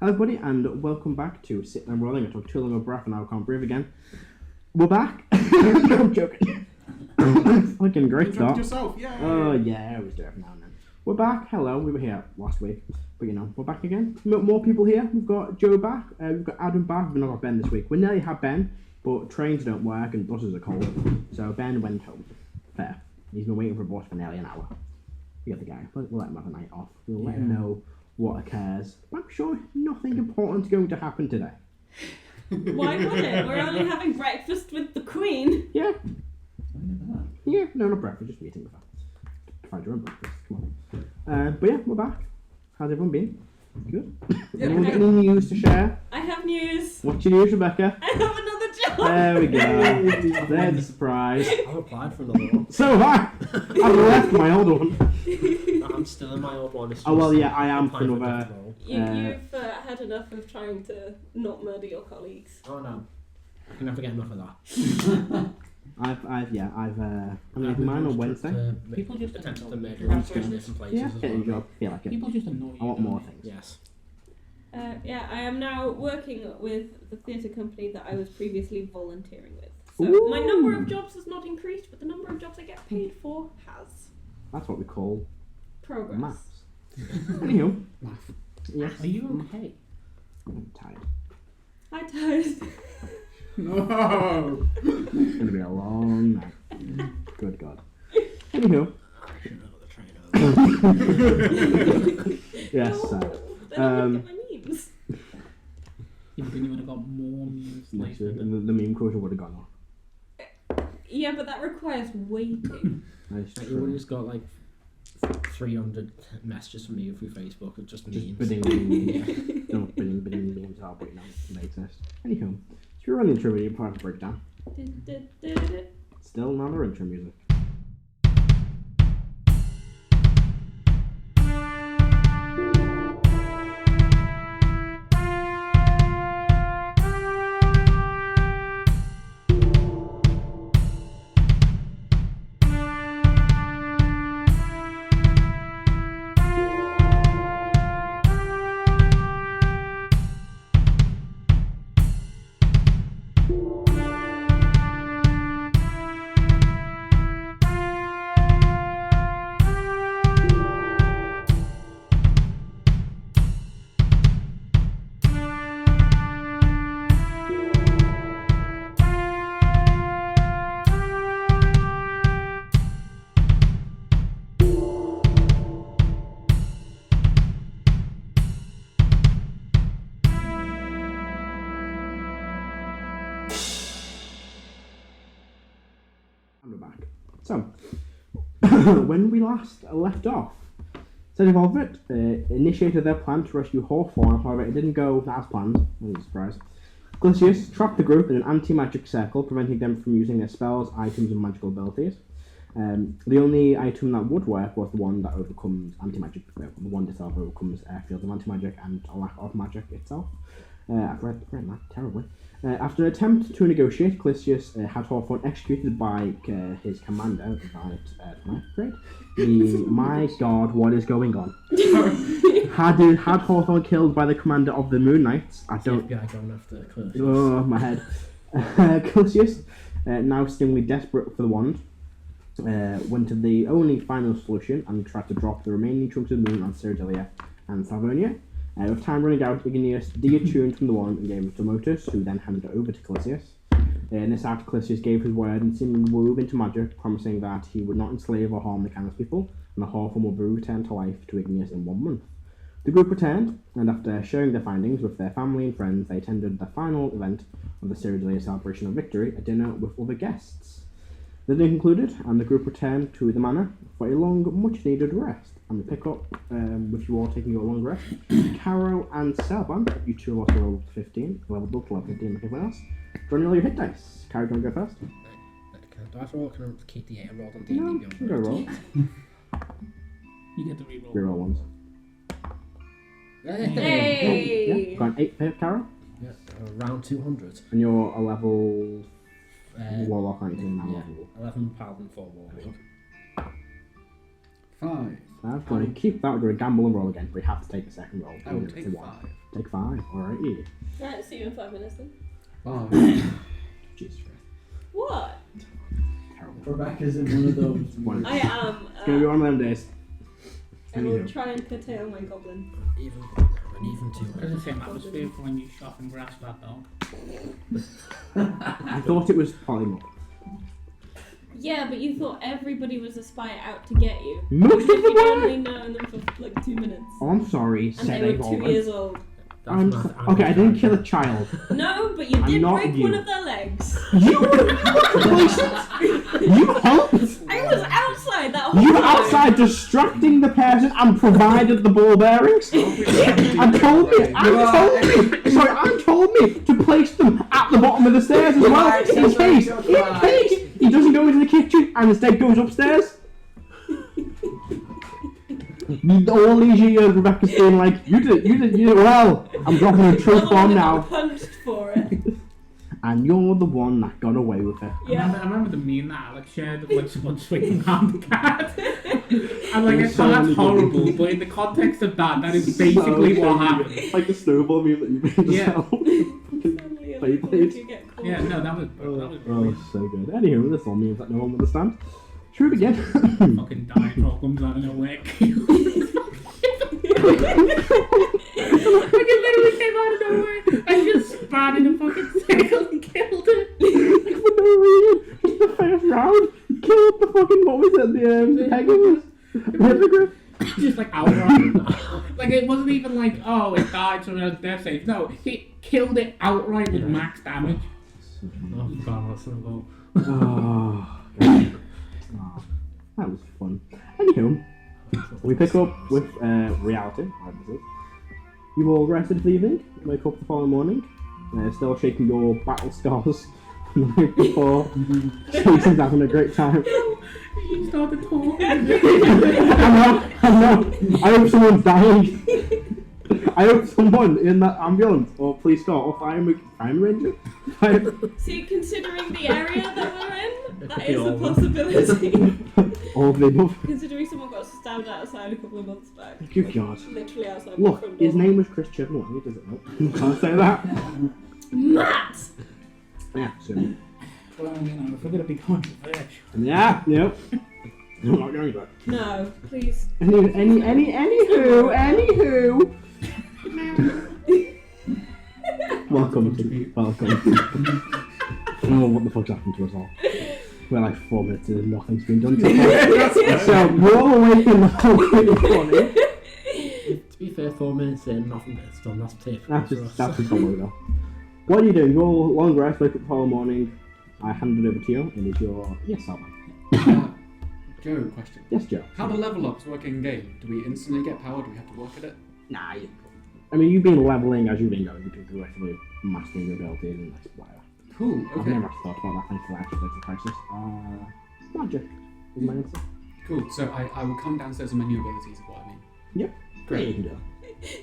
Hello everybody and welcome back to Sitting and Rolling. I took too long of breath and now I can't breathe again. We're back. No, I'm joking. Fucking great start. Yourself, yeah. Oh yeah, I always do it now and then. We're back. Hello, we were here last week, but you know we're back again. More people here. We've got Joe back. We've got Adam back. We've not got Ben this week. We nearly had Ben, but trains don't work and buses are cold, so Ben went home. Fair. He's been waiting for a bus for nearly an hour. The other guy. We'll let him have a night off. We'll let him know what occurs. I'm sure nothing important is going to happen today. Why would it? We're only having breakfast with the Queen. Yeah. Yeah, no, not breakfast, just meeting with her. Find your own breakfast, come on. But yeah, we're back. How's everyone been? Good? Anyone got any news to share? I have news. What's your news, Rebecca? I have another job. There we go. There's a surprise. I've applied for another one. So have I. I've left my old one. I'm still in my old one. Oh well, yeah, I am for another. You've had enough of trying to not murder your colleagues. Oh no, I can never get enough of that. I'm gonna do mine on Wednesday. People just attempt to murder Yeah, in different places. Yeah, as get a well. job. Feel like it. People just annoy you. I want more things. Yes. Yeah, I am now working with the theatre company that I was previously volunteering with. So Ooh. my number of jobs has not increased, but the number of jobs I get paid for has. That's what we call Progress. maths. Anywho. Math. Yes. Are you okay? I'm tired. Hi, Toast. No. It's gonna be a long night. Good God. Anywho. I should know the trainer. Yes. No, So. then I wouldn't get my memes. Yeah, but then you would have got more memes Next later. week, the meme quota would have gone off. Yeah, but that requires waiting. Nice. You would have just got like 300 messages from you through Facebook of just memes. Bidding memes. Don't bidding memes are, but you know, they exist. Anywho, so you're on the intro video part of the breakdown. Still another intro music. So, when we last left off, Sede Vovit initiated their plan to rescue Hawthorne, however it didn't go as planned, wasn't a surprise. Glacius trapped the group in an anti-magic circle, preventing them from using their spells, items and magical abilities. The only item that would work was the one that overcomes anti-magic, the one itself overcomes fields of anti-magic and a lack of magic itself. I've read that terribly. After an attempt to negotiate, Glacius had Hawthorne executed by his commander, my God, what is going on? had Hawthorne killed by the commander of the Moon Knights? I don't. Yeah, going after Clash. Oh, my head. Glacius, now seemingly desperate for the wand, went to the only final solution and tried to drop the remaining chunks of the moon on Sede and Salvonia. With time running out, Igneous deattuned from the wand and gave it to Motus, who then handed it over to Glacius. In this act, Glacius gave his word and seemingly wove into magic, promising that he would not enslave or harm the Canis people, and the Hawthorne would be returned to life to Igneous in 1 month. The group returned, and after sharing their findings with their family and friends, they attended the final event of the Sede celebration of victory, a dinner with other guests. The dinner concluded, and the group returned to the manor for a long, much-needed rest. And we pick up with you all taking your long rest. Karo and Celban, you two are also level 15, leveled up to level 15 like everyone else. Drawing all your hit dice. Karo, do you want to go first? Do I have to roll? Can I keep the 8 and roll on D&D No, Beyond? you go roll. You get the reroll. Reroll ones. Hey! Yeah, got an 8 for Karo. Yeah, around 200. And you're a level Warlock, aren't you? Now Yeah, level. 11 Paladin, 4 Warlock. 5. I'm going to keep that. We're going to gamble and roll again, but we have to take a second roll. I will even if take it's a 1. 5. Take 5. Alrighty. Right, see you in 5 minutes then. Oh, Jesus Christ. What? Terrible. Rebecca's in one of those. One. I am. It's gonna be one of them days. I will Anywho. try and curtail my goblin. Even too It was the same atmosphere for when you shot and grasped that dog. I thought it was polymorph. Yeah, but you thought everybody was a spy out to get you. Most of If them you'd only were! known them for like 2 minutes. Oh, I'm sorry, And they Sede were 2 Vovit. years old. Okay, I didn't kill a child. No, but you I'm did not break you. one of their legs. You helped! I was outside that whole You were time. outside distracting the person and provided the ball bearings. And told me to place them at the bottom of the stairs as well. In case he doesn't go into the kitchen and instead goes upstairs. All these years, Rebecca's been like, you did well. I'm dropping a truth bomb now. Punched for it. And you're the one that got away with it. Yeah. I remember the meme that Alex shared of like someone swinging around the cat. And like, I It's so thought that's funny. horrible, but in the context of that is basically what happened. Like the snowball meme that you made Yeah. Yeah, no, that was Oh, brilliant. so good. Anywho, this all means that no one will understand. Should we begin? Fucking diatrol comes out of nowhere. Like it literally came out of nowhere. I just spat in a fucking circle and killed it. For no reason. Just the first round. Killed the fucking, what was it, the Pegasus? Hippogriff? Just like outright. Like it wasn't even like, oh, it died so it has death save. No, it killed it outright with max damage. Oh, God, that's not about. Oh, God. Oh, that was fun. Anywho, we pick up with reality. You all rested for the evening, wake up the following morning, still shaking your battle scars from the night before. Jason's having a great time. You started talking. I know. I hope someone's dying. I hope someone in that ambulance or police car or fire ranger. See, considering the area that we're in, that could be is a all of them. possibility. All of the above. Considering someone got stabbed outside a couple of months back. Good God. Literally outside my Look, front his door. name was Chris Chibnall. He does it not. You can't say that. Matt! Yeah, so. Well, you know, if we're gonna be controversial. Yeah, yep. I'm not going back. No, please. Anywho. Welcome. I don't know what the fuck's happened to us all. We're like 4 minutes and nothing's been done to us. So, we're all awake in the whole funny. To be fair, 4 minutes in, nothing gets done. That's typical. That's for just us. that's all we know. What are you doing? You're long rest, wake up the whole morning. I hand it over to you. It is your Celban. Joe, question. Yes, Joe. How do level ups work in game? Do we instantly get power? Do we have to work at it? Nah, I mean, you've been leveling as you've been going. You've been progressively mastering your abilities and that's whatever. Cool, I've okay. never actually thought about that. Thanks for that. Actually, that's a crisis. Magic is my answer. Cool, so I will come downstairs and my new abilities is what I mean. Yep. Great. Yeah, you can do that.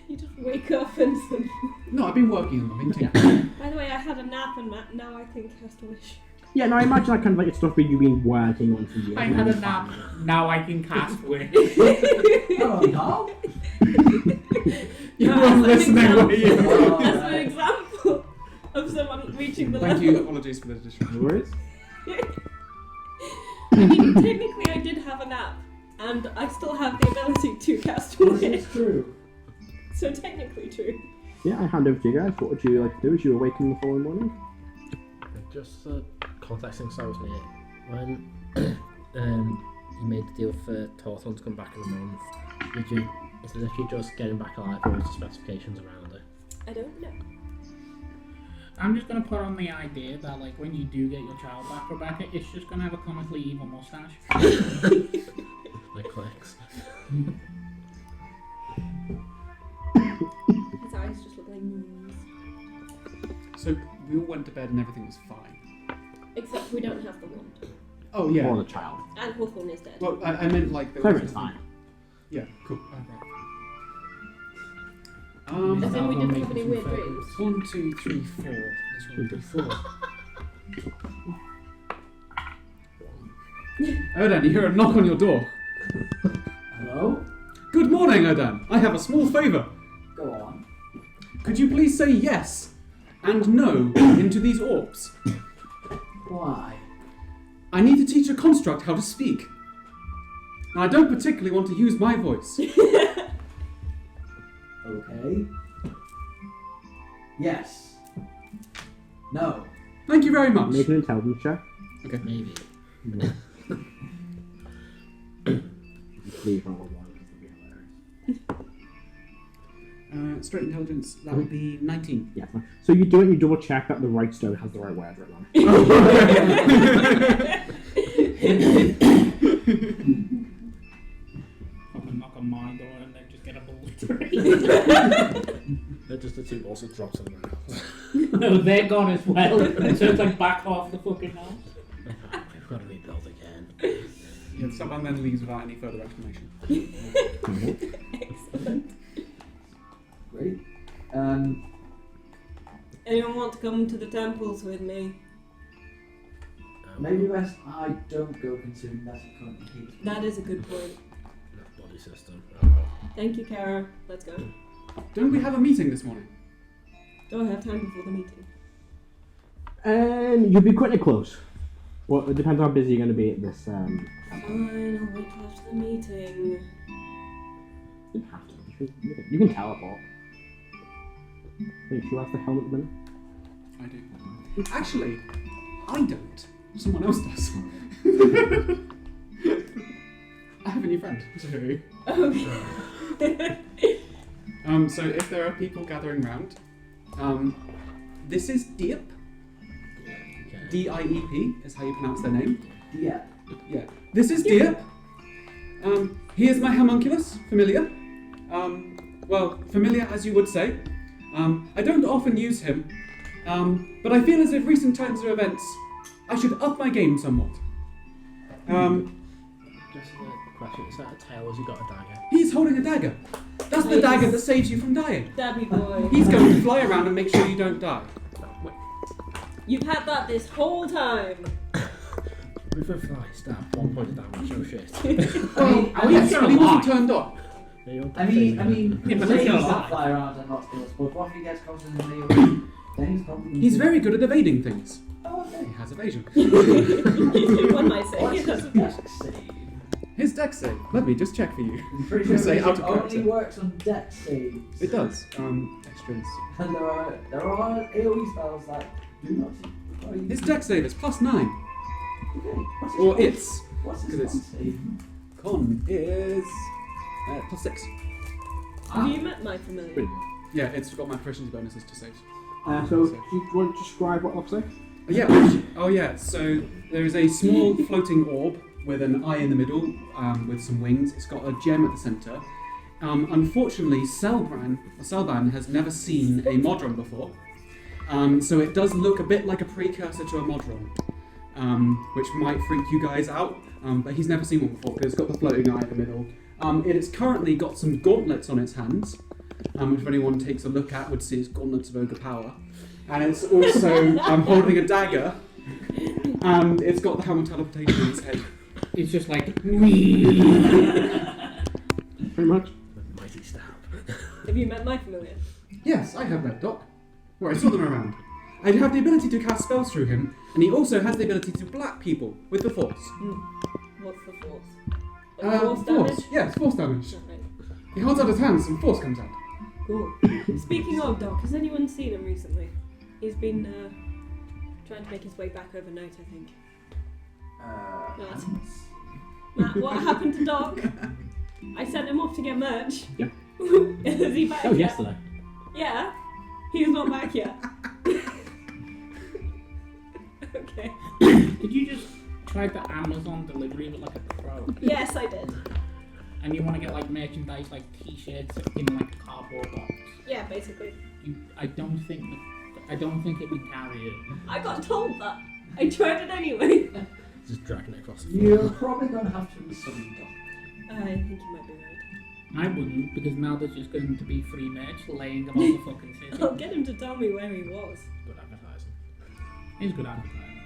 You just wake up and some... No, I've been working on them. I've been tinkering. By the way, I had a nap and now I can cast a wish. Yeah, no, I imagine that kind of like stuff you've been working on for years. I had a nap. Now I can cast wish. Oh, no? You No, weren't as an listening, were you? example- As an example of someone reaching the Thank level. you, apologies for the distraction. No worries. I mean, technically I did have a nap, and I still have the ability to cast a This wish. is true. So technically true. Yeah, I hand over to you guys. What would you like to do? Is you awaken the following morning? Just contexting so with me. When you made the deal for Torthorn to come back in a month, is it literally just getting back alive or is the specifications around it? I don't know. I'm just gonna put on the idea that like when you do get your child back, Rebecca, it's just gonna have a comically evil mustache. Like clicks. His eyes just look like moons. So we all went to bed and everything was fine. Except we don't have the wand. Oh yeah. Or the child. And Hawthorne is dead. Well, I meant like there Cleric's fine. Yeah, cool. As in we I'll didn't make have any some weird favorites. dreams. 1, 2, 3, 4. Let's roll d4. Erdan, you hear a knock on your door. Hello? Good morning, Erdan. I have a small favour. Go on. Could you please say yes and no into these orbs? Why? I need to teach a construct how to speak. And I don't particularly want to use my voice. Okay. Yes. No. Thank you very much. Make an intelligence check. Okay. Maybe. Please roll a 1. This would be hilarious. Straight intelligence, that would be 19. Yeah. Fine. So you do it. You double check that the right stone has the right words written on it. Fucking knock on my door and then just get obliterated. They're just the two balls that drops in the house. No, they're gone as well. So it's like back off the fucking house. We've got to rebuild again. Yeah, someone then leaves without any further explanation. Excellent. Great. Anyone want to come to the temples with me? Maybe best I don't go considering that it currently keeps me. That is a good point. Body system. Thank you, Kara. Let's go. Don't we have a meeting this morning? Do I have time before the meeting? You'll be quite close. Well, it depends how busy you're going to be at this. Fine, I'll wait till after the meeting. You don't have to. You can teleport. Wait, who has the helmet at the minute? I do. Actually, I don't. Someone else does. I have a new friend. So if there are people gathering round, this is Diep. D-I-E-P is how you pronounce their name. Yeah. Yeah. This is Diep. He is my homunculus, familiar. Well, familiar as you would say. I don't often use him, but I feel as if recent turns of events, I should up my game somewhat. Just a question, is that a tail or has he got a dagger? He's holding a dagger. That's the Nice. dagger that saves you from dying. Dabby boy. He's going to fly around and make sure you don't die. You've had that this whole time. With a fly stab, 1 point of damage, no shit. He wasn't turned on. I mean, Yeah, but say they're he's alive. not fly around and not skills, but what if he gets caught in the melee? Then he's probably. He's very good at evading things. Oh, okay. He has evasion. One might say. What's He has his a dex save? His dex save. Let me just check for you. I'm pretty sure Say it out of only character. works on dex saves. It does. Extras. And there are AoE spells that do not require you. His dex save is +9. Okay. What's his Or con- it's. What's his 'cause it's- con save? Con is +6. Have you met my familiar? Yeah, it's got my proficiency bonuses to saves. So, do you want to describe what it looks like? Yeah. So there is a small floating orb with an eye in the middle, with some wings. It's got a gem at the centre. Unfortunately, Celban has never seen a Modron before. So it does look a bit like a precursor to a Modron, which might freak you guys out. But he's never seen one before because it's got the floating eye in the middle. It has currently got some gauntlets on its hands, which if anyone takes a look at would see it's gauntlets of ogre power. And it's also holding a dagger, and it's got the helmet teleportation on its head. It's just like, Pretty much. Mighty stab. Have you met my familiar? Yes, I have met Doc. Well, I saw them around. I have the ability to cast spells through him, and he also has the ability to black people with the Force. What's the force? Force damage? Yes, Force damage. Right. He holds out his hands and Force comes out. Cool. Speaking of Doc, has anyone seen him recently? He's been trying to make his way back overnight, I think. Matt, what happened to Doc? I sent him off to get merch. Yeah. Is he back That was yet? yesterday. Yeah. He's not back yet. Okay. did you just try the Amazon delivery with like a pro? Yes, I did. And you want to get like merchandise like t-shirts in like a cardboard box? Yeah, basically. I don't think it would carry it. I got told that. I tried it anyway. Just dragging it across the You're probably going to have to resummon Doc. I think you might be right. I wouldn't, because now there's just going to be free merch laying about the fucking city. I'll get him to tell me where he was. Good advertising. It's good advertising.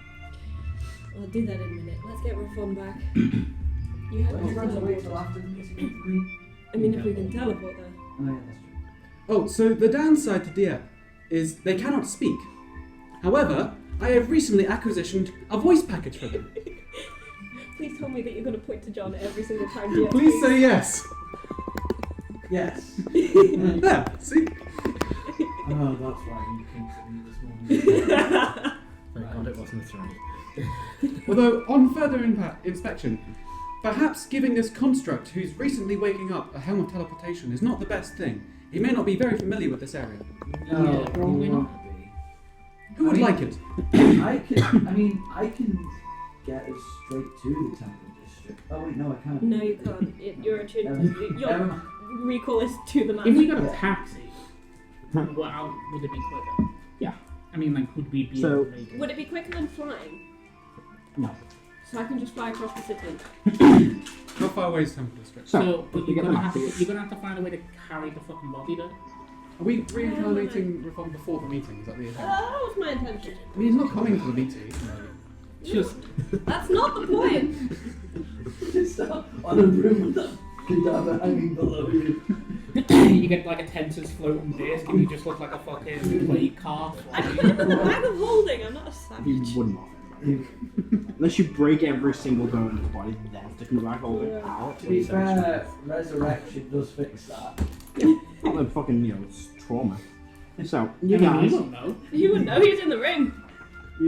I'll do that in a minute. Let's get Rafon back. You have Well, to we're going to wait till teleport. after the meeting with the Queen. I mean, if we can teleport there. Oh, yeah, that's true. Oh, so the downside to Dia is they cannot speak. However, I have recently acquisitioned a voice package for them. Please tell me that you're going to point to John every single time you Please say yes. Yes. There, see? Oh, that's why you came to me this morning. Thank God it wasn't a 3. Although, on further inspection, perhaps giving this construct who's recently waking up a helm of teleportation is not the best thing. He may not be very familiar with this area. No, Yeah, probably you not. won't be. Who would like it? I can get us straight to the Temple District. Oh wait, no, I can't. No, you can't. You're a Never your mind. recall is to the map. If we got a Yeah. taxi, would it be quicker? Yeah. I mean, like, would we be So- able to make it? Would it be quicker than flying? No. So I can just fly across the city. How far away is Temple District? So, but you you're get the gonna, map, you're gonna have to find a way to carry the fucking body there. Are we reincarnating Reform before the meeting? Is that the intent? That was my intention. I mean, he's not coming to the meeting. Just That's not the point. Just on a room with a cadaver hanging below you. you get like a tensor's floating disc and you just look like a fucking plague card I flying. put it in the bag of holding. I'm not a You savage. wouldn't offer anybody. Unless you break every single bone in his body, then stick him back holding Yeah. out. To be fair, resurrection does fix that. Not the fucking, it's trauma. So, I you mean, guys, don't know. You would know he's in the ring.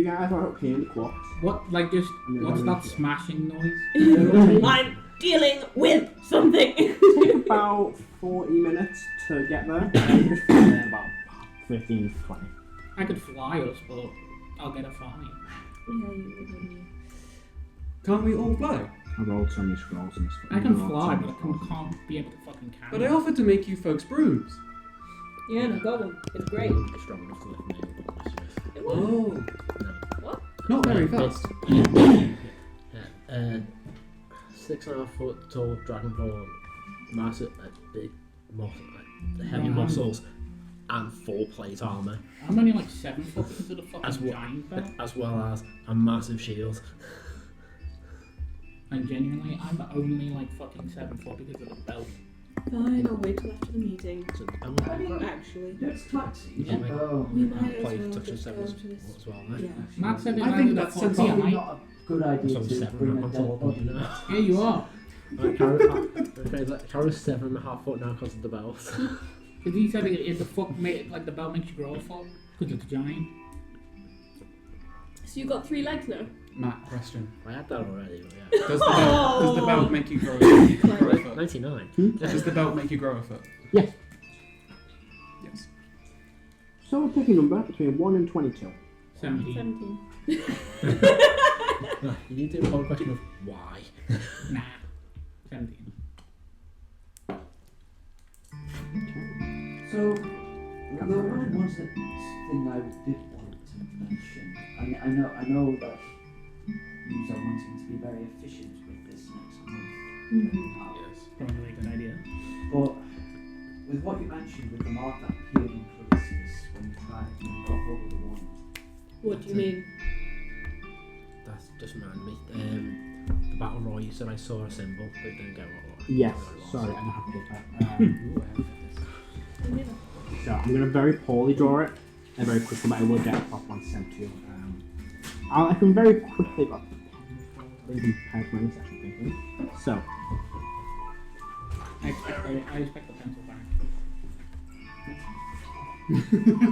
are up here in the clock. What, like, just, what's that smashing noise? I'm dealing with something. Take about 40 minutes to get there. And you just fly there in about 15 to 20. I could fly us, but I'll get a fine. Can't we all fly? I rolled so many scrolls in this. I can fly, but I can't be able to fucking carry. But I offered to make you folks brooms. Yeah, no, got one. It's great. You're strong enough to lift me, but that's just- It was. Oh. What? Not very fast. Yeah. 6.5 foot tall Dragonborn, massive, big, heavy muscles, and full plate armor, I'm only like 7 foot into the fucking As well- giant belt. as well as a massive shield. And genuinely, I'm only like fucking 7 foot because of the belt. Fine, I'll wait till after the meeting. So Actually. There's taxis. Yeah. Oh, We no. might as plate well touches just go seven to this. as well. Yeah. Matt said it I think landed that's at sensible. 40 Probably height. not a good idea So I'm to 7 bring and a a half dead tall. body. Here you are. Karo's 7.5 foot now because of the belt. Because he said the fuck like the belt makes you grow a foot because it's giant. So you got 3 legs now? Matt, question. I had that already, but yeah. Does the belt make you grow a foot? 99. Does the belt make you grow a foot? Yes. Yes. So pick a number between 1 and 22. 17. 17. No, you need to do a whole question of why. Nah. 17. So, there was a thing I did want to mention. I know that you are wanting to be very efficient with this next month. Yes. Probably a good idea. But with what you mentioned with the mark that appeared in Christmas when you got hold of the wand. What do you mean? That just reminded me. The battle royal, you said I saw a symbol, but it didn't get what. Yes, sorry, I don't have to do that. So I'm going to very poorly draw it, and very quickly, but I will get a proper one sent to you. I can very quickly, but you can pass my session thinking. So, I expect the pencil back.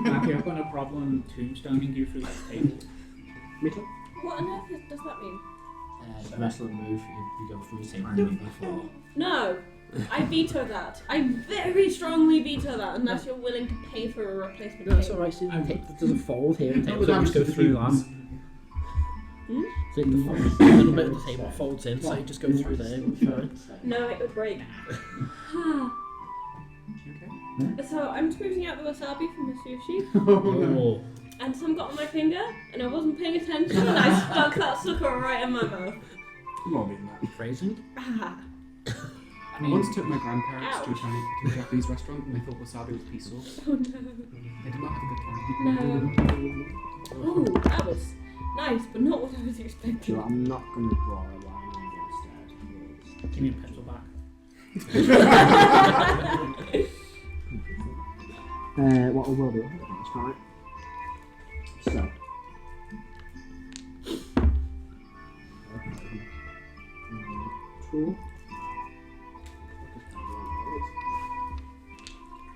Matthew, I've got no problem tombstoning you through that table. me too. What on earth does that mean? The rest of the move, you go through the same move before. No! I veto that. I very strongly veto that unless you're willing to pay for a replacement No, it's table. alright, so there's a fold here and That table, was so you just go absolutely through that. Hmm? So the little bit of the table folds in, so you just go through there. It'll be fine. No, it would break. So I'm smoothing out the wasabi from the sushi, Oh, and some got on my finger, and I wasn't paying attention, and I stuck that sucker right in my mouth. More than that. phrasing? Ah. I once took my grandparents to a Ouch. Japanese restaurant and they thought wasabi was pea sauce. Oh no. They did not have a good time. No. Ooh, that was nice, but not what I was expecting. So I'm not going to draw a line instead. Give me a pencil back. What we will do, let's try it. So. Cool.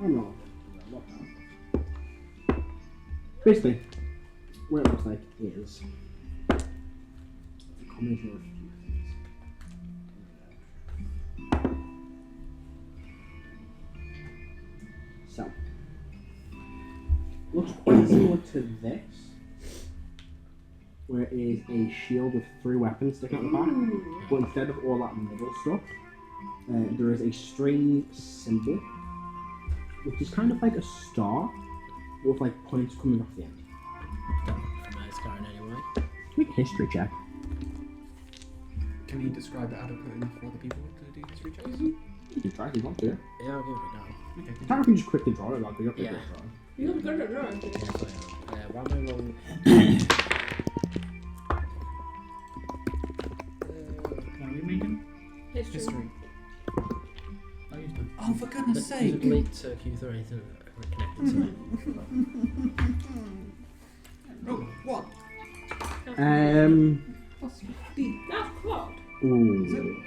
Oh no. Basically, what it looks like is a combination of a few things. So, looks quite similar to this, where it is a shield with 3 weapons sticking out the back, but instead of all that middle stuff, there is a strange symbol, which is kind of like a star, with like points coming off the end. Don't look familiar to Karen anyway. Make a history check. Can you describe it adequately enough for other people to do history checks? You can try if you want to. Yeah, I'll give it a go. Okay. Karen can just quickly draw it, like you're quickly Yeah. draw it. You're good at drawing. Yeah, so, why am I rolling? What are we making? History. Oh, you've done. Oh, for goodness sake! Visibly circular or anything connected to it. Oh, what? That's clogged. Ooh.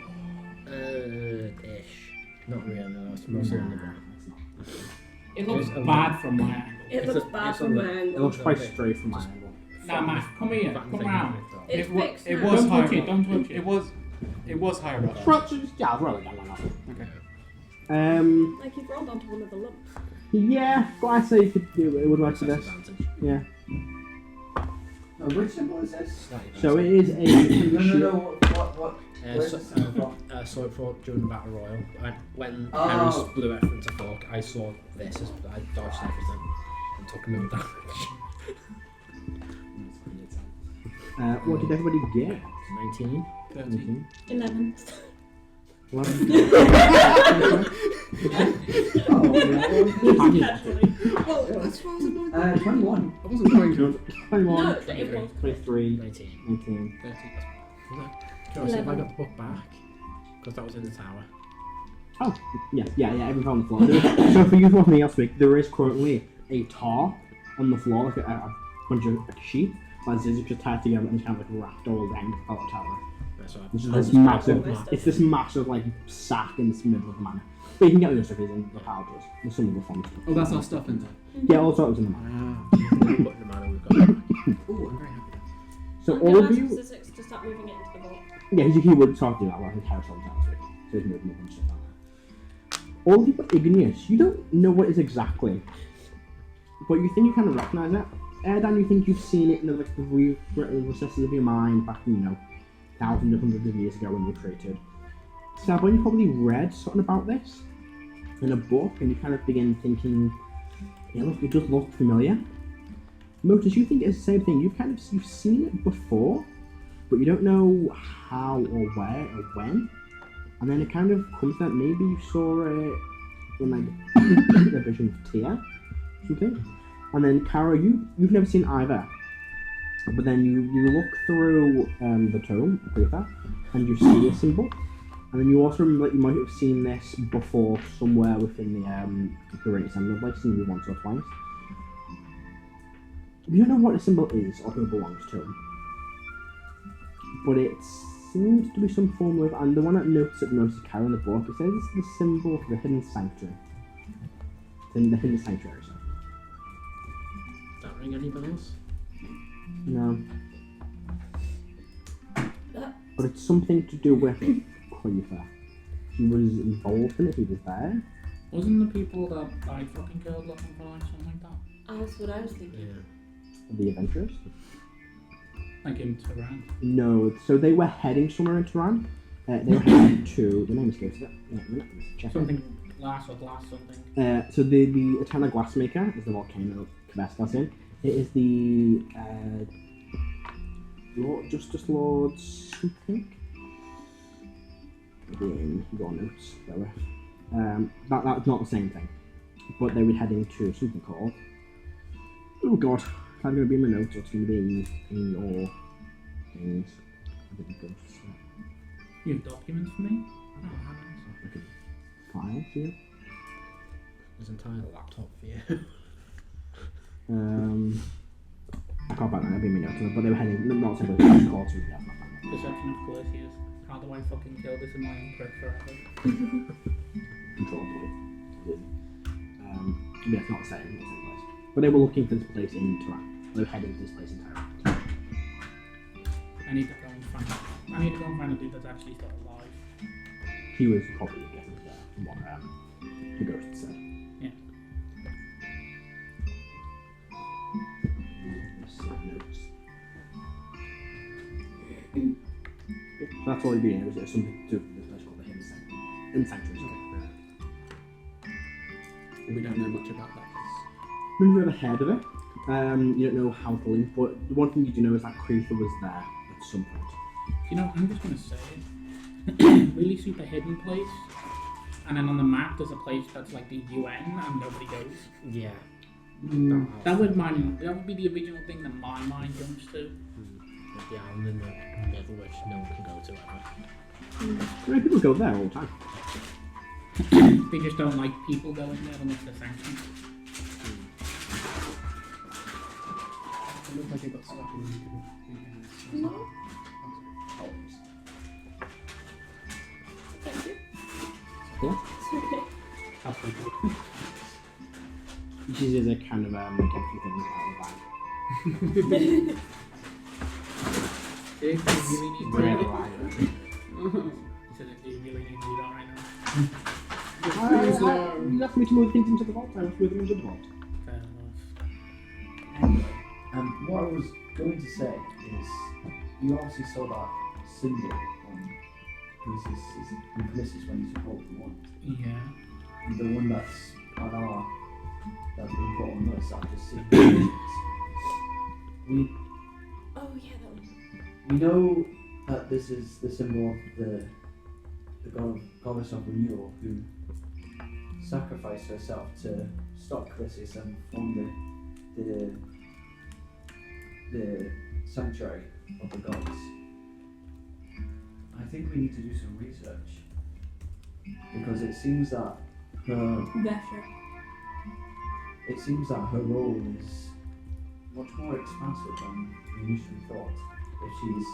Ish. Not really, no, it's mostly on the ground. It looks It's a- bad from my angle. It It's looks a- bad it's from a- my It angle. looks quite straight from my angle. Nah, Matt, come here. Fat Come thing round. on it. It's fixed It now. was Don't higher touch it, up. don't touch it. It was higher up. Yeah, roll again, why not? Okay. Like you've rolled onto one of the lumps. Yeah, but I say you could do it. It would like to this. Disadvantage. Yeah. No, which symbol is this? Slightly So better. it is a. No. What? Where's So, the symbol from? saw it for during the Battle Royal. When Oh. Heris blew it from to fork, I saw this. I dodged everything and took no damage. What did everybody get? 19. 13. 11. What? Actually. Well, that's what I was annoyed. 21. I wasn't trying to. 21, No, it was. 23, 19. 19. 30. Can I see if I got the book back? Because that was in the tower. Oh, yeah, everything on the floor. So for you for me else week, there is currently a tar on the floor, like a bunch of sheep, like zizzips just tied together and kind of like wrapped all down the tower. That's right. It's I this just massive, grabbed the it's this massive like sack in the middle of the manor. But you can get the stuff in the houses. There's some of the fun stuff. Oh, that's our stuff in there. Yeah, all sorts in the manor. Ah. Put in the manor we've got. Oh, I'm very happy. So I'm all gonna of ask you, Sussex to start moving it into the vault. yeah, he would sort of do that. Well, I think Harris on last week, so he's moving a bunch of stuff down there. All of you got Igneous. You don't know what it is exactly, but you think you kind of recognise it. Erdan, you think you've seen it in the like the recesses of your mind back, thousands or hundreds of years ago when you were created. Celban, you probably read something about this in a book, and you kind of begin thinking, yeah, look, it does look familiar. Motus, you think it's the same thing. You've seen it before, but you don't know how or where or when. And then it kind of comes that maybe you saw it in like a vision of Tia, something. And then Karo, you've never seen either. But then you look through the tome, Rebeca, and you see a symbol. And then you also remember that you might have seen this before somewhere within the Great Assembly place, maybe once or twice. You don't know what the symbol is or who it belongs to. But it seems to be some form of, and the one that notes it most is Karo in the book, it says it's the symbol for the hidden sanctuary. The hidden sanctuary, sorry. That ring any bells? No. But it's something to do with Quaver. He was involved in it, he was there. Wasn't the people that I fucking killed looking for like something like that? That's what I was thinking. Yeah. The adventurers? Like in Tehran? No, so they were heading somewhere in Tehran. They were heading to, the name escapes it. Yeah, a minute, let's check it. Something glass something. So the Eternal Glassmaker is the volcano Kvestas in. It is the Lord, Justice Lord something. In your notes, there. That's not the same thing, but they were heading to something called. Oh God, it's either going to be in my notes or it's going to be in your things. I didn't go to that. You have documents for me? Oh, I haven't. Like a file for you. There's an entire laptop for you. I can't find that. I've been meaning to, but they were heading not simply to the quarter. Yeah, I'm not finding that. Perception of Calicius. How do I fucking kill this annoying prick forever? Control the yeah, it's not the same place. But they were looking for this place in Turan. They were heading to this place in Turan. I need to go and find a dude that's actually still alive. He was probably getting what the ghost said. Yeah. Notes. So that's all you're doing. It was something to do with this place called the Hidden Sanctuary. We don't know much about that place. You've never heard of it. You don't know how to link, but the one thing you do know is that Creetha was there at some point. You know, I'm just gonna say it. Really super hidden place. And then on the map there's a place that's like the UN and nobody goes. Yeah. That would be the original thing that my mind jumps to. The island in the middle which no one can go to ever. I mean, people go there all the time. They just don't like people going there unless they're sanctioned. It looked like it got stuck in No. Thank you. Yeah. It's okay. Absolutely. She says a kind of make a few things out of the bag. If you really need Very to alive. he said if you really need to do that right now. You asked me to move things into the vault. I was moving into the vault. Fair enough. Anyway, what I was going to say is, you obviously saw that symbol on Calicius when you took hold of the wand. Yeah. The one that's on that's been put on us, I've just seen. Oh yeah, that one. We know that this is the symbol of the goddess of renewal who sacrificed herself to stop Calicius and form the sanctuary of the gods. I think we need to do some research because it seems that her role is much more expansive than we initially thought. If she's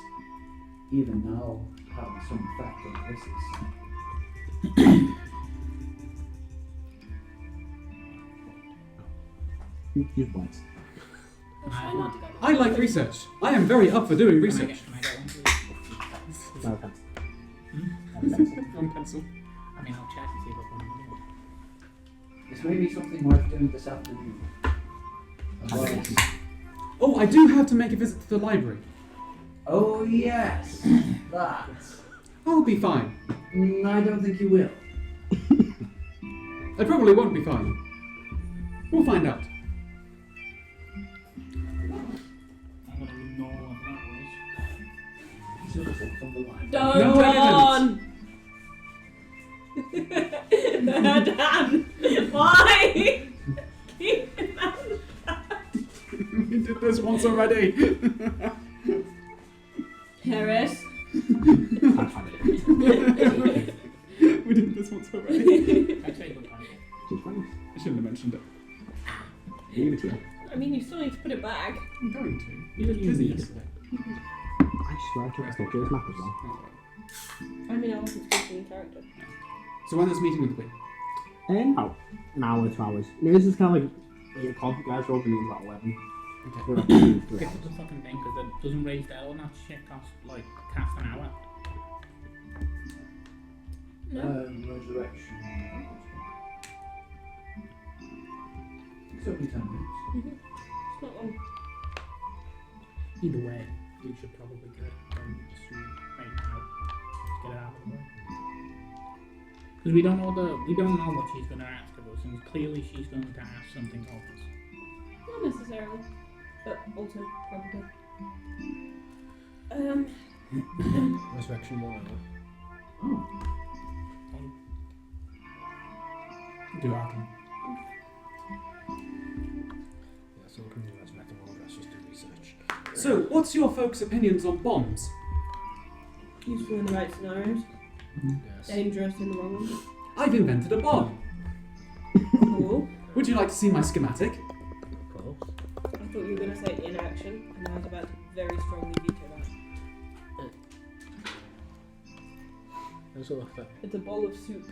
even now having some effect on Calicius. Use whites. Try not to go I like research. I am very up for doing research. Can I get one, please? No offense. One pencil. I mean, I'll check and see if I've got one. This may be something worth doing this afternoon. Oh, I do have to make a visit to the library. Oh yes, that. I'll be fine. I don't think you will. I probably won't be fine. We'll find out. I'm gonna ignore what that was. Should have said from the line. Don't No, I Dan! Why? Keep it out. We did this once already. Heris. We did this once already. I'd say good time. I shouldn't have mentioned it. Leave it here. I mean, you still need to put it back. I'm going to. You didn't Busy need it. yesterday. I swear I took a picture of this map as well. I mean, I wasn't speaking in character. So when there's a meeting with the Queen? In about an hour, 2 hours. You know, this is kind of like 8 o'clock, guys. We're opening about 11. Okay. We're about 2, 3 Pick hours. up the fucking thing because it doesn't raise the L and that shit costs like cast an hour. No? Resurrection. It's only 10 minutes. It's not long. Either way, we should probably get it done soon, right now. Let's get it out of the way. Because we don't know what she's gonna ask of us, and clearly she's going to ask something of us. Not necessarily. But also, probably. Resurrection 1 hour. Oh. Do Arkham. Yeah, so we can do resurrecting 1 hour, let's just do research. So, what's your folks' opinions on bombs? Useful in the right scenarios. Yes. Dangerous in the wrong ones. I've invented a bomb. Cool. Would you like to see my schematic? Of course. you were going to say in action, and I was about to very strongly veto that. Let's look at that. It's a bowl of soup.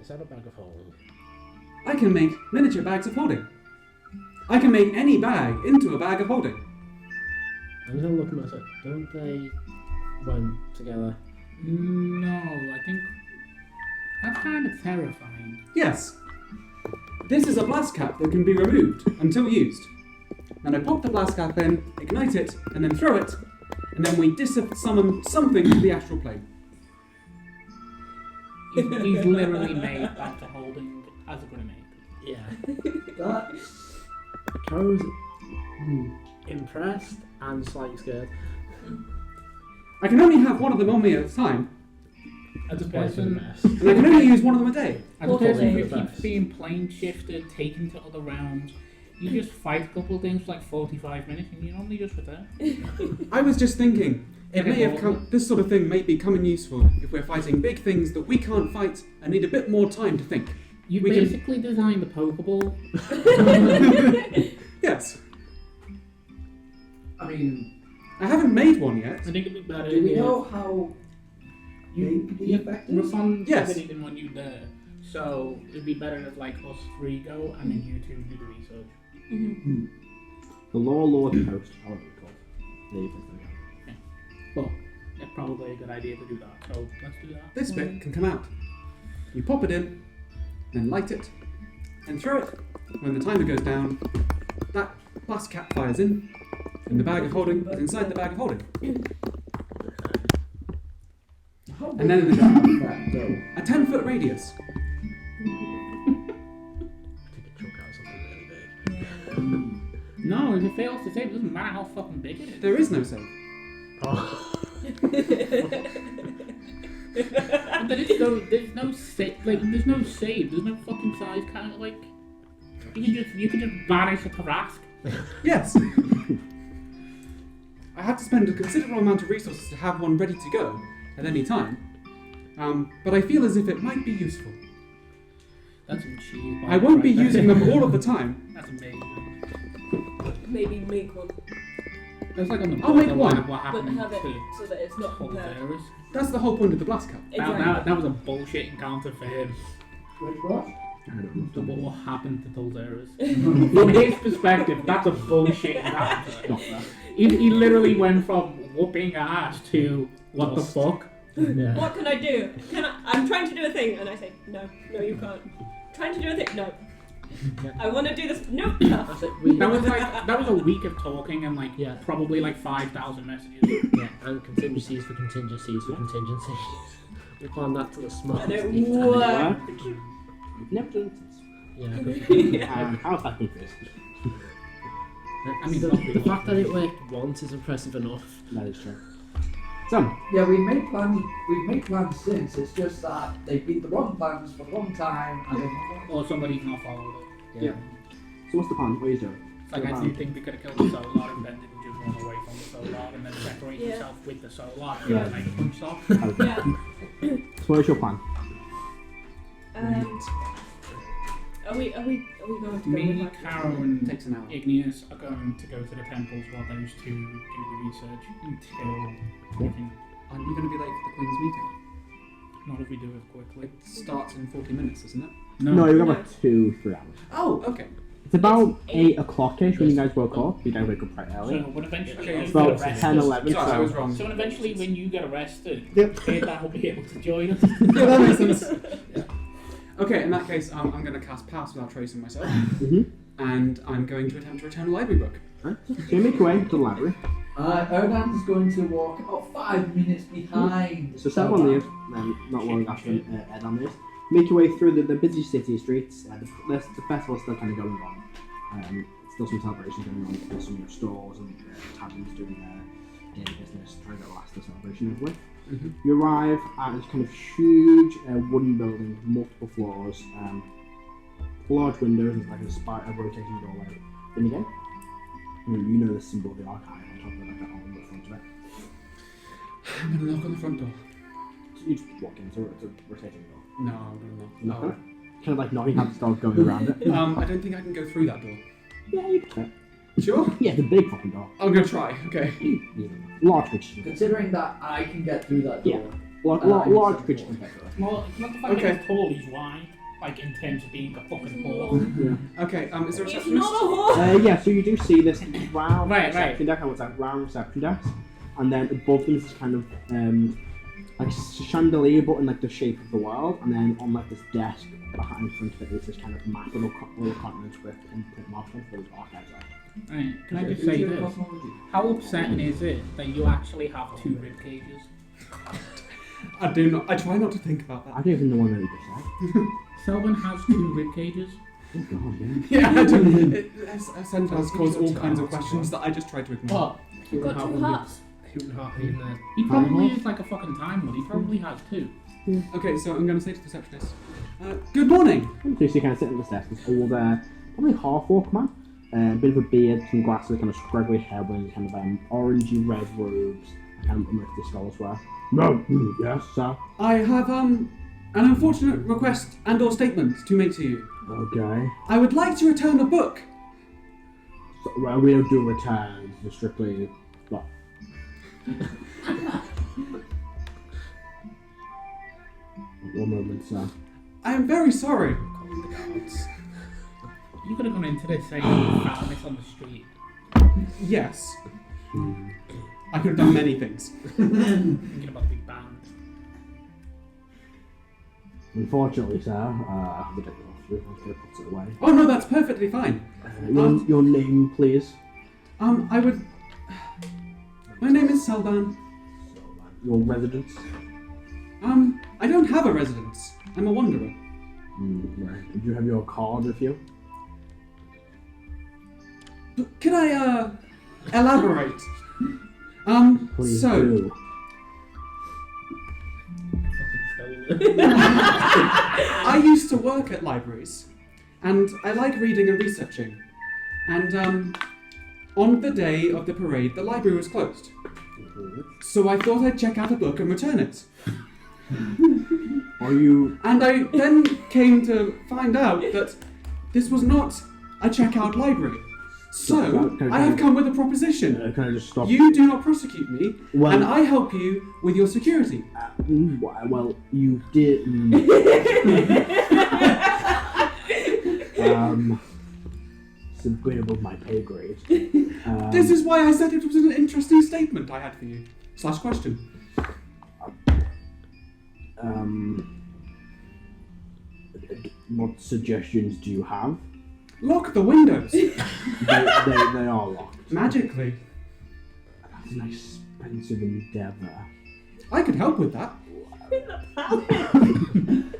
Is that a bag of holding? I can make miniature bags of holding. I can make any bag into a bag of holding. I'm gonna look at myself. Don't they run together? No, I think that's kind of terrifying. Yes. This is a blast cap that can be removed until used. And I pop the blast cap in, ignite it, and then throw it, and then we summon something to the astral plane. He's literally made back to holding as a grenade. Yeah. That's Karo's impressed and slightly scared. I can only have one of them on me at a time, As a Place for the person, best. and I can only use one of them a day. as a Well, person who the keeps best. being plane shifted, taken to other rounds, you just fight a couple of things for like 45 minutes and you normally just return. I was just thinking, it may have Okay. this sort of thing may be coming useful if we're fighting big things that we can't fight and need a bit more time to think. You We can- basically designed the Pokeball. Yes. I mean, I haven't made one yet. I think it'd be better do we if know how you, big the you effect is? Rafon Yes. said he didn't want you there. So it'd be better if like us three go and then you two do the research. Mm-hmm. The Lord Host, however it's called. There you go. But it's probably a good idea to do that. So let's do that. This bit can come out. You pop it in, then light it, and throw it. When the timer goes down, that blast cap fires in, and the bag of holding is inside the bag of holding. How And big then is that effect, though? A 10-foot radius. Take a chunk out of something really big. No, if it fails to save, it doesn't matter how fucking big it is. There is no save. Oh. There's no save. Like there's no save. There's no fucking size kind of like. You can just banish a Tarask. Yes. I had to spend a considerable amount of resources to have one ready to go at any time. But I feel as if it might be useful. That's some cheese. I won't be using them all of the time. That's amazing. Maybe make one, That's like on the I'll make borderline one. of what but happened have it to so that it's not prepared. Soldaris. That's the whole point of the blast cap. Exactly. That was a bullshit encounter for him. Which what? What happened to Soldaris? From his perspective, that's a bullshit encounter. He literally went from whooping ass to what the fuck? Yeah. What can I do? I'm trying to do a thing, and I say, no, you can't. Trying to do a thing, no. I want to do this, no. That's it. We, That was a week of talking and like Yeah. probably like 5,000 messages. yeah, and contingencies for contingencies for contingencies. We planned that to the smallest And it detail. worked. We've never done this. Yeah. How's that been first? I mean, the fact that it worked once is impressive enough. That is true. So, Yeah, we've made plans since. It's just that they've been the wrong plans for a long time, and then or somebody's not followed it. Yeah. so what's the plan? What are you doing? It's like I do think we could have killed the Solar and then didn't just run away from the Solar and then separate Yeah. yourself with the Solar and Yeah. then like punch off. Okay. Yeah. So what is your plan? And are we going to go Me, with that? Karo, and Takes an hour. Igneous are going to go to the temples while those two do the research until we can. Aren't you going to be late for the Queen's meeting? Not if we do it quickly. It starts in 40 minutes, isn't it? No, you've got about 2-3 hours. Oh, okay. It's about It's 8 o'clock-ish when you guys woke up. You guys wake up quite early. So when eventually Okay, you it's It's get about arrested, 10, 11. Sorry, I was So wrong. so when eventually when you get arrested, Yep. Erdan will be able to join us. Yeah, that makes sense. Okay, in that case, I'm going to cast Pass without tracing myself, Mhm. and I'm going to attempt to return a library book. Right. So you make your way to the library. Erdan's going to walk about 5 minutes behind. So Celban leaves, not long after Erdan leaves. Make your way through the busy city streets. The festival's still kind of going on. Still some celebration going on. There's some stores and taverns doing their daily business, trying to last the celebration everywhere. Mm-hmm. You arrive at this kind of huge wooden building, multiple floors, large windows, and like a rotating doorway. Then you go. You know the symbol of the archive on top of it, like on the front of it. I'm going to knock on the front door. So you just walk in, it's a rotating door. No, I'm going to knock. Knock on it. Kind of like knocking at the door, going around it. I don't think I can go through that door. Yeah, you can. Sure. Yeah, the big fucking door. I'm gonna try. Okay. Large creatures. Considering that I can get through that door. Large creatures can get through it. Well, it's not the fact Okay. that he's tall, he's wide. Like, in terms of being a fucking horse. Yeah. Okay. Is there a He's receptionist? not a horse! Yeah, so you do see this round Right. reception desk, and what's that, round reception desk, and then above them is this kind of like chandelier, but in like the shape of the world, and then on like this desk behind in front of it is this kind of map of little continents with input markers for those archives are. Right, can I just say this? How upsetting is it that you actually have 2 rib cages? I do not. I try not to think about I that. don't even know what you just said. Celban has 2 rib cages. Oh god, yeah. Yeah, I do. Centaurs cause all kinds of questions that I just try to ignore. What? You've got 2 hearts. Human heart in there. He probably is like a fucking time lord. He probably has 2. Okay, so I'm going to say to the receptionist, good morning. So you see kind of sitting at this desk, this old, probably half-orc man, a bit of a beard, some glasses, kind of scraggly hair, wearing kind of orangey red robes, kind of the scholars wear. No, yes, sir. I have an unfortunate request and/or statement to make to you. Okay. I would like to return a book. So, well, we don't do returns, just strictly, well. One moment, sir. I am very sorry. You could have gone into this saying you found this on the street. Yes. I could have done many things. Thinking about the big band. Unfortunately, sir, I have to take it off you. I'm going to put it away. Oh no, that's perfectly fine. Your name, please. I would. My name is Celban. Your residence. I don't have a residence. I'm a wanderer. Right. Do you have your card with you? Can I elaborate? Please So do. I used to work at libraries, and I like reading and researching. And on the day of the parade, the library was closed. So I thought I'd check out a book and return it. Are you... And I then came to find out that this was not a checkout library. So I have come with a proposition. Can I just stop? You do not prosecute me, Well- and I help you with your security. Well, you did... It's a bit above my pay grade. This is why I said it was an interesting statement I had for you. / question. What suggestions do you have? Lock the windows. They are locked. Magically. That's an expensive endeavour. I could help with that. Paladin.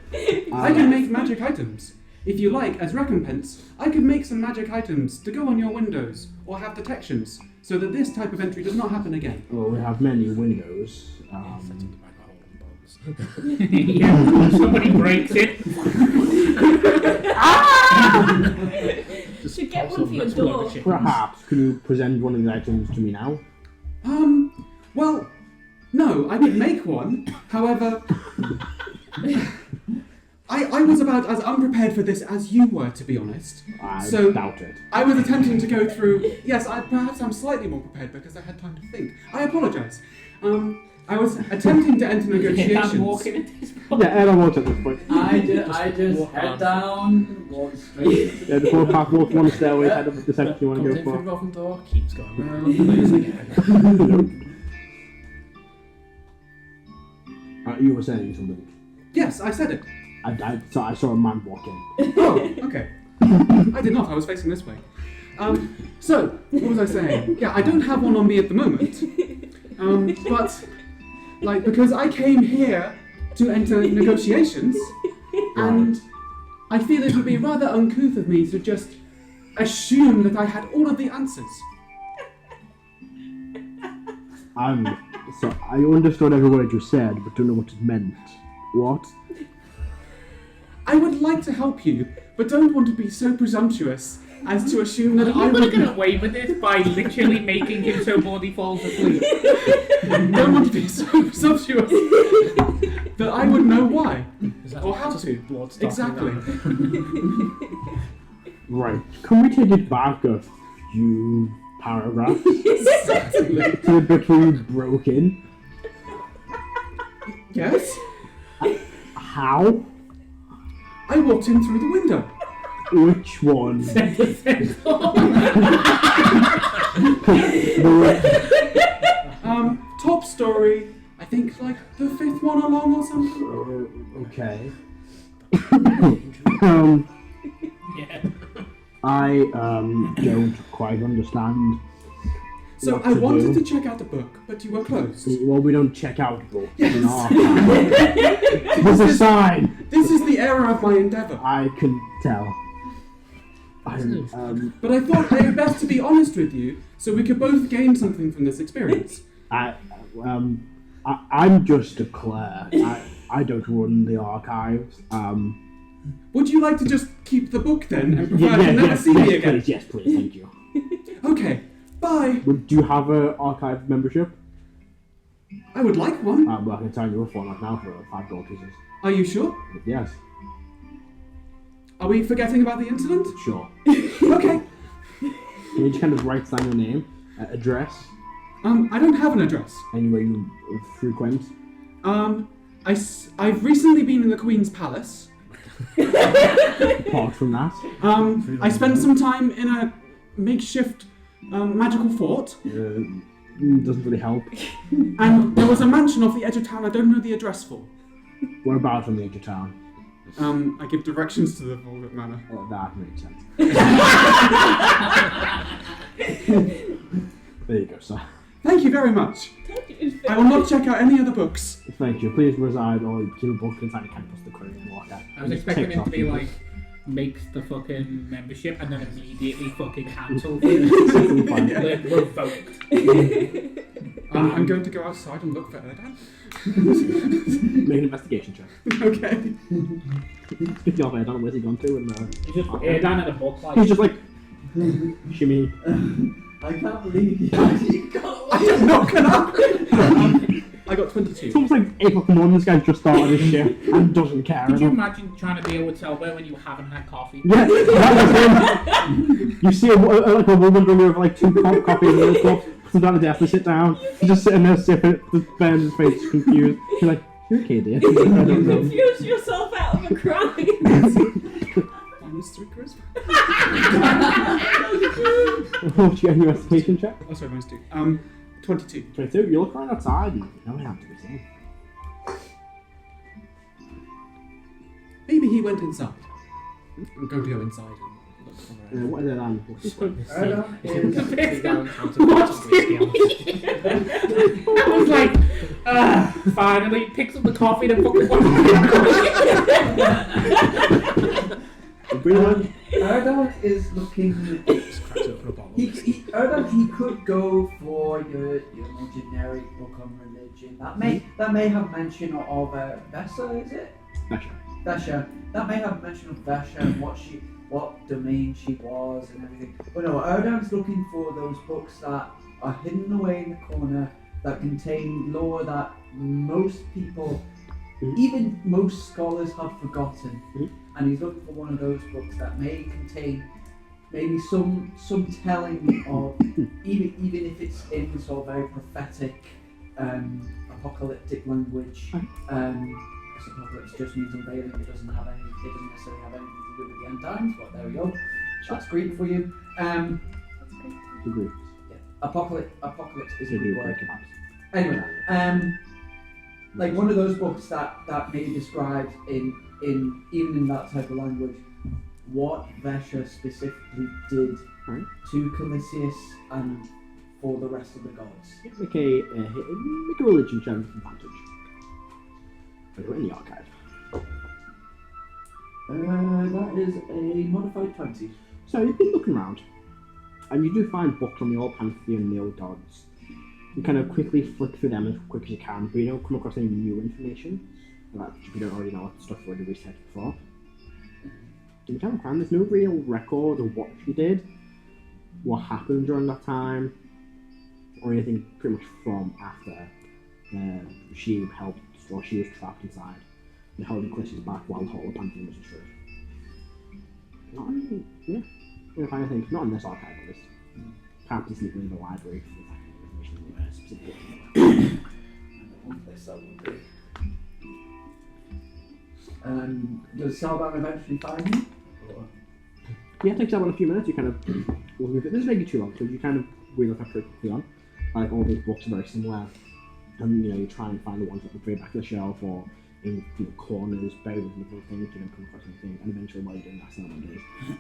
I can make magic items. If you like, as recompense, I could make some magic items to go on your windows or have detections so that this type of entry does not happen again. Well, we have many windows. Yeah, somebody breaks it. Should get one for your door. Perhaps, can you present one of these items to me now? Well, no, I could make one. However, I was about as unprepared for this as you were, to be honest. I So- doubt it. I was attempting to go through. Yes, perhaps I'm slightly more prepared because I had time to think. I apologise. I was attempting to enter Erdan negotiations. walking into this Yeah, Erdan walks at this point. I just Walk head on. down, walk straight. Yeah, the path walks one stairway ahead of the section you want Comes to in go through for. the open door, keeps going round, closes again. You were saying something. Yes, I said it. I saw a man walk in. Oh, okay. I did not. I was facing this way. So, what was I saying? Yeah, I don't have one on me at the moment. But, like, because I came here to enter negotiations, and I feel it would be rather uncouth of me to just assume that I had all of the answers. So I understood every word you said, but don't know what it meant. What? I would like to help you, but don't want to be so presumptuous as to assume that Are I you going would to get away with this by literally making him so bad he falls asleep? don't want to be so presumptuous that I would know why Is that or how just to. blood stopping Exactly. that? Right. Can we take it back a few paragraphs. Certainly. To the bit where you broke in. Yes? How? I walked in through the window. Which one? Top story. I think like the 5th one along or something. Okay. Yeah. I don't quite understand. So what I to wanted do. to check out the book, but you were closed. Well, we don't check out books in Yes. our time. There's a sign. This is the error of my endeavour. I can tell. But I thought it would best to be honest with you, so we could both gain something from this experience. I'm just a clerk. I don't run the archives. Would you like to just keep the book then, and prefer to never see me again? Please, yes, please, thank you. Okay, bye. Do you have an archive membership? I would like one. Well, I can sign you up for that now for 5 gold pieces. Are you sure? Yes, Are we forgetting about the incident? sure. Okay. Can you just kind of write down your name, address, I don't have an address. anywhere you frequent? I've recently been in the Queen's Palace. Apart from that, I spent some time in a makeshift magical fort, doesn't really help. and there was a mansion off the edge of town I don't know the address for. What about from the edge of town? I give directions to the Vovit Manor. That makes sense. There you go, sir. Thank you very much. I will not check out any other books. Thank you. Please reside or keep a book inside the campus, the Cleric and walk out. I was expecting it to be like, makes the fucking membership and then immediately fucking cancelled it. We're revoked. I'm going to go outside and look for Erdan. Make an investigation check. Okay. Speaking of Erdan, where's he gone to? And, He's just Erdan in a book like. he's just like, shimmy. I can't believe you actually got I am not gonna. I got 22. It's almost like 8 o'clock in the morning, this guy just started his shift and doesn't care. Could you enough. imagine trying to deal with Celban when you haven't had coffee? Yeah, that was him. You see like a woman running with like 2 coffee and milk cups, puts them down the desk, they sit down, he's just sitting there sipping, just burns his face, confused. He's like, you're okay, dear. I don't know. Confuse yourself out of a crime. Minus 3 charisma. Oh, did you get an investigation check? Oh, sorry, minus 2. 22. 22, you look right outside and no one have to be seen. Maybe he went inside. I'm going to go inside and look for Erdan. What is it then? I was like, finally picks up the coffee and fucking Erdan is looking. Erdan, he could go for your more generic book on religion. That may have mention of Vesa, is it? Vesha. That may have mention of Vesha and what domain she was and everything. But no, Erdan's looking for those books that are hidden away in the corner that contain lore that most people, even most scholars, have forgotten. And he's looking for one of those books that may contain maybe some telling of, even if it's in sort of very prophetic, apocalyptic language. Because apocalypse just means unveiling. It doesn't necessarily have anything to do with the end times. But there we go. That's Greek for you. Greek. Yeah. Apocalypse is a So Greek do word. kebabs. Anyway, like one of those books that may be described in even in that type of language, what Vesha specifically did to Calisius and for the rest of the gods. Make a religion check with advantage. Are you in the archive? That is a modified 20. So you've been looking around, and you do find books on the old Pantheon and the old gods. You kind of quickly flick through them as quick as you can, but you don't come across any new information. That if you don't already know what stuff you already researched before. You can't find there's no real record of what she did, what happened during that time, or anything pretty much from after she helped, or she was trapped inside and held Calisius back while the whole Pantheon was destroyed. Not anything, yeah. You don't find anything, not in this archive at least. perhaps isn't really the library for that kind of information specifically. One place that would be. Does Celban eventually find you? Or? Yeah, it takes that one a few minutes. You kind of look at it. This is making too long, so you kind of wheel it up pretty quickly on. Like all these books are very similar, and you try and find the ones that are very back of the shelf or in corners, buried in little things, come across anything, and eventually while you're doing that, Celban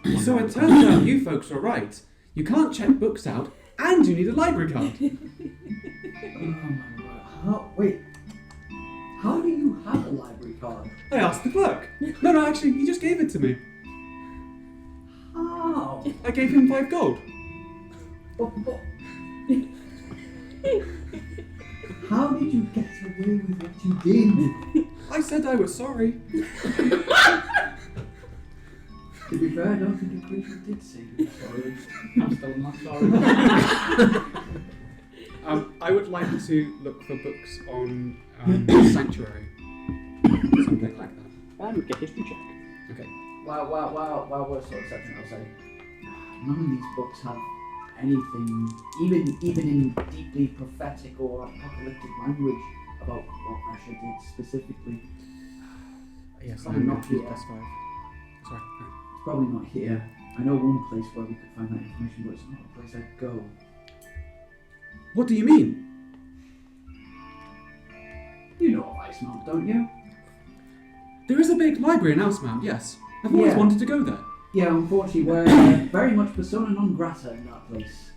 goes. So it turns out you folks are right. You can't check books out, and you need a library card. Oh my god. Wait. How do you have a library card? I asked the clerk. No, actually, he just gave it to me. How? I gave him 5 gold. But how did you get away with what you did? I said I was sorry. To be fair, I don't think a creature did say you were sorry. I'm still not sorry. I would like to look for books on Sanctuary. Something like that. Get history check. Okay. While we're sort of searching, I'll say, none of these books have anything, even in deeply prophetic or apocalyptic language about what Russia did specifically. Yes, I'm not here. +5. Sorry. It's probably not here. I know one place where we could find that information, but it's not a place I'd go. What do you mean? You know of Icemount, don't you? There is a big library in Icemount, yes. I've always Yeah. wanted to go there. Yeah, unfortunately, we're very much persona non grata in that place.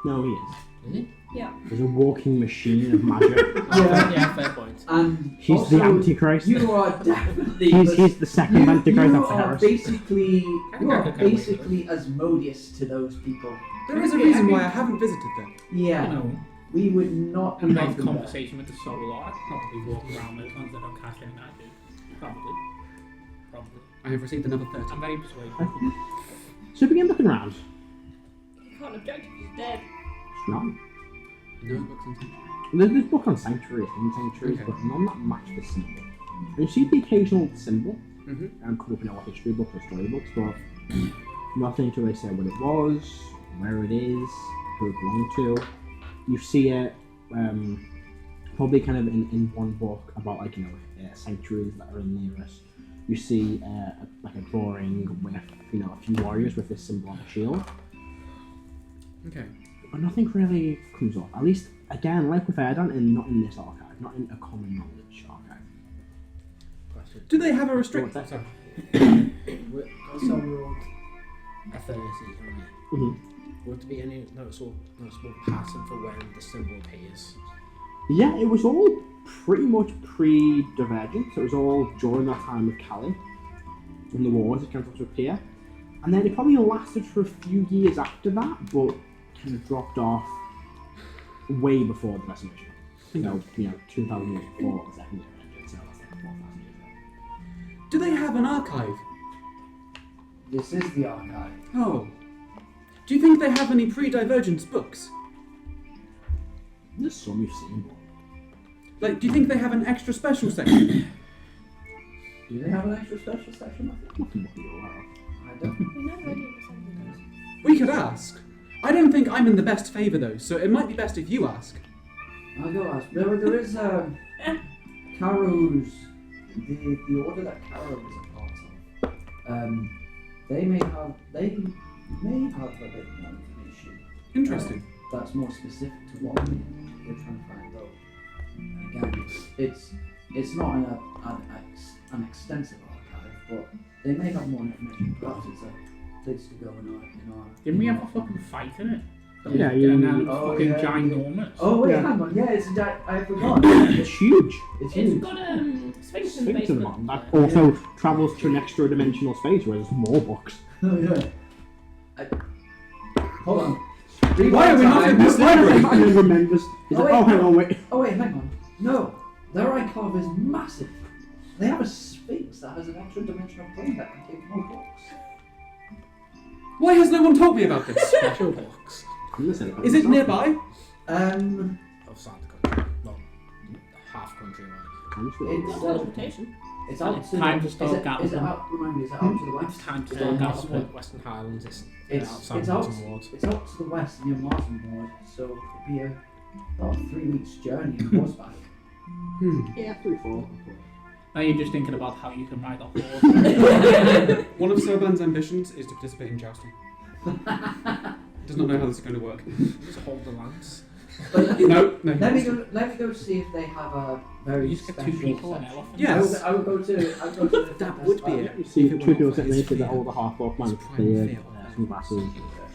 No, he is. Is it? Yeah. He's a walking machine of magic. Yeah, fair point. And He's also, the Antichrist. You are definitely. He's the second Antichrist You after are Heris. basically Asmodeus to those people. There is a reason why I haven't visited them. Yeah, You know, we would not and have make them conversation with the soul lord. Probably walk around with ones that don't cast any magic. Probably. I have received another 30. I'm very persuaded. So begin looking around. You can't object if he's dead. None. No books on Sanctuary. There's this book on sanctuaries and sanctuaries, Okay. but none that match the symbol. And you see the occasional symbol, Mm-hmm. and could open out history books or storybooks, but nothing to really say what it was, where it is, who it belonged to. You see it probably kind of in one book about sanctuaries that are near us. You see a drawing with a few warriors with this symbol on a shield, Okay. but nothing really comes up. At least again, like with Erdan, and not in this archive, not in a common knowledge archive. Question. Do they have a restriction? What's that? Sorry. Also rolled a 30, right? Mm-hmm. Would there be any noticeable pattern for when the symbol appears? Yeah, it was all pretty much pre-Divergent. So it was all during that time with Cali in the wars. It kind of started to appear, and then it probably lasted for a few years after that, but kind of dropped off way before the Decimation. So 2004, the second Divergent. So that's like 4,000 years ago. Do they have an archive? This is the archive. Oh. Do you think they have any pre-Divergence books? There's some you've seen, but Like, do you think they have an extra special section? Do they have an extra special section? nothing what you're aware of. I don't. We never ready for something else. We could ask. I don't think I'm in the best favour though, so it might be best if you ask. I'll go ask. There is Karo's the order that Karo is a part of. They may have a bit more information. Interesting. That's more specific to what we're trying to find out. Again, it's not an extensive archive, but they may have more information. Perhaps it's a place to go in our. Didn't we have a fucking fight in it? Yeah, And now it's Oh, fucking yeah, ginormous. Oh wait, Yeah. hang on. Yeah, it's I forgot. It's huge. It's huge. It's got Sphinx in the Sphinx in the basement. bottom. That also travels to an extra dimensional space where there's more books. Oh yeah. Hold on. Why are we not in this library? I don't remember. Hang on, wait. Oh wait, hang on. No, their archive is massive. They have a sphinx that has an extra dimensional plane that can take more books. Why has no one told me about this? Special box Listen, Is it nearby? of Santa Country. Well, half country, right? Not It's teleportation. It's out to time to is start it, Gatwick. is it out? Remind me, is it out to the west? It's time to start It's Gatwick. Western Highlands. It's It's outside it's out. Martin Ward. It's out to the west near Martin Ward, so it'd be about a 3 weeks journey on horseback. Yeah, 3-4. Now you're just thinking about how you can ride a horse. One of Celban's ambitions is to participate in jousting. Does not know how this is going to work. Just hold the lance. But No. let me go see if they have a very You just get special 2 people and section. elephant. Yes. I would go to the That would be it. You see If it two were people not for sitting his there with fear, all the half-orc man his with primal beard, fear. some glasses,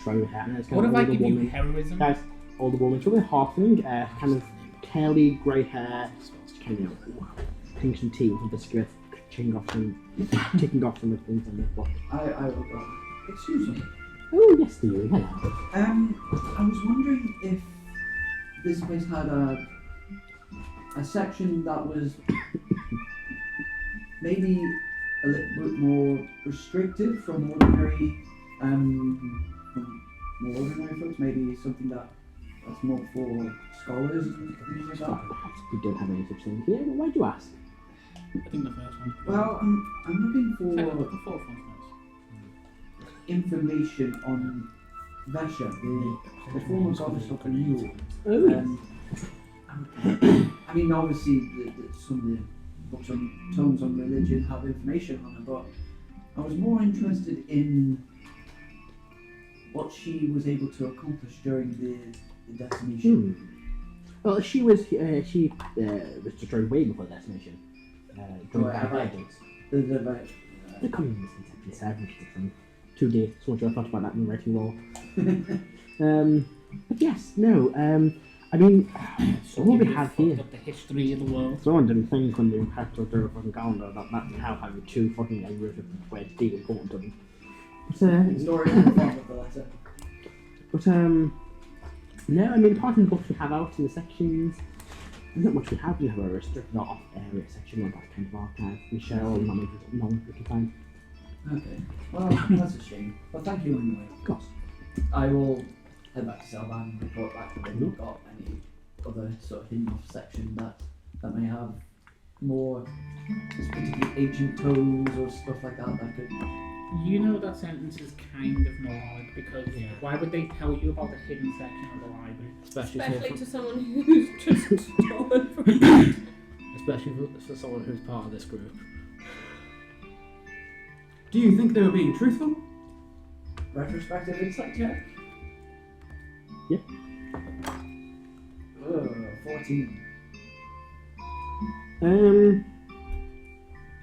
showing hair, and there's What kind if of I older give you woman. heroism? Guys, older woman, she's a halfling, kind of curly grey hair, kind of pinks and tea with a biscuit, ticking off some of the things on the block. I will go. Excuse me. Oh, yes, do you? Hello. I was wondering if this place had a section that was maybe a little bit more restricted from ordinary folks. Maybe something that's more for scholars and things like that. We don't have any such thing here, but why do you ask? I think the first one's Well, I'm looking Second, for the fourth one's nice. information on Vesha, the former goddess of renewal. Oh, yes. I mean, obviously, some of the books on tomes on religion have information on her, but I was more interested in what she was able to accomplish during the decimation. Well, she was destroyed way before the decimation. During Right, the right. Vengeance. The The communist in Section 7, which is from 2D. So much I thought about that in the writing role. But yes, no. I mean, what we have here. Up the history of the world. Someone didn't think when they had to do a fucking calendar that how having 2 fucking areas of where it's deep important to them. But, story in the form of the letter. no, I mean, apart from the books we have out in the sections, there's not much we have. We have a restricted off-area section where that kind of archive. We share all the knowledge we can find. Okay. Well, that's a shame. But thank you anyway. Of course. I will head back to Celban and report back if they've got any other sort of hidden off section that may have more particularly ancient tomes or stuff like that could. You know that sentence is kind of moronic because why would they tell you about the hidden section of the library? Especially to someone who's just stolen from Especially for someone who's part of this group. Do you think they were being truthful? Retrospective insight check? Yeah. 14.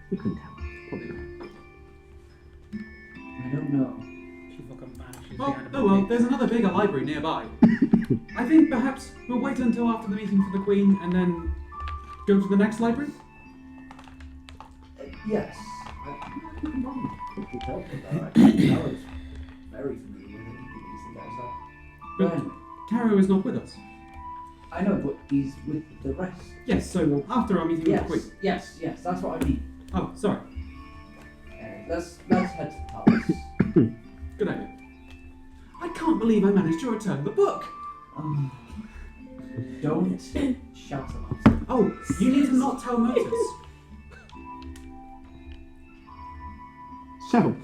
You couldn't tell. Probably not. I don't know. She fucking vanishes Well, behind a oh well, book. there's another bigger library nearby. I think perhaps we'll wait until after the meeting for the Queen and then go to the next library? Yes. I could be wrong. Could tell me that. I was very familiar with it. He guys up. But anyway, Karo is not with us. I know, but he's with the rest. Yes, so after our meeting with the Queen. Yes, that's what I mean. Oh, sorry. Let's head to the palace. Good idea. I can't believe I managed to return the book. Don't shout about it. Oh, you need to not tell Motus. So,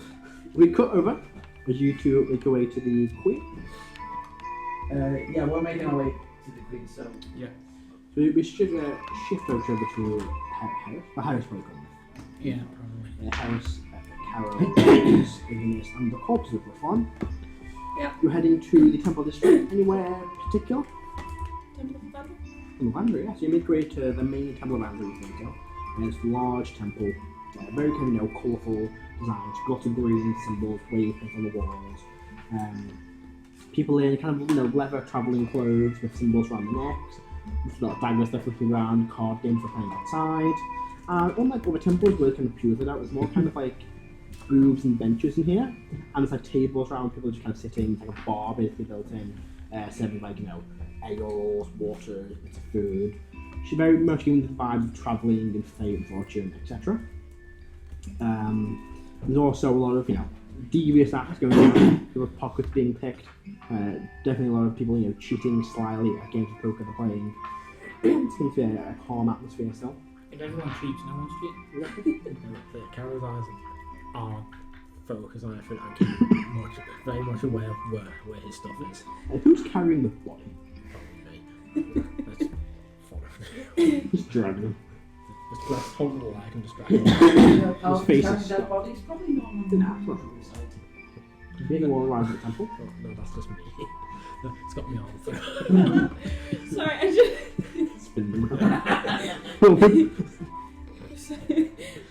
we cut over as you two make your way to the Queen. Yeah, we're making our way to the Queen, so. Yeah. So we should shift over to Heris. Heris will come. Yeah, probably. Heris, Karo, Igneous, and the corpses of the farm. Yep. You're heading to the Temple District. Anywhere particular? Temple of Battle. Temple of Andrew, yes. You make your way to the main Temple of Andrew, you think so. And it's a large temple, very kind of colourful designs, lots of green symbols, waypoints on the walls. People in kind of leather travelling clothes with symbols around the necks, with little daggers they're flicking around, card games they're playing outside. Unlike other temples where they kind of pewtered out, it's more kind of like booths and benches in here, and there's like tables around, people just kind of sitting, it's like a bar basically built in, serving like, ales, water, bits of food. She's very much giving the vibe of travelling and fate and fortune, etc. There's also a lot of, devious acts going on, people's pockets being picked, definitely a lot of people, cheating slyly at games of poker they're playing. It's going to be a calm atmosphere still. If everyone cheats, no one's cheating. The Karo's eyes are focused on everything and keep very much aware of where his stuff is. Who's carrying the body? Probably me. That's fine. Just dragging him. Just hold the leg and distract him. His face is dead stuck. body's probably not on the natural side. Being all around the temple. Oh, no, that's just me. It's got me on through. Sorry, I just. Spin them around.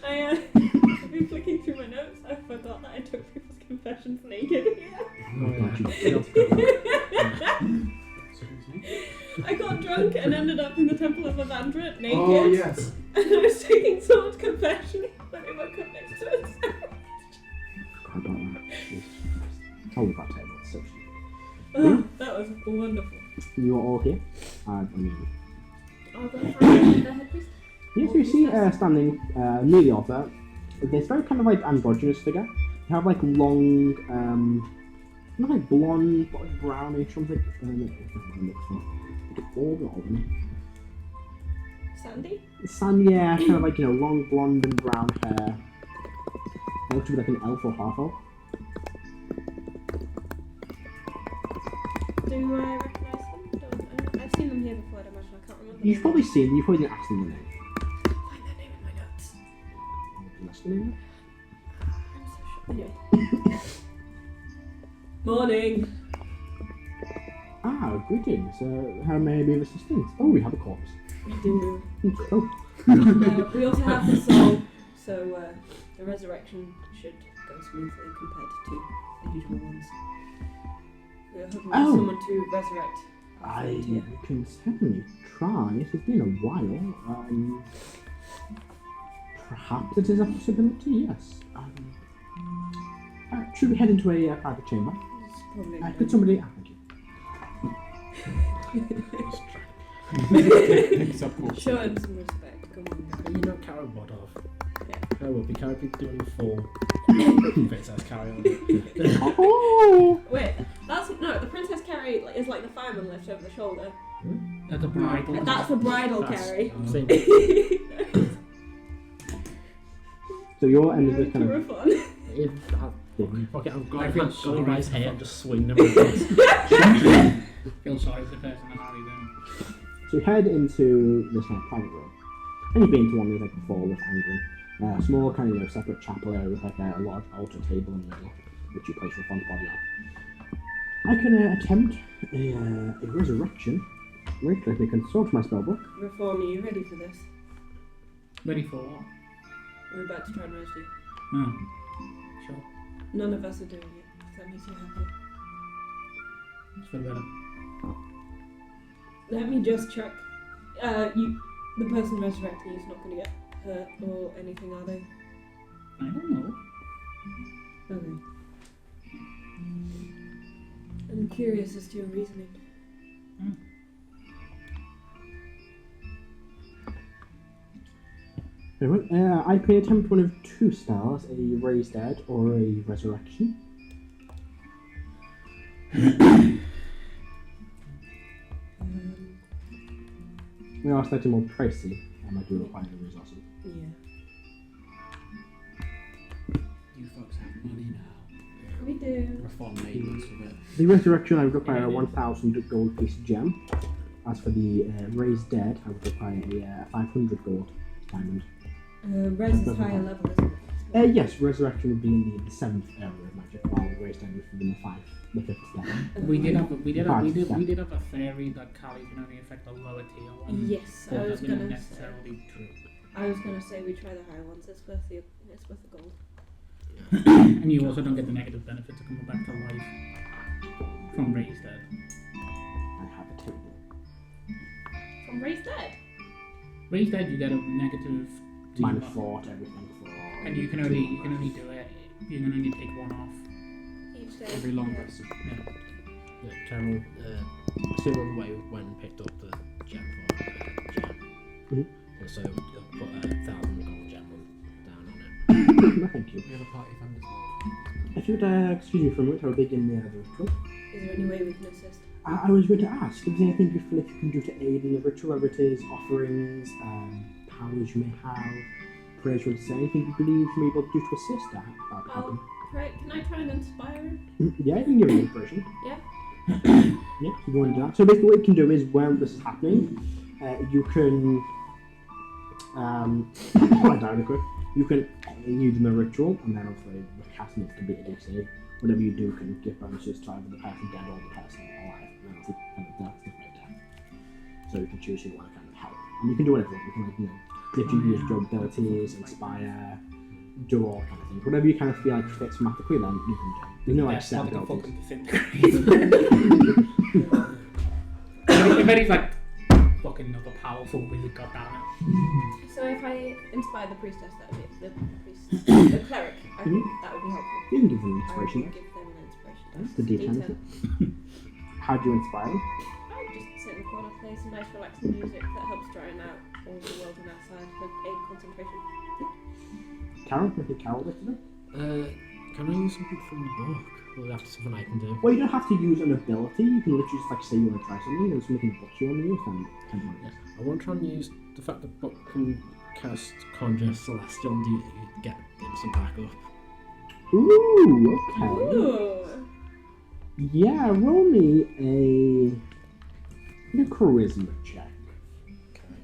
I've been flicking through my notes. I forgot that I took people's confessions naked. I got drunk and ended up in the Temple of Avandra naked. Oh, yes. And I was taking someone's confession when they woke up next to it. I don't know. Tell me about table. So Oh, that was wonderful. you are all here. I mean, I'll go find the headpiece. yes, you see standing near the altar. This very kind of like androgynous figure. You have like long, not like blonde, but like brownish, something like golden. Sandy? Yeah, kind of like, you know, long blonde and brown hair. Looks to be like an elf or half elf. Do I recognise them? I've seen them here before, I'd imagine. I can't remember. You've probably seen them, you've probably didn't ask them the name. I'll find their name in my notes. That's the name. I'm so sure. Anyway. Morning. Ah, greetings. How may I be of assistance? Oh, we have a corpse. We do. Oh. We also have the soul, so the resurrection should go smoothly compared to the usual ones. We're hoping for someone to resurrect. I can certainly try. It has been a while. Perhaps it is a possibility, yes. Should we head into a private chamber? It's probably Could somebody... thank you. show him some respect. Come on, guys. You know Karo Bodov. Yeah. Karo will be Karo be doing the full Princess Carry on. Oh! Wait, that's no. The princess carry is like the fireman lift over the shoulder. That's a bridal. That's the bridal That's- carry. I'm saying So your end of this kind of... Pure fun. if okay, I'm I going feel to go by his sorry. hair and just swing them around. Feel sorry for the person that married them. So you head into this kind of private room. And you've been to one of these like before with Angren. A small kind of, you know, separate chapel area with like a large altar table in the middle, which you place your front body on. I can attempt a resurrection. Wait, let me consult my spellbook. Reform, are you ready for this? Ready for what? We're about to try and roast you. Oh. Sure. None of us are doing it. If that makes you happy. It's for the better. Let me just check. The person resurrecting you is not going to get hurt or anything, are they? I don't know. Okay. I'm curious as to your reasoning. Very well. I can attempt one of two stars, a raised dead or a resurrection. They are slightly more pricey, and I do require the resources. Yeah. You folks have money now. We do. Reform made most of it. The resurrection, I would require a 1,000 gold piece gem. As for the raised dead, I would require a 500 gold diamond. Res is higher level, isn't it? Yes, resurrection would be in the 7th area of magic, while raised dead would be in the 5th level. We did have a theory that Kali can only affect the lower tier ones. Yes, I But was that gonna isn't say. necessarily true. I was gonna say we try the higher ones. It's worth the gold. And you also don't get the negative benefit to coming back to life from raised dead. I have a table. From raised dead. Raised dead, you get a negative. to your Minus buff. 4 to everything for... And you can only do it. You can only take one off. Each day. Every long rest. Yeah, Carol, still on the way when we picked up the gem for gem. Mhm. And so you'll put a 1,000 gold gem down on it. No, thank you. We have a party fund as well. If you would excuse me for a moment, I'll begin the ritual. Is there any way we can assist? I was going to ask, is there anything you feel like you can do to aid in the ritual, whether it is offerings, powers you may have. Prayers would say anything you believe you may be able to do to assist that happen. Can I try and inspire her? Yeah, you can give an inspiration. Yeah. Yeah, you want to do that. So basically what you can do is when this is happening, you can you can use the ritual, and then obviously with casting it can be a DC. Whatever you do can give bonuses to either the person dead or the person alive. And then obviously kind of that's different death. So you can choose who you want to kind of help. And you can do whatever. You can literally use your abilities, inspire, do all kind of things. Whatever you kind of feel like fits mathematically, then you can do. There's no like set abilities. If he's like fucking another powerful wizard, goddammit. So if I inspire the priestess, that would be the cleric. I think that would be helpful. You can give them an I inspiration. would give them an inspiration. That's the D10. isn't it? How do you inspire them? I would just sit in the corner, play some nice relaxing music that helps drown out all the world on outside for aid concentration. Karo? I think Karo would do. Can I use something from the book? Or is that something I can do? Well, you don't have to use an ability. You can literally just like say you want to try something, and something book you want to use, and I want to try and use the fact that book can cast Conjure Celestial and you get some backup. Ooh, okay. Ooh. Yeah, roll me a charisma check. Okay.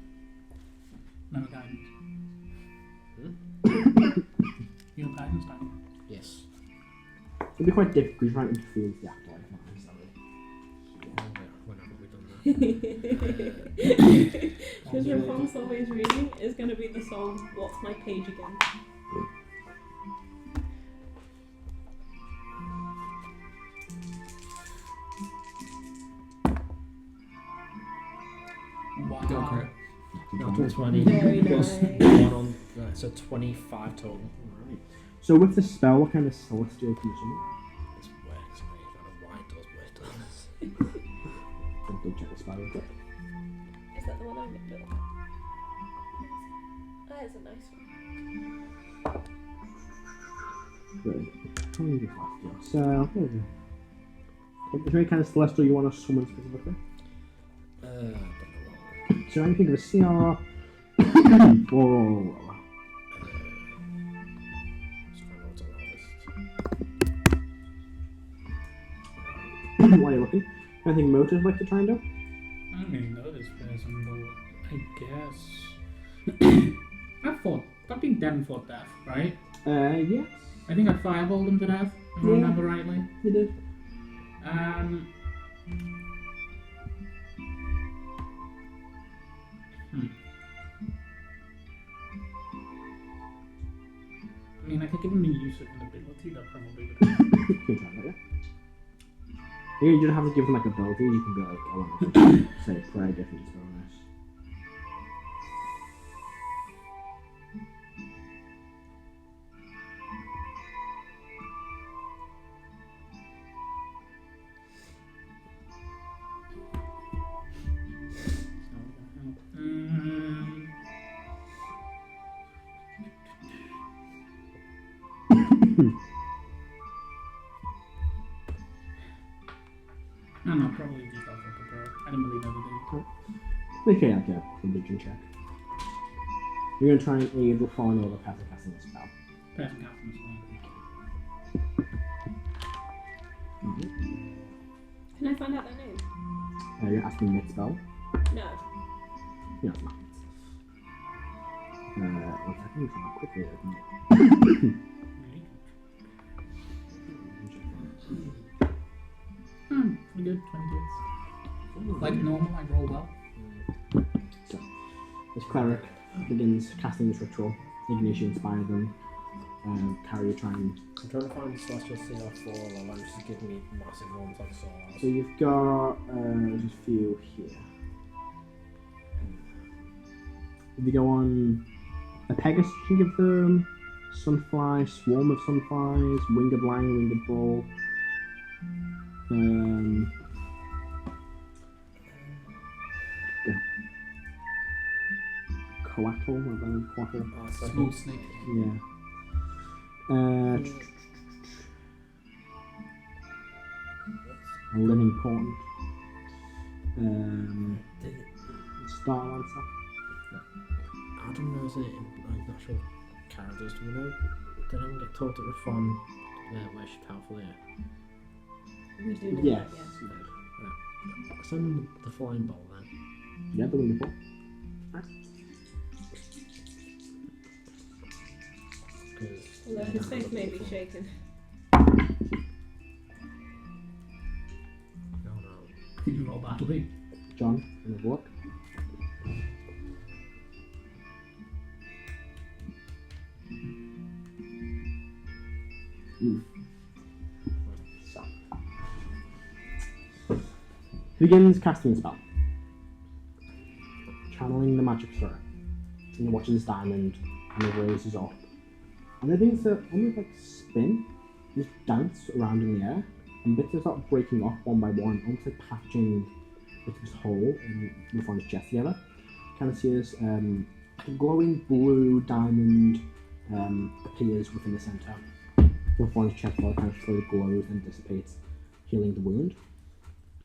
No guidance. You have guidance, don't you? Yes. It'd be quite difficult because you're trying to interfere with the afterlife, not necessarily. When have we done that? Because Rafon's always reading is going to be the song What's My Page Again? Wow. Go for it. Natural 20 Very plus nice. 1 on so 25 total. Right. So with the spell, what kind of celestial can you summon? It's weird to me. I don't know why it does what it does. Don't check the spell real quick. Is that the one I picked up? That is a nice one. Good. How many celestial? So, there we go. Okay, is there any kind of celestial you want to summon specifically? I don't know. So anything of a CR or Just find out what's on the list. while you're looking, anything Motus would like to try and do? I don't really know this person, but I guess I've been dead and fought death, right? Yes. I think I fireballed him to death, if I Yeah. remember rightly. You did. I mean, I could give him the use of an ability that probably would help. You can try that, yeah. You don't have to give them like abilities, you can be like, I want to say prayer difference bonus. I don't know, probably just go for prepare. I didn't really know the do. Okay, like a religion check. You're gonna try and aid with falling over past casting a spell. Person casting as well. Can I find out their name? You're asking mid spell? No. Yeah, it's not. One second, I'm trying to quickly open it. Pretty good, 20 hits. Like normal, I roll well. So, this cleric begins casting this ritual. Igneous inspire them. Carry try and. I'm trying to find Celestial CR4 while I'm just giving me massive ones like Solar. So you've got just a few here. If you go on a Pegasus, you can give them Sunfly, Swarm of Sunflies, Winged Lion, Winged Bull. Coatl, Small snake. yeah. A Living Portent. Starlancer. Adam knows it, I'm not sure Karo does. Do we know? Did anyone get told that Rathon worshipped Halfleer? We do know Yes. that, Right. Send them the flying ball then. Yeah, the wonderful. Although his face may be shaken. No. Did you roll badly? John, in the walk. So. He begins casting a spell. Channeling the magic through. And he watches this diamond and it raises up. And it begins to almost like spin, just dance around in the air. And bits start breaking off one by one, almost like patching into this hole in the front of his chest together. Kind of see as a glowing blue diamond appears within the center. The front of his chest wall kind of slowly glows and dissipates, healing the wound.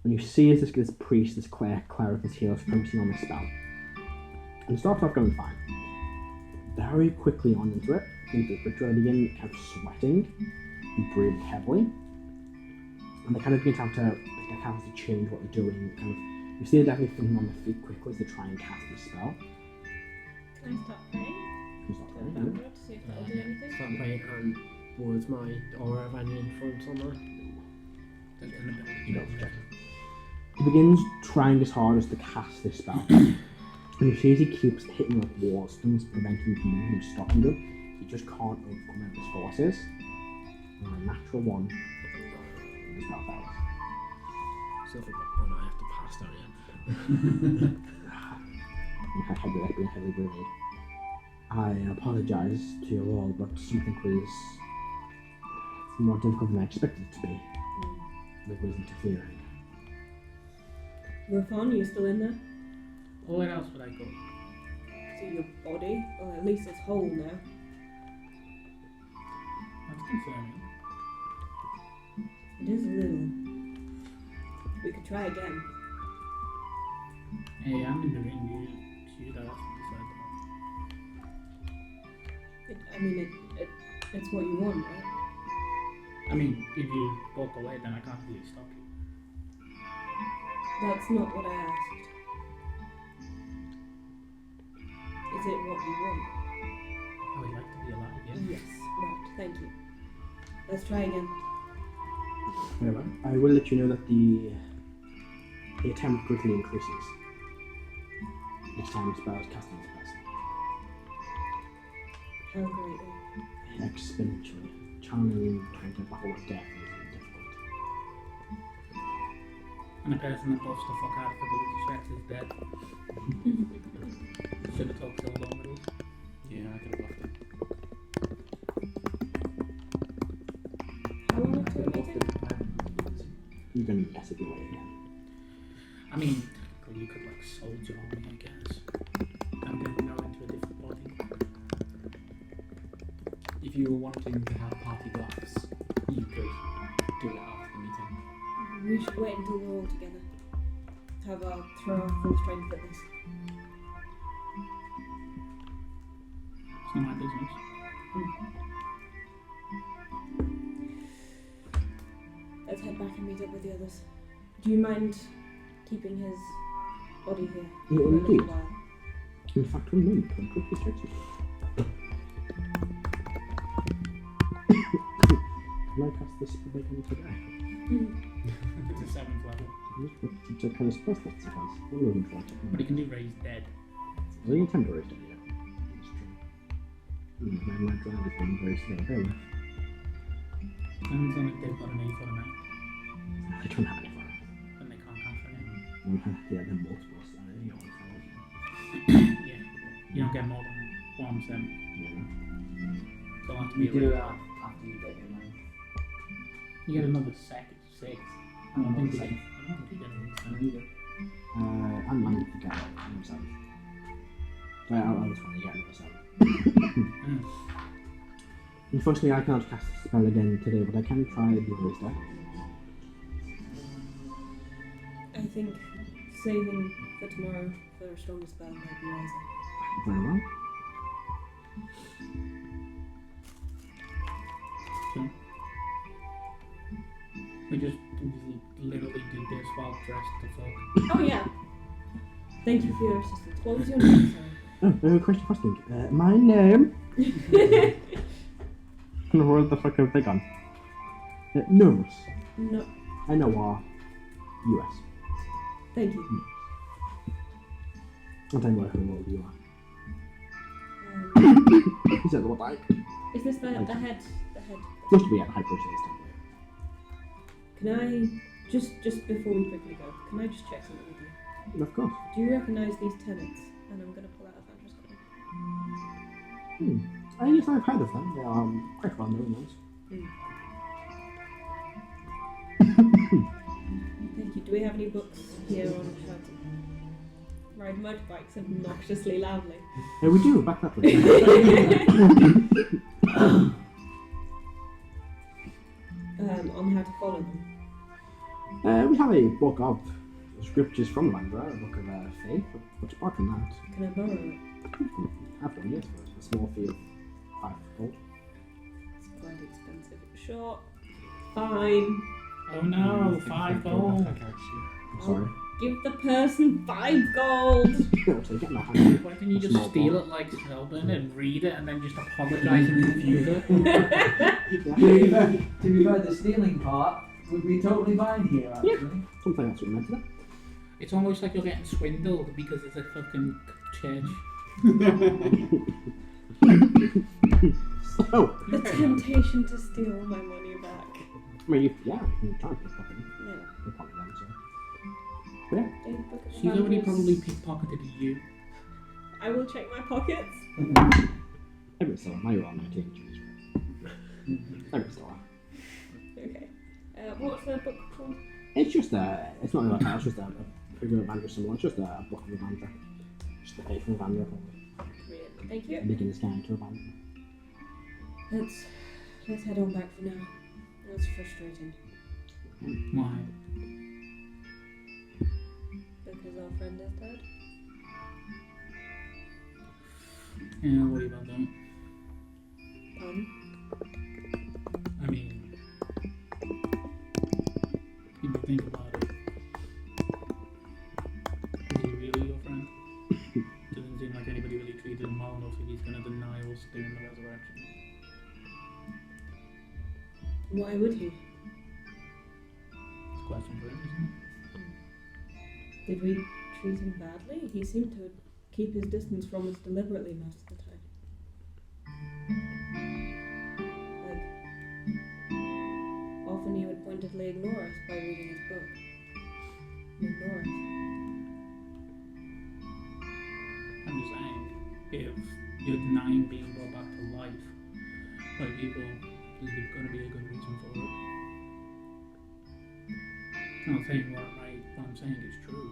And you see as this priest, this cleric, this healer, focusing on the spell. And it starts off going fine. Very quickly on into the ritual, they begin kind of sweating and breathing heavily. And they kind of begin to have to change what they're doing. Kind of, you see they're definitely thinking on their feet quickly as they try and cast the spell. Can I stop praying? You start Turn praying, backward to see if that'll do anything? Start praying and words my aura of any influence on that. There's an ability. You don't check. He begins trying as hard as to cast this spell. And you see as he keeps hitting like wall stones, preventing him from moving and stopping them. He just can't overcome his forces. And a natural one. The spell fails. Oh no, I have to pass, don't you? Been heavily breathing. I apologise to you all, but something was more difficult than I expected it to be. There was interfering. Rathon, you still in there? Well, where else would I go? To your body? Or at least it's whole now. That's concerning. It is a little. We could try again. Hey, I'm in the ring. You that have to decide. It's what you want, right? I mean, if you walk away, then I can't really stop you. That's not what I asked. Is it what you want? I would like to be alive, yeah? Yes, right, thank you. Let's try again. Very well. I will let you know that the attempt quickly increases. Each time the spell is cast on this person. How greatly? Exponentially. Channeling, trying to battle with death is difficult. And a person that buffs the fuck out of ability checks is dead. Should have talked Celban with us. Yeah, I could have buffed it. How long until the meeting? You're going to mess it away again. I mean, technically you could like soldier on me, I guess. I'm going to go into a different body. If you were wanting to have party buffs, you could do it after the meeting. We should wait until we're all together. Throw our full strength at this. It's not my business. Let's head back and meet up with the others. Do you mind keeping his body here Yeah, for a indeed. little while? In fact, one moment, I'll quickly check something. Can I cast this spell again today? It's a 7th level. It's a kind of spell slot, because what are we looking for? But he can do raised dead. Are they temporary stuff? Yeah. That's true. My drive has been very slow. Fair enough. Depends on if they've got an 8 or an I don't have any fire. 8. Then they can't cancel anything. Yeah, they're multiple. So I think I want Yeah. You don't get more than 1, 7. to So it'll have to be You a do little- that after you get your money. You get another 6. I don't think you get another 7. I'm minded to get another 7. I was trying to get another 7. Unfortunately, I can't cast the spell again today, but I can try the other stuff. I think saving for tomorrow for a stronger spell might be wiser. Very well. So, we just literally did this while dressed the fuck. Oh yeah. Thank you for your assistance. What was your name, sorry? Question asking. My name. What the fuck have they gone? Nervous. No. NOR. US. Thank you. I'll tell you what you are. He said what like. Is this the head? The head. Used to be at high process. Can I just before we quickly go? Can I just check something with you? Of course. Do you recognise these tenants? And I'm gonna pull out a Vandra's coin. Yes, I've heard of them. They are quite well known ones. Thank you. Do we have any books here on how to ride motorbikes obnoxiously loudly? We do, back that way. On how to follow them. We have a book of scriptures from Vandra, a book of faith, but apart from that, Can I borrow it? have one, yes, for a small fee of 5 gold. It's quite expensive. Sure. Fine. Oh no, 5 gold. I'm sorry. Give the person 5 gold. So get my hand. Why don't you just Small steal ball. it like Celban and read it and then just apologise and refuse it? To be fair, the stealing part would be totally fine here, actually. Something else we meant to do. It's almost like you're getting swindled because it's a fucking church. So, The temptation to steal my money back. I mean, you can try and pick up any. Yeah. No problem then, so. But yeah. In the Book of She's already Vandals. probably pickpocketed you. I will check my pockets. Every so now you're on 19. Every so Okay. What's the book called? It's just it's not like that, it's just a figure of Vandra symbol, it's just a book of Vandra. Just a page from Vandra, probably. Brilliant. Thank you. A beginner's guide to a Vandra. Let's head on back for now. That's frustrating. Why? Because our friend is dead. Yeah, I'll worry about that. I mean, if you think about it, is he really your friend? Doesn't seem like anybody really treated him well enough if he's going to deny us during the resurrection. Why would he? It's a question for him, isn't it? Did we treat him badly? He seemed to keep his distance from us deliberately most of the time. Often he would pointedly ignore us by reading his book. Ignore us. I'm just saying, if you're denying being brought back to life by people, there's going to be a good reason for it. I'm not saying what I'm saying is true.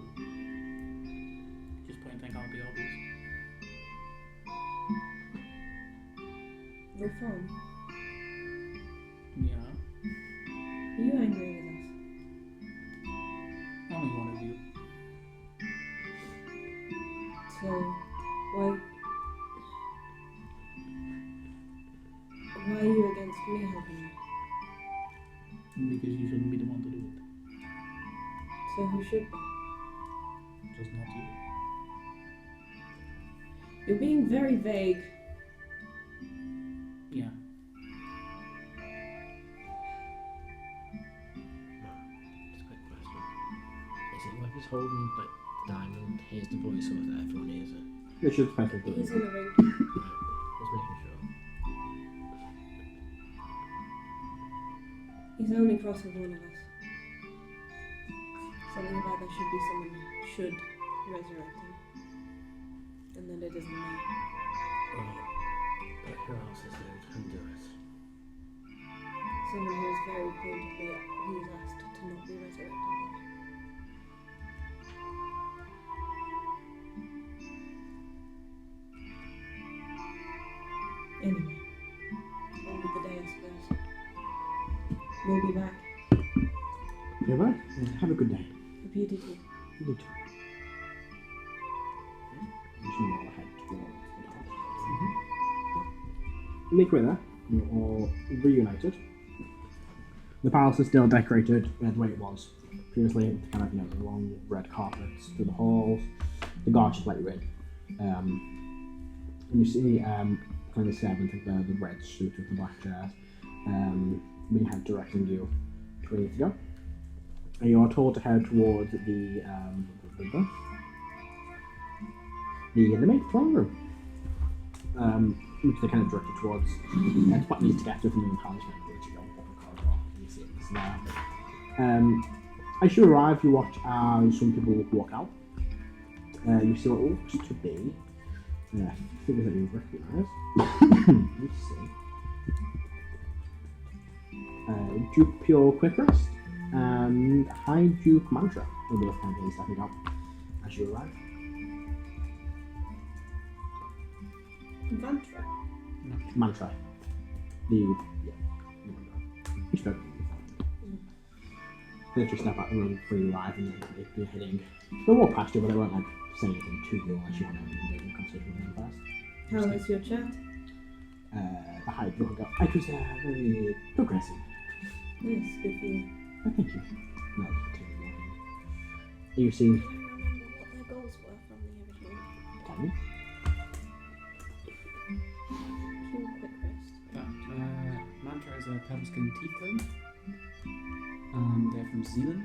Just pointing out the obvious. Reform. Yeah, Are you angry with us? only one of you. So, why are you against me helping you? Because you shouldn't be the one to do it. So who should be? Just not you. You're being very vague. Yeah. Just a quick question. Is it whoever's holding like the diamond hears the voice or that everyone hears it? It should depend on He's in the ring. Just making sure. He's only crossed with one of us. Something about there should be someone who should resurrect him. And then it isn't me. Oh, but who else is there who can do it? Someone who is very pointedly who's asked to not be resurrected. Anyway, on with the day, I suppose. We'll be back. Yeah, right? Have a good day. Hope you do too. You too. You should roll ahead towards the house. make way there. You're all reunited. The palace is still decorated the way it was previously. It's kind of, the long red carpets through the halls. The guards just let you in. And you see kind of the servant in the red suit with the black chairs being head directing you to where you need to go. And you are told to head towards the main throne room. Which they kind of direct you towards. It's quite easy to get to from the palace where you go up a corridor. You see it's there. As you arrive, you watch as some people walk out. You see what looks to be figures that you recognise. Let's see. Duke Pure Quick Rest and High Duke Mantra will both kind of stepping out as you arrive. Mantra. You should they just step out the room before you arrive and then you're heading. They'll walk past you, but they won't say anything to you unless you want to have a conversation with them first. How was your chat? The High Duke will go, it was very progressive. Nice, good for you. Oh, thank you. No, continue walking. You see. I don't remember what their goals were from the original. Tell me. Quick rest. Mantra is a purple skin tiefling. They're from Zealand.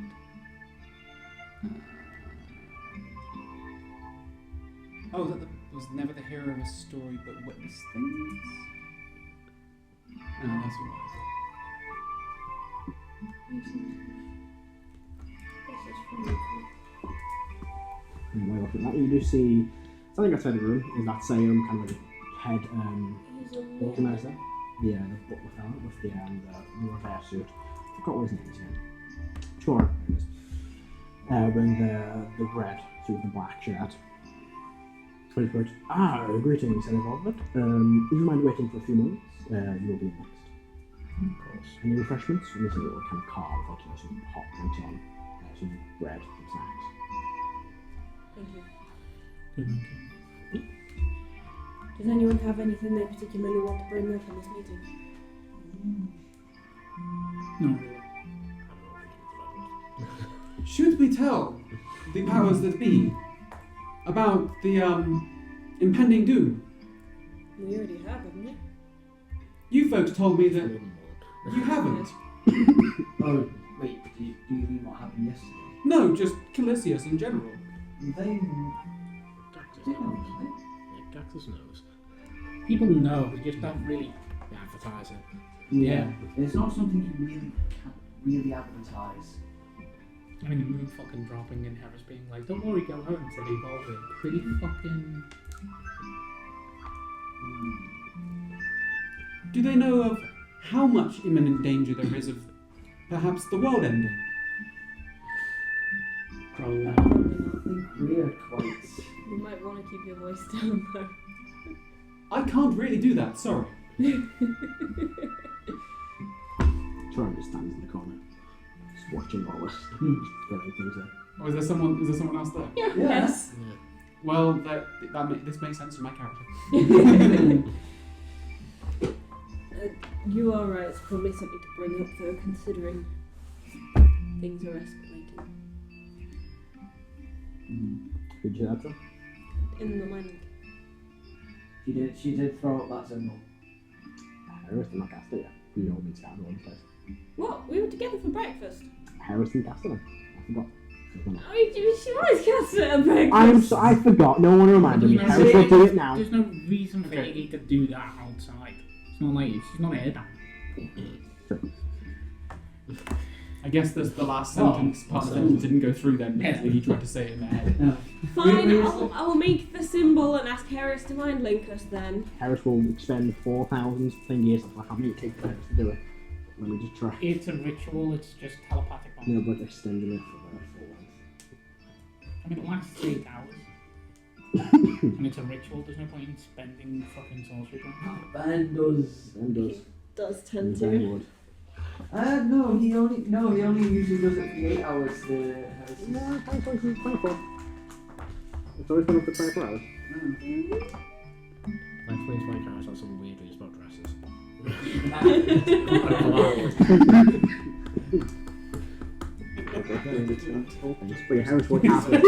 Was never the hero of a story but witnessed things? No, that's what it was. Anyway, looking at that, you do see something outside the room is that same kind of head organizer. Yeah, the butler fella with the reverse suit. I forgot what his name is again. Sure, it is. Wearing the red suit with the black shirt. Greetings, Sede Vovit. If you mind waiting for a few moments, you will be next. Of course. Any refreshments? And this is a little kind of car with some hot drinks on, some bread, some snacks. Thank you. Good, thank you. Does anyone have anything they particularly want to bring up in this meeting? No. Should we tell the powers that be about the impending doom? We already have, haven't we? You folks told me that you haven't. Oh, wait, do you mean what happened yesterday? No, just Calisius in general. They know, Gaxus knows. People know, we just don't really Advertise it. Yeah. It's not something you really can't really advertise. I mean, the moon fucking dropping and Heris being like, don't worry, go home and Sede Vovit. Pretty fucking... Do they know of how much imminent danger there is of perhaps the world ending? Probably I not. think we're quite... You might want to keep your voice down though. I can't really do that, sorry. Troy just stands in the corner, just watching all this, just getting things in. Oh, is there someone else there? Yes. Yeah. Well, this makes sense for my character. You are right, it's probably something to bring up though, considering things are escalating. Did you that, In the mining. She did throw up that symbol. Heris did not cast it yet. We all been scattered all over the place. What? We were together for breakfast. Heris didn't cast it then. I forgot. Oh, she always casts it at breakfast. I forgot. No one reminded me. There's no Heris will do it now. There's no reason for Okay. Iggy to do that outside. It's not like, she's not Erdan. I guess the last sentence, part of the sentence didn't go through then because he tried to say it in their head. Fine, I'll make the symbol and ask Heris to mind link us then. Heris will spend 4,000 years of how many it takes for Heris to do it. Let me just try. It's a ritual, it's just telepathic. No, but extending it for the full length. I mean, it lasts 8 hours. And it's a ritual, there's no point in spending fucking sorcery points. Ben does. Ben does. Does tend Ben to. would. No, he only usually does it for the 8 hours. No, it's always 24. It's always been up for 24 hours. My twins, my cars have some weird news about dresses. Harris will cast Just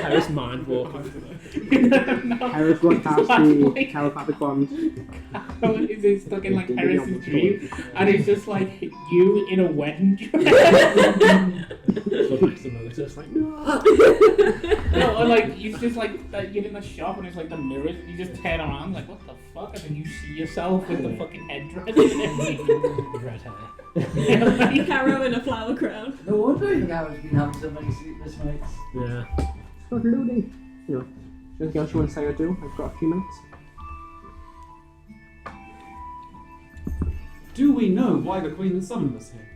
Heris mind walking. Harris will cast the telepathic wand. Is it stuck in like Heris' dream? And it's just like you in a wedding dress. So back to Motus, like, no. No, or like it's just like that you're in the shop and it's like the mirrors and you just turn around like what the fuck, and then you see yourself with the fucking headdress and everything. Red hair. Karo in a flower crown. No wonder I think I was been having so many sleepless nights. Yeah. Start loading. Anyway, anything else you want to say or do? I've got a few minutes. Do we know why the Queen has summoned us here?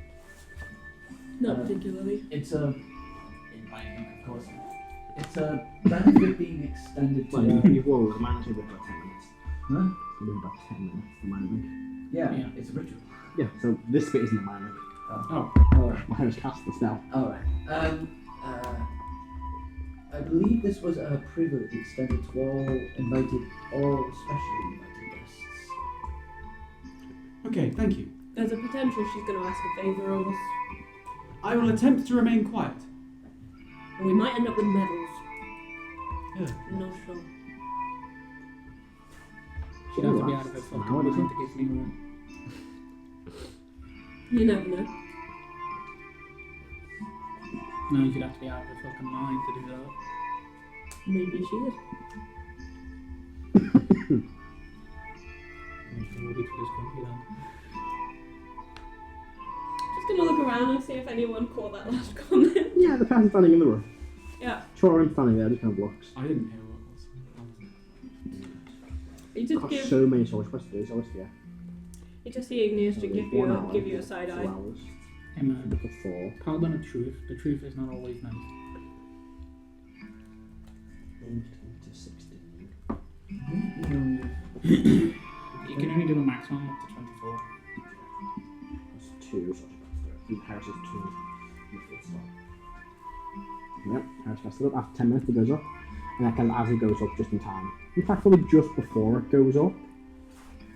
Not particularly. It's a, in my opinion, of course, it's a benefit being extended to. Well, you've rolled the mana table for about 10 minutes. Huh? It's going to be about 10 minutes, the mana link. Yeah, Yeah. it's a ritual. Yeah, so this bit isn't the mana link. Oh. My Harris cast the spell. Alright. I believe this was a privilege extended to all specially invited guests. Okay, thank you. There's a potential she's going to ask a favour of us. I will attempt to remain quiet. And we might end up with medals. Yeah. I'm not sure. She'd have to be out of her fucking How old is mind it? to give me one. You never know. No, you'd have to be out of her fucking mind to do that. Maybe she is. We'll be for this country then. Just going to look around and see if anyone caught that last comment. Yeah, the person standing in the room. Yeah. Choran standing there, just kind of looks. I didn't hear what it was. You just Got give. so many source quests to do, so yeah. You just see Igneous to give you a side eye. 2 hours. Hey man, Look at 4. Paladin of truth. The truth is not always nice. 1 to 16. You can only do a maximum up to 24. That's 2 source quests. Harris is 2. Yep, Harris casts it up. After 10 minutes it goes up. And that kind of as it goes up just in time. In fact, probably just before it goes up.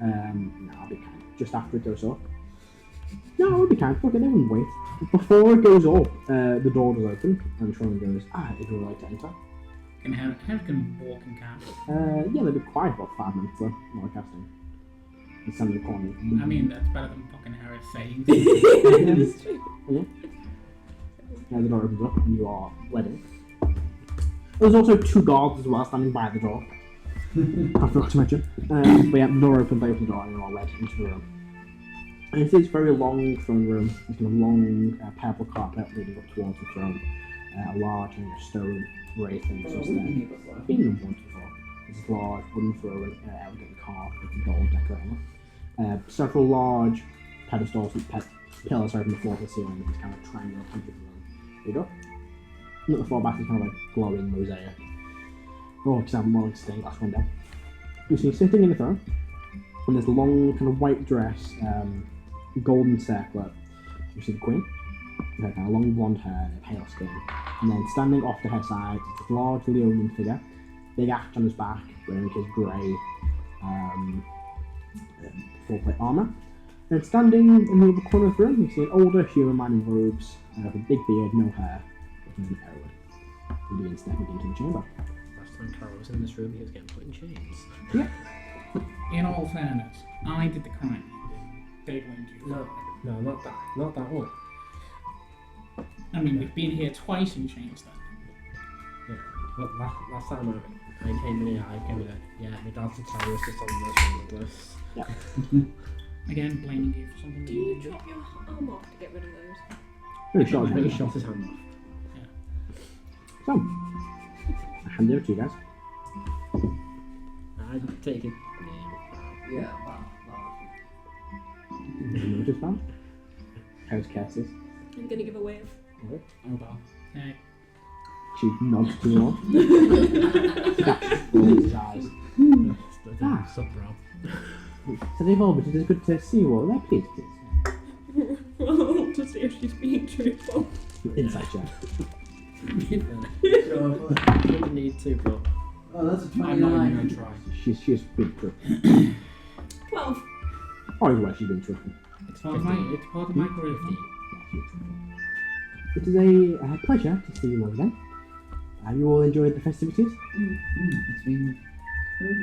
No, I'll be kind. Just after it goes up. No, I'll be kind. Okay, they wouldn't wait. Before it goes up, the door does open, and Sean goes, if you would like to enter. Can Heris can walk and cast? Yeah, they'll be quiet for about 5 minutes though, while casting. And stand in the corner. I mean, that's better than fucking Heris saying. That's true. Yeah, the door opens up, and you are led in. There's also 2 guards as well standing by the door. I forgot to mention. But yeah, the door opens, they open the door, and you are led into the room. And it's this very long throne room. It's kind of long purple carpet leading up towards the throne. A large stone wraith thing just there. I've been in one before. There's this large wooden throne, elegantly carved with a gold decorating it. Several large pedestals with pillars from the floor to the ceiling. This kind of triangular country room. There you go. Look at the floor back, it's kind of like glowing mosaic. Oh, because I have more stained glass window. You see sitting in the throne, in this long kind of white dress, golden circlet. You see the queen, with her kind of long blonde hair, pale skin, and then standing off to her side is this large Leonian figure, big axe on his back, wearing his grey full plate armour. And standing in the other corner of the room, you see an older human man in robes, with a big beard, no hair, looking at Erdan. He begins stepping into the chamber. Last time Karo was in this room, he was getting put in chains. Yeah. In all fairness, I did the crime. They blamed you. No, not that. Not that one. I mean, we've been here twice in chains then. Yeah. But last time I came in here, I came in there. Yeah, my dad's a terrorist or something list. Yeah. Again, blaming you for something. Do you drop your arm off to get rid of those? Really shot, He shot his hand off. So, I hand it over to you guys. I take it. Yeah, You notice that? How's Cassie's? I'm going to give a wave. Oh, well. Hey, She nods to you all. Rolls his eyes. Ah. Sup, bro? Sede Vovit, it is good to see you all there, please. Roll to see if she's being truthful. Inside check. Didn't need to, but Oh, that's a I'm not even 29. going to try. She's big true. 12. Or where she's been truthful. It's part of my career. It is a pleasure to see you all again. Have you all enjoyed the festivities? It's been very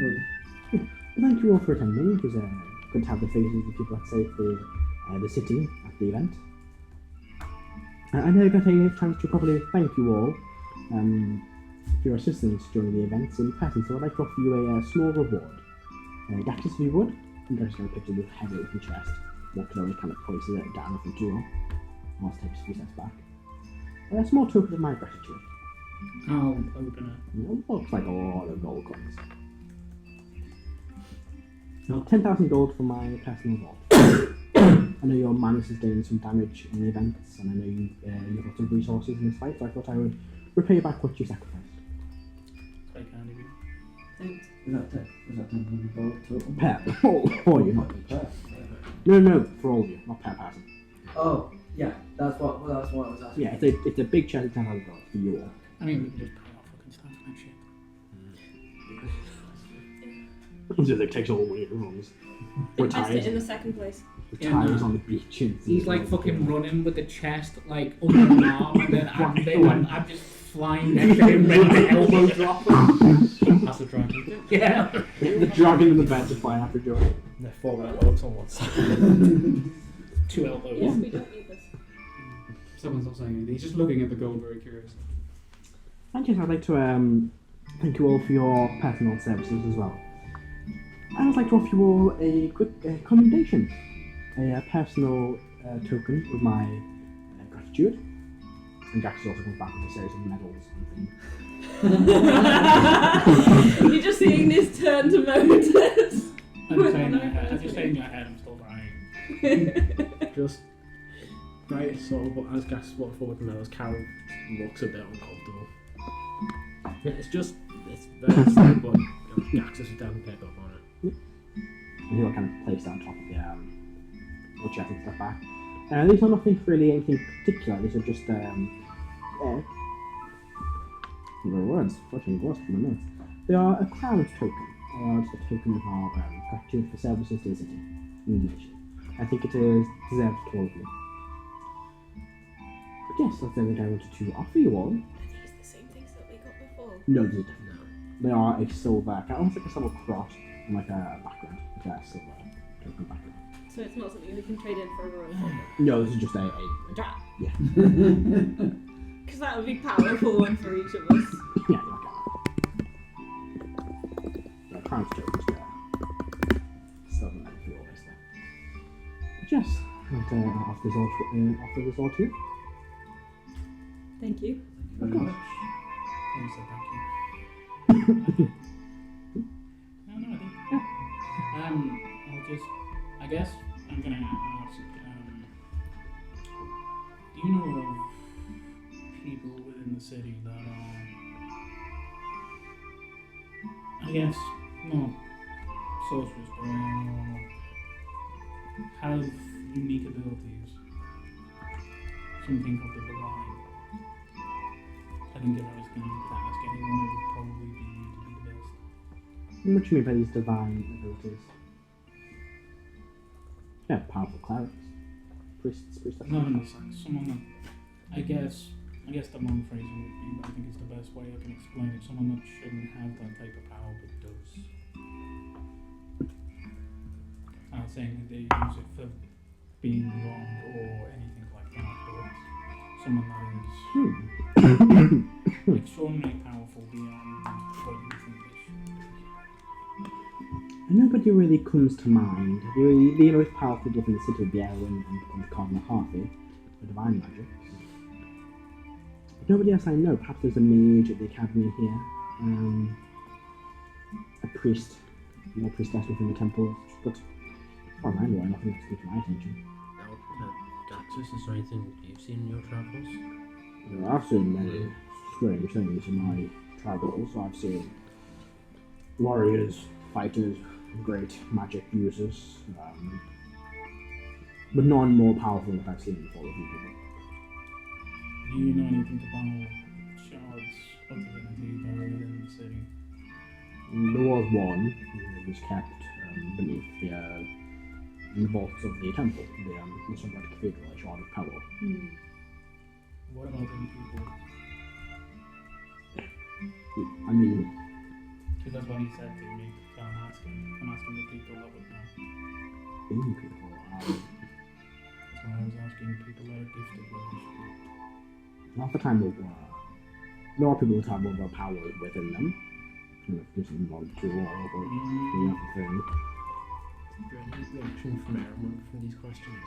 good. Thank you all for attending. It was good to have the faces of the people that saved the city at the event. I never got a chance to properly thank you all for your assistance during the events in person, so I'd like to offer you a small reward. Gaxus, if you would. I'm just going to picture the heavy looking chest. Walks over and kind of places it down from Jewel. I'll take a few steps back. A small token of my gratitude. I'll open It looks like a lot of gold coins. Now, 10,000 gold for my personal vault. I know your man sustained some damage in the events, and I know you got some resources in this fight, so I thought I would repay back what you sacrificed. it. Very kind of you. Thanks. Was that 10,000 gold total? Per. For you, not each. Per. No, for all of you, not per person. Oh, yeah, that's what I was asking. Yeah, it's a big chest of 10,000 gold for you all. I mean, we can just pay off fucking stuff and shit. So it takes all the way it runs. We're Invest it tired. in the second place. We're Yeah, tired no. on the beach. And He's like fucking running with the chest like under an arm, and then I'm just flying next to him, ready to elbow drop. That's the dragon. Yeah. the dragon and the bed to fly after Joe. They're 4 elbows on one side. 2 elbows. Yes, we don't need this. Someone's not saying anything. He's just looking at the gold very curious. And yes, I'd like to thank you all for your personal services as well. I would like to offer you all a quick commendation, a personal token of my gratitude. And Jax also comes back with a series of medals and things. You're just seeing this turn to Motus. I'm just saying in your head, I'm still dying. Just right, so but as Gas walks forward from those, Karo looks a bit uncomfortable. Yeah, it's very sad, but Gax is down and pick up on it. And he'll kind of place it on top of the chest and stuff back. These are nothing really anything particular. These are just words flashing lost from my notes. They are a crown token. They are just a token of our gratitude for services to the city in division. I think it is deserved to all of you. But yes, that's everything I wanted to offer you all. Are these the same things that we got before? No, these are different. They are a silver, almost like a silver cross and like a background, like a silver token background. So it's not something we can trade in for a royal silver? No, this is just a yeah. Because that would be powerful one for each of us. Yeah, like a crown tokens, silver and for all this stuff. But yes, I'd offer this all to you. Thank you. Thank you very much. I said thank you. No, I did. I guess I'm gonna ask, do you know of people within the city that are, I guess, not sorcerers, but have unique abilities? Something of the divine. I think if I was going to ask anyone, it would probably be you to be the best. What do you mean by these divine abilities? Yeah, powerful clerics. Priests. Not in the sense. Someone that, I guess the wrong phrasing would be, but I think it's the best way I can explain it. Someone that shouldn't have that type of power, but does. I'm not saying that they use it for being wrong or anything like that, but someone that is extraordinarily powerful beyond what you think they should be. Nobody really comes to mind. The most powerful people in the city would be Erdan and Cardinal Harvey, for divine magic. But nobody else I know. Perhaps there's a mage at the academy here, a priest, a priestess within the temple, but as far as I know, nothing that's come to my attention. Now, Gaxus, is there anything you've seen in your travels? I've seen many strange things in my travels. I've seen warriors, fighters, great magic users, but none more powerful than I've seen before. Do you know anything about shards of divinity that are within the city? There was one who was kept beneath in the vaults of the temple, the Sunbright Cathedral, a shard of power. What about them people? I mean, Because that's what he said to me, so I'm asking. I'm asking the people that would know. being people. That's why I was asking people that are gifted with this. Not the time of there are people who have more power within them. Kind of gives them knowledge to all, but the other thing. Is there any reaction from everyone from these questions?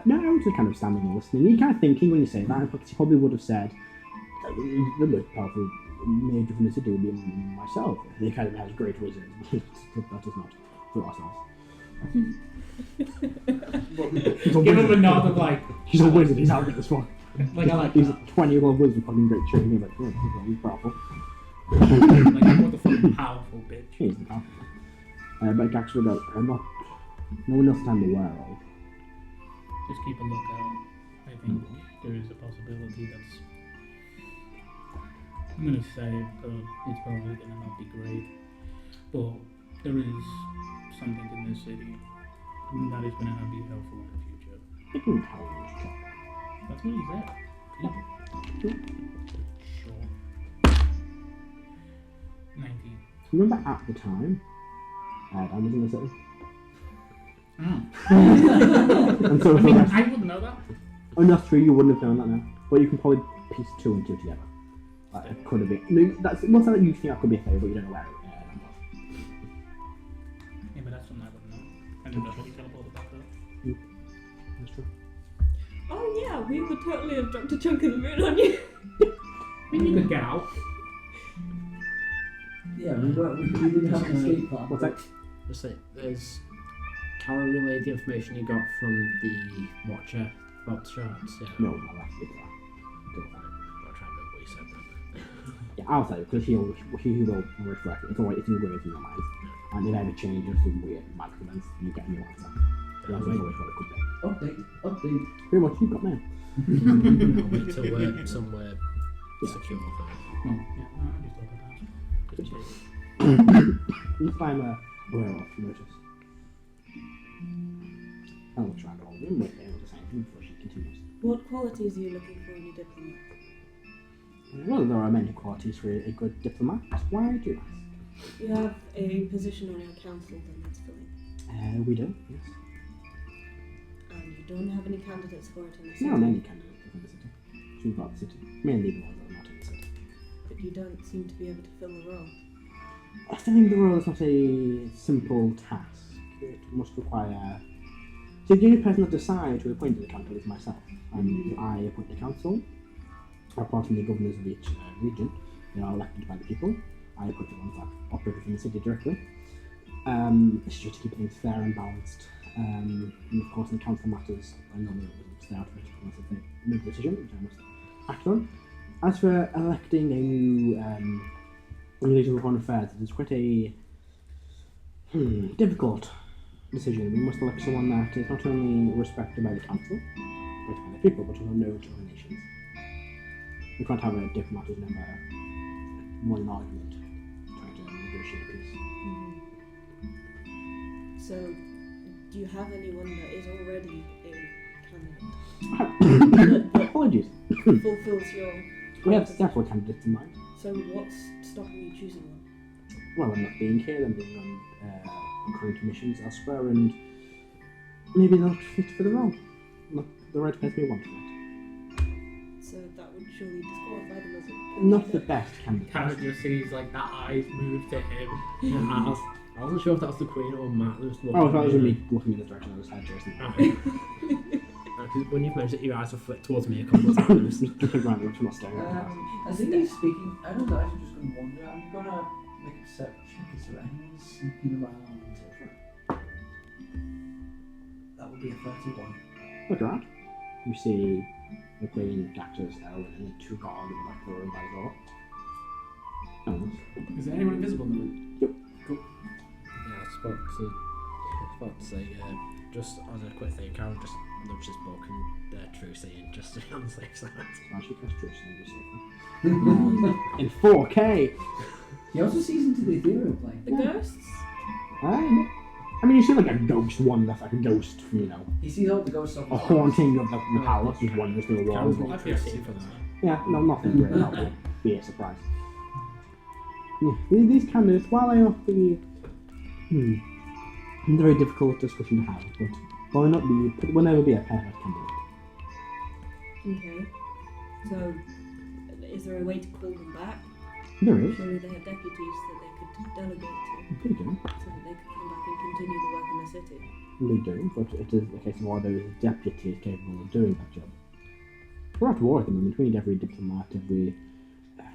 No, I was just kind of standing and listening. You're kind of thinking when you say that, because he probably would have said the most powerful mage from the city would be myself. The academy has great wizards, but that is not for ourselves. Give him a nod of like. He's a wizard, he's arrogant as fuck. Like I like He's that. a 20-year-old wizard with fucking great training. He's like, he's powerful. Like what the fucking powerful bitch. He's the powerful. But actually, no one else I'm aware of. Just keep a lookout. I think there is a possibility that's. I'm gonna say it's probably gonna not be great, but there is something in this city that is gonna be helpful in the future. I can tell you his job. That's what he said. People. Sure. 19. Remember at the time, I was in the city. Oh. And so I mean, I wouldn't know that. oh, that's true, you wouldn't have known that now. But you can probably piece 2 and 2 together. Like, it could have been. No, that's not that you think that could be a favour, but you don't know where it was. Yeah, but that's something I wouldn't know. I didn't know that he teleported back there. That's true. Oh yeah, we would totally have dropped a chunk of the moon on you. I mean, you could get out. Yeah, we didn't have an escape plan. What's that? Just say, there's Karo relayed the information you got from the Watcher about the shards. Yeah. No, that's it. I'll try and remember what you said then. Yeah, I'll say, because he will reflect it. It's always engraved in your mind. And if ever changes some weird magic events, you get a new answer. That's always what it could be. Update. Pretty much, you've got mail. I'll wait till we're somewhere secure first. Oh, yeah, no, I just thought I'd ask. Let's find aware of Motus. I'll try and hold him, but able to say anything before she continues. What qualities are you looking for in a diplomat? Well, there are many qualities for a good diplomat. Why do you ask? You have a position on our council then that's filling. We do, yes. And you don't have any candidates for it in the city. There are many candidates within the city. Throughout the city. Mainly the ones that are not in the city. But you don't seem to be able to fill the role. I think the role is not a simple task. It must require... So the only person that decides who appointed the council is myself. And I appoint the council. Apart from the governors of each region, they are elected by the people. I appoint the ones that operate within the city directly. It's just to keep things fair and balanced. And of course in council matters, I normally stay out of it unless it's a new decision, which I must act on. As for electing a new Legion of Foreign Affairs, it is quite a difficult decision. We must elect someone that is not only respected by the council, but by the people, but also known to other nations. We can't have a diplomat who's never won an argument trying to negotiate peace. So, do you have anyone that is already a candidate? Apologies. that fulfills your... We have several candidates in mind. So what's stopping you choosing one? Well, I'm not being here, I'm being on current missions elsewhere, and maybe they're not fit for the role. Not the right person we want for it. So that would surely disqualify them as a... Not the best candidate. Karo just sees like that eyes move to him. Yeah, I wasn't sure if that was the Queen or Matt that was looking. Oh, if that was me looking in the direction I was head, Jason. Because when you've mentioned it, your eyes have flicked towards me a couple of times. Random, which I'm not staring at. As he's speaking, I don't know, I'm just going to wonder, I'm going to make a perception check. Is there anyone sneaking around? That would be a 31. Look around. You see the Queen, Gactus, Elwyn, and the 2 guards in the back of the room by the door. No one's. Is there anyone invisible in the room? Yep. Yeah, I was about to say, just as a quick thing, Karen just nudged his book and Trucy in just to be on the safe side. So she casts Truce and be safer. In 4K! He also sees into the ethereal plane. The ghosts? I I mean, you see like a ghost one that's like a ghost from, you know, He sees all the ghosts of a haunting of the palace with one just through the walls. I'd be okay for that. Yeah, no, nothing really. That would be a surprise. Yeah, these candidates, while they might be a very difficult discussion to have, but will never be a perfect candidate. Okay. So, is there a way to call them back? There is. Surely they have deputies that they could delegate to, They do. so that they could come back and continue the work in the city. They do, but it is a case of why there is a deputy capable of doing that job. We're at war at the moment. We need every diplomat, every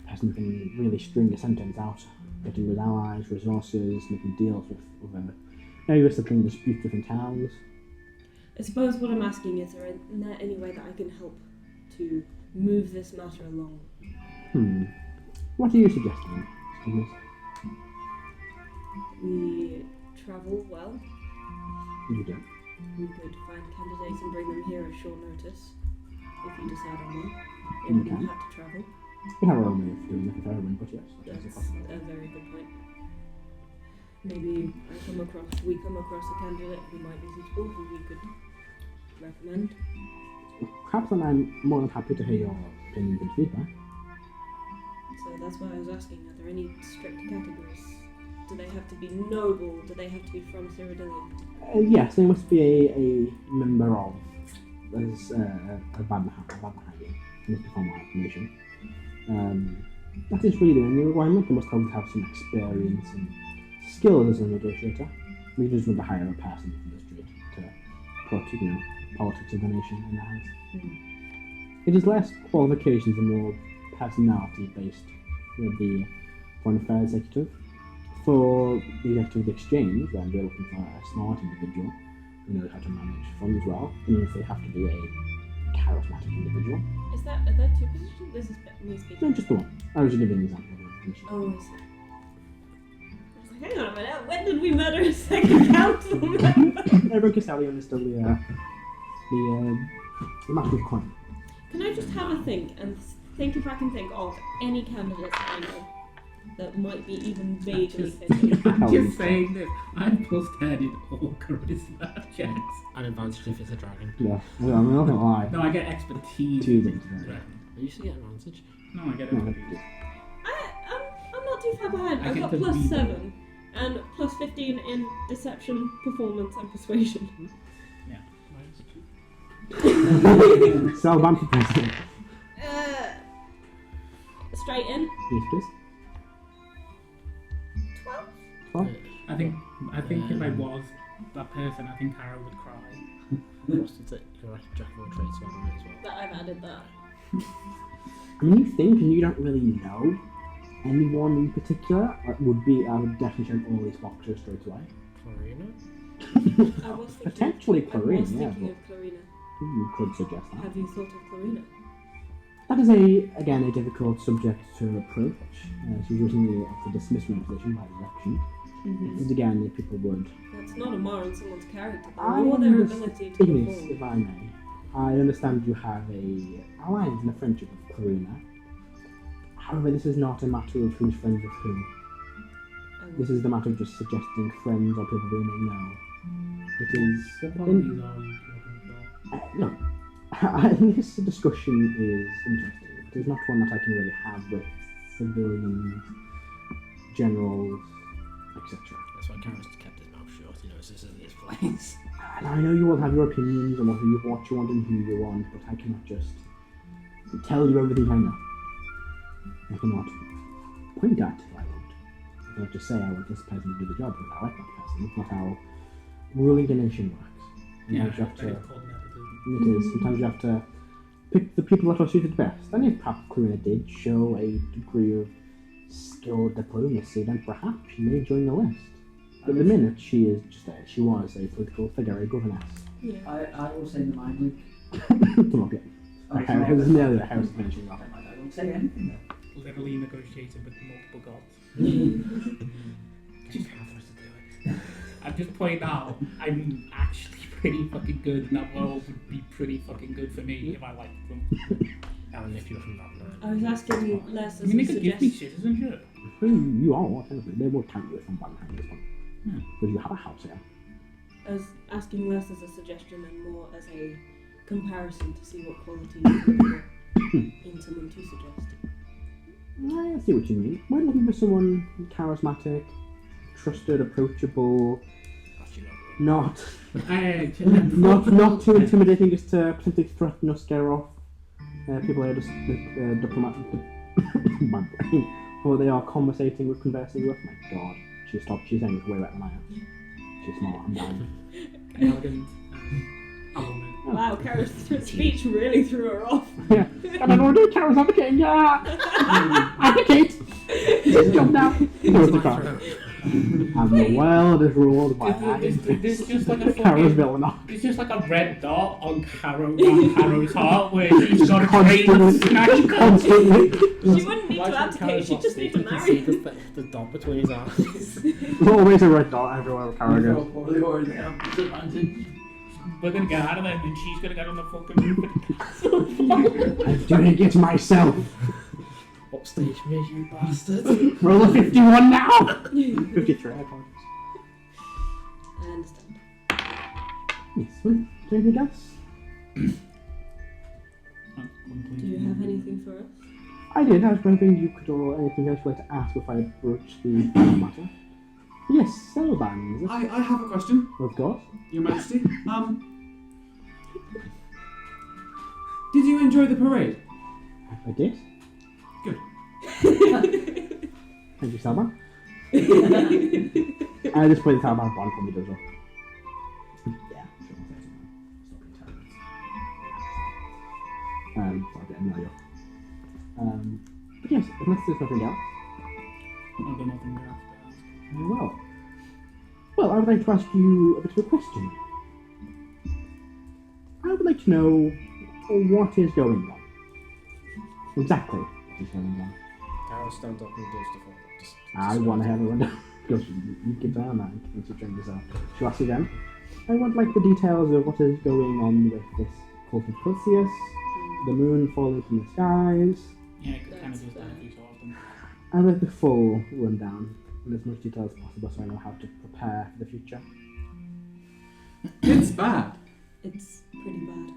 person who can really string a sentence out, getting with allies, resources, making deals with areas between disputes within towns. I suppose what I'm asking is, there any way that I can help to move this matter along? What are you suggesting, Thomas? We travel well. You do. We could find candidates and bring them here at short notice, if you decide on one. They wouldn't have to travel. We have our own way of doing it, but yes, that is a That's possibility. a very good point. Maybe we come across a candidate who might be suitable, who we could recommend. Perhaps then I'm more than happy to hear your opinions and feedback. So that's why I was asking, are there any strict categories? Do they have to be noble? Do they have to be from Cyrodilia? Yes, they must be a member of a Vademhine. Must be from my information. That is really the only requirement. They must have some experience and skills as a negotiator. We just want to hire a person from the street to put, politics of the nation in their hands. It is less qualifications and more personality based with the Foreign Affairs Executive. For the Executive of the Exchange, then we're looking for a smart individual who knows how to manage funds well, even if they have to be a charismatic individual. Are there two positions? This is me speaking. No, just the one. I was just giving an example of the information. Oh, I see. I was like, hang on a minute, when did we murder a second council member? Everyone Castellion is still the matter of crime. Can I just have a think and think if I can think of any candidates I know that might be even vaguely fitting? I'm just saying this. I'm plus 10 in all charisma checks. An advantage if it's a dragon. Yeah, well, I'm not gonna lie. No, I get expertise. Two things. I used to get an advantage. No, I get No, expertise. I'm not too far behind. I I've get got the plus reader. 7 and plus 15 in deception, performance, and persuasion. Yeah. Celban for president. Straight in. Yes, please. 12. Well, I think if I was that person, I think Karo would cry. You're like jack of all trades, so I don't know as well. But I've added that. when you think and you don't really know anyone in particular, I would definitely check all these boxes straight away. Clarina? I was thinking, Potentially I Clarina, was yeah, thinking but of Clarina. you could suggest that. Have you thought of Clarina? That is a difficult subject to approach. She's recently to dismiss from her position by direction. Because again, if people would. That's not a mar on someone's character, I or their understand- ability to Igneous, perform. if I may. I understand you have a alliance and a friendship with Clarina. However, this is not a matter of who's friends with who. This is the matter of just suggesting friends or people we may know. It is. What qualities are you looking for? No. This discussion is interesting. It is not one that I can really have with civilians, generals, etc. That's why Karen's kept his mouth shut. He knows this isn't his place. And I know you all have your opinions on what you want and who you want, but I cannot just tell you everything I know. I cannot point at who I want. I cannot just say I want this person to do the job because I like that person. It's not how ruling a nation works. Yeah, Sometimes you have that to. is called nepotism. It is. Sometimes you have to pick the people that are suited best. And if perhaps Clarina did show a degree of skilled diplomacy, then perhaps she may join the list. But at the minute, she is just she was a political figure, a governess. Yeah. I will say the mind link. Come on, yeah. It was nearly the house mentioning that. I don't say anything then. Literally negotiated with multiple gods. Just have us to do it. I'm just pointing out, I'm actually pretty fucking good, and that world would be pretty fucking good for me if I liked them. And if you're from that I was asking less I as mean, a they could give me suggestion. citizenship. You are, technically. They will count you as from Vademhine at this point. Hmm. Because you have a house here. as asking less as a suggestion and more as a comparison to see what qualities you look for in someone to suggest. I see what you mean. We're looking for someone charismatic, trusted, approachable, not too intimidating just to potentially threaten or scare off people who are just diplomatic, or they are conversing with. My God, she stopped. She's saying it's way better than I am. She's smart. I'm dying. Elegant. Wow, Karo's speech really threw her off. Yeah. I don't know what to do. Karo's advocating. Yeah. Advocate. Just jump down. There's the car. And the world is ruled by There's just like a Karo's villain. There's just like a red dot on Karo's heart where she's got a train and snatch constantly. She wouldn't need to abdicate, she'd just need to marry. The dot between his eyes. There's always a red dot everywhere where Karo goes. We're gonna get out of there and then she's gonna get on the fucking roof. I'm doing it myself. Upstage me, you bastard. Roll a 51 now! 53, I apologize. I understand. Yes, well, do anything else? Do you have anything for us? I did. I was wondering you could, or anything else you'd like to ask if I broach the matter. Yes, Celban, is it? I have a question, Of course. Your Majesty. Did you enjoy the parade? I did. Good. Thank you, Celban. I just played the Celban one for me, does well. Yeah, sure. Stop being terrible. So I'll get annoyed. But yes, unless there's nothing else. I've got nothing else to ask. Well, I would like to ask you a bit of a question. I would like to know what is going on. Exactly what is going on. Karo stands up and goes to fall. I want to have everyone down. You keep an eye on that and keep train yourself. She'll ask again. I want like the details of what is going on with this cult of Perseus, the moon falling from the skies. Yeah, it kind of does that every so often. I'd like the full rundown in as much detail as possible so I know how to prepare for the future. It's bad. It's pretty bad.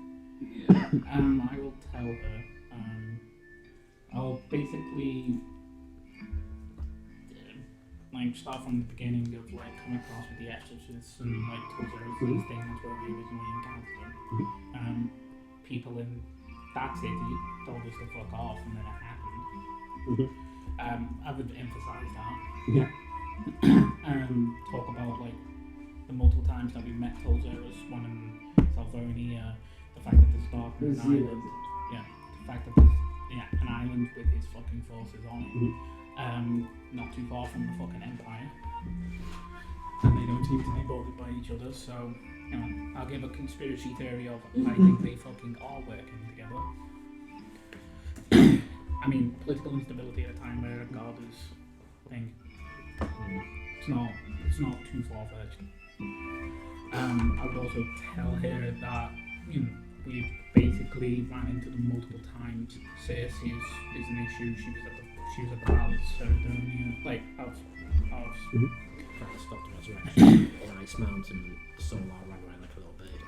I will tell her. I'll basically like start from the beginning of like coming across with the exorcists and like Sorcerer's thing. That's where we originally encountered them. People in that city told us to fuck off, and then it happened. I would emphasise that. Yeah. Talk about like the multiple times that we met Sorcerers, one in Salvonia, the fact that there's darkness an island. Yeah, the fact that there's an island with his fucking forces on it. Not too far from the fucking Empire. And they don't seem to be bothered by each other, so you know, I'll give a conspiracy theory of I think they fucking are working together. I mean, political instability at a time where a god is thing. It's not too far-fetched. I would also tell her that we basically ran into them multiple times. Circe is an issue. She was at the Palace, Sardonia. Like I was Trying to stop the resurrection. Or Icemount and Solar ran around like a little bird.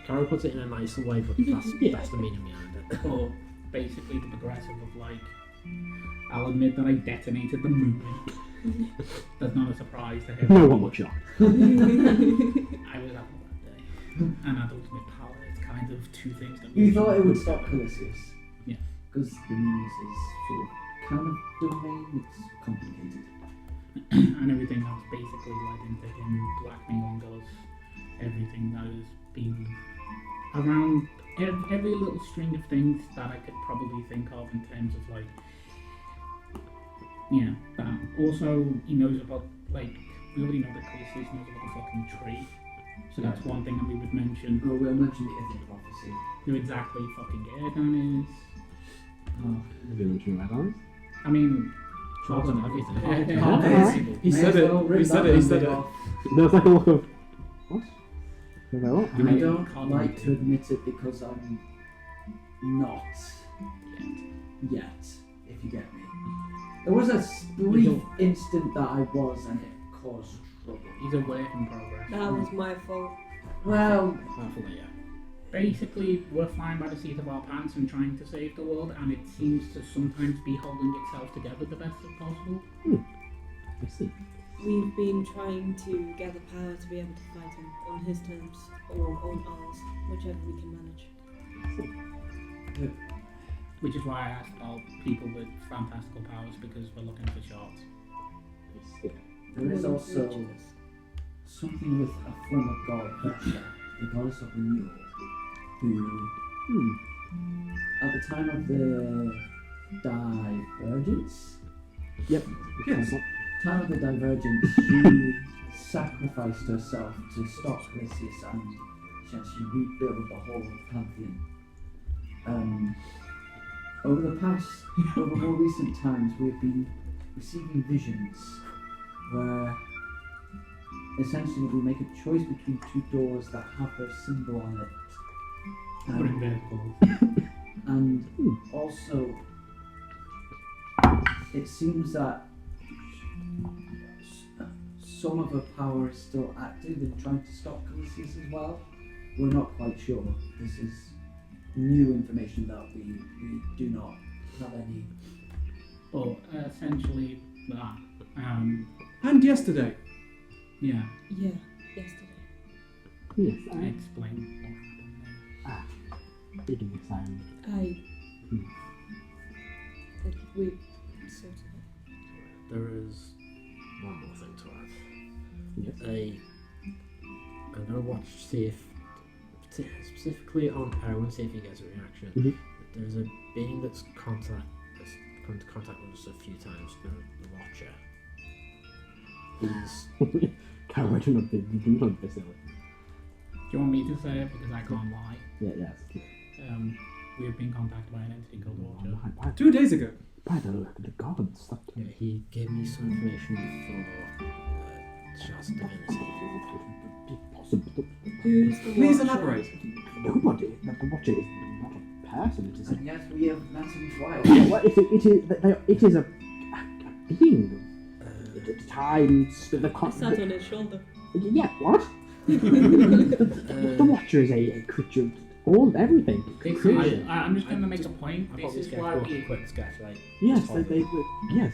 Karo puts it in a nicer way, but that's the meaning behind it. or basically the progressive of like, I'll admit that I detonated the moon. That's not a surprise to him. No one will shock. I was at that day. And at Ultimate Power, it's kind of two things that You thought it would stop Calisius? Yeah. Because Igneous is sort of kind of domain, it's complicated. and everything else basically led into him blackmailing us. Everything that has been around, every little string of things that I could probably think of in terms of like, yeah, that. Also, he knows about, like, we already know that Calisius knows about the fucking tree. So that's one thing that we would mention. Oh, we'll mention the Ithid prophecy. Who exactly fucking Erdan is. Have you mentioned Erdan? I mean, Trolls and everything. He said it. There's like a look of what? What? I don't like to admit it because I'm not yet, if you get me. There was a brief instant that I was, and it caused He's a work in progress. That was my fault. Well, Hopefully, yeah. Basically, we're flying by the seat of our pants and trying to save the world, and it seems to sometimes be holding itself together the best as possible. I see. We've been trying to gather power to be able to fight him on his terms or on ours, whichever we can manage. Which is why I asked about people with fantastical powers, because we're looking for shots. I see. there is Willing to also reach us. something with a former god, Vesha, the goddess of renewal, who, at the time of the divergence, Yep. Yes. time of the divergence, she sacrificed herself to stop Lysias and she actually rebuilt the whole pantheon. Over more recent times, we've been receiving visions where essentially we make a choice between two doors that have her symbol on it. We're in vertical. And also, it seems that some of her power is still active in trying to stop Calisius as well. We're not quite sure. This is new information that we do not have any. But essentially, that. And yesterday. Yeah, Yeah, yesterday. Yes, explain what happened there. Igneous and We sort of. There is one more thing to add. yes. I'm gonna watch, see if, specifically on Erwin, see if he gets a reaction. Mhm. There's a being that's come to contact with us a few times, the Watcher. He's Karo, do not be silly. Do you want me to say it? Because I can't lie. Yeah, yes. We have been contacted by an entity called Watcher. By 2 days ago. the gods. That yeah, he gave me some information for Shards of Divinity. possible. Who's the Please Watcher? elaborate. Nobody. The Watcher is not a person. It is a And yet we have met him twice. well, it is a being. Times the I sat on his shoulder. yeah, what? The Watcher is a creature of all everything. Creation. I'm just going to make a point. I This probably is get why a we. quick sketch, like. Yes, Hold they yes.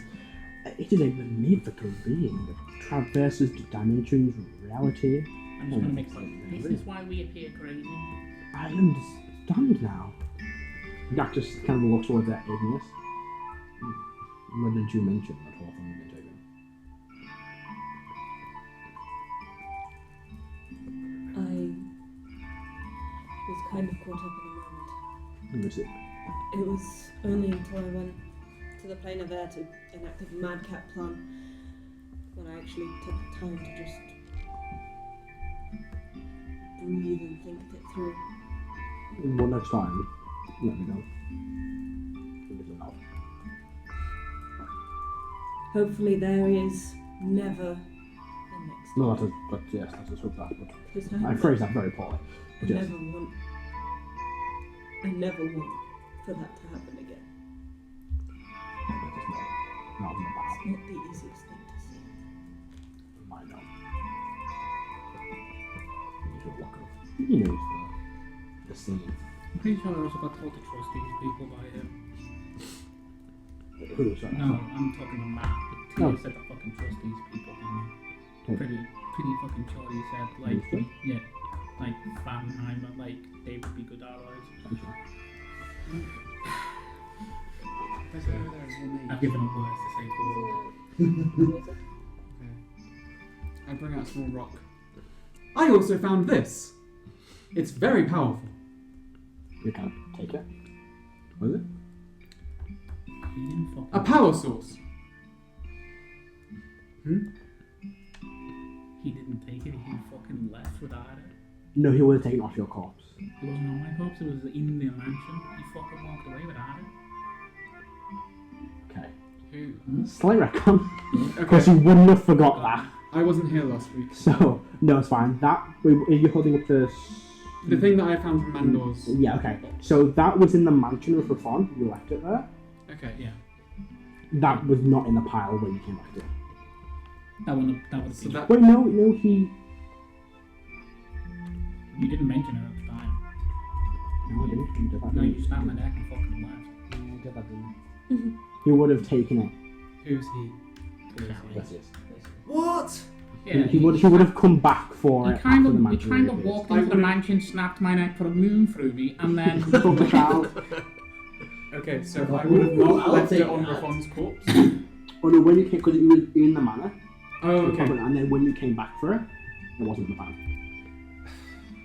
It is a magnificent being that traverses dimensions, reality. I'm just going to make a point. This is why we appear crazy. I understand now. That just kind of looks towards that Igneous. What did you mention that whole thing with David? I was kind of caught up in a moment. Who is it? It was only until I went to the plane of air to enact a madcap plan when I actually took time to just breathe and think it through. Well, next time, let me know. If it's enough. Hopefully there is never a next No, time. yes, that's a that, but Because I phrased that very poorly. I But yes. never want for that to happen again. It's not about. It's not the easiest thing to see. I know. You should walk off. He knows the scene. I'm pretty sure I also got told to trust these people by him. Who is that? No, I'm talking about Matt. He Oh. said to fucking trust these people, didn't Okay. he? Pretty fucking sure he said, like, Really? yeah, like, Vademhine, but, like, they would be good allies. I've given up words to say for Who is it? I bring out a small rock. I also found this. It's very powerful. You can't take it. Was it? He didn't fucking. A power source. He didn't take it, he fucking left without it. No, he would have taken it off your corpse. It wasn't on my corpse, it was in the mansion. He fucking walked away without it. Okay. Who? Slight retcon. Because you wouldn't have forgot that. I wasn't here last week. So, no, it's fine. That, you're holding up the... The thing that I found from Mandor's. Yeah, okay. So that was in the mansion of Rafon. You left it there. Okay. Yeah. That was not in the pile when you came back to it. That would have So been. that Wait, no, he. You didn't mention it at the time. No, I didn't. No, you snapped my neck and fucking left. No, I did that, didn't I? He would have taken it. who's he? Yes, yes. What? Yeah, He would have come back for He it. kind after the of mansion walked I into the would've- mansion, snapped my neck, put a moon through me, and then Took the child. Okay, so I would have not I'll left take it on that. Rafon's corpse. Oh no, when you came, because you were in the manor. Oh, okay. And then when you came back for it, it wasn't in the manor.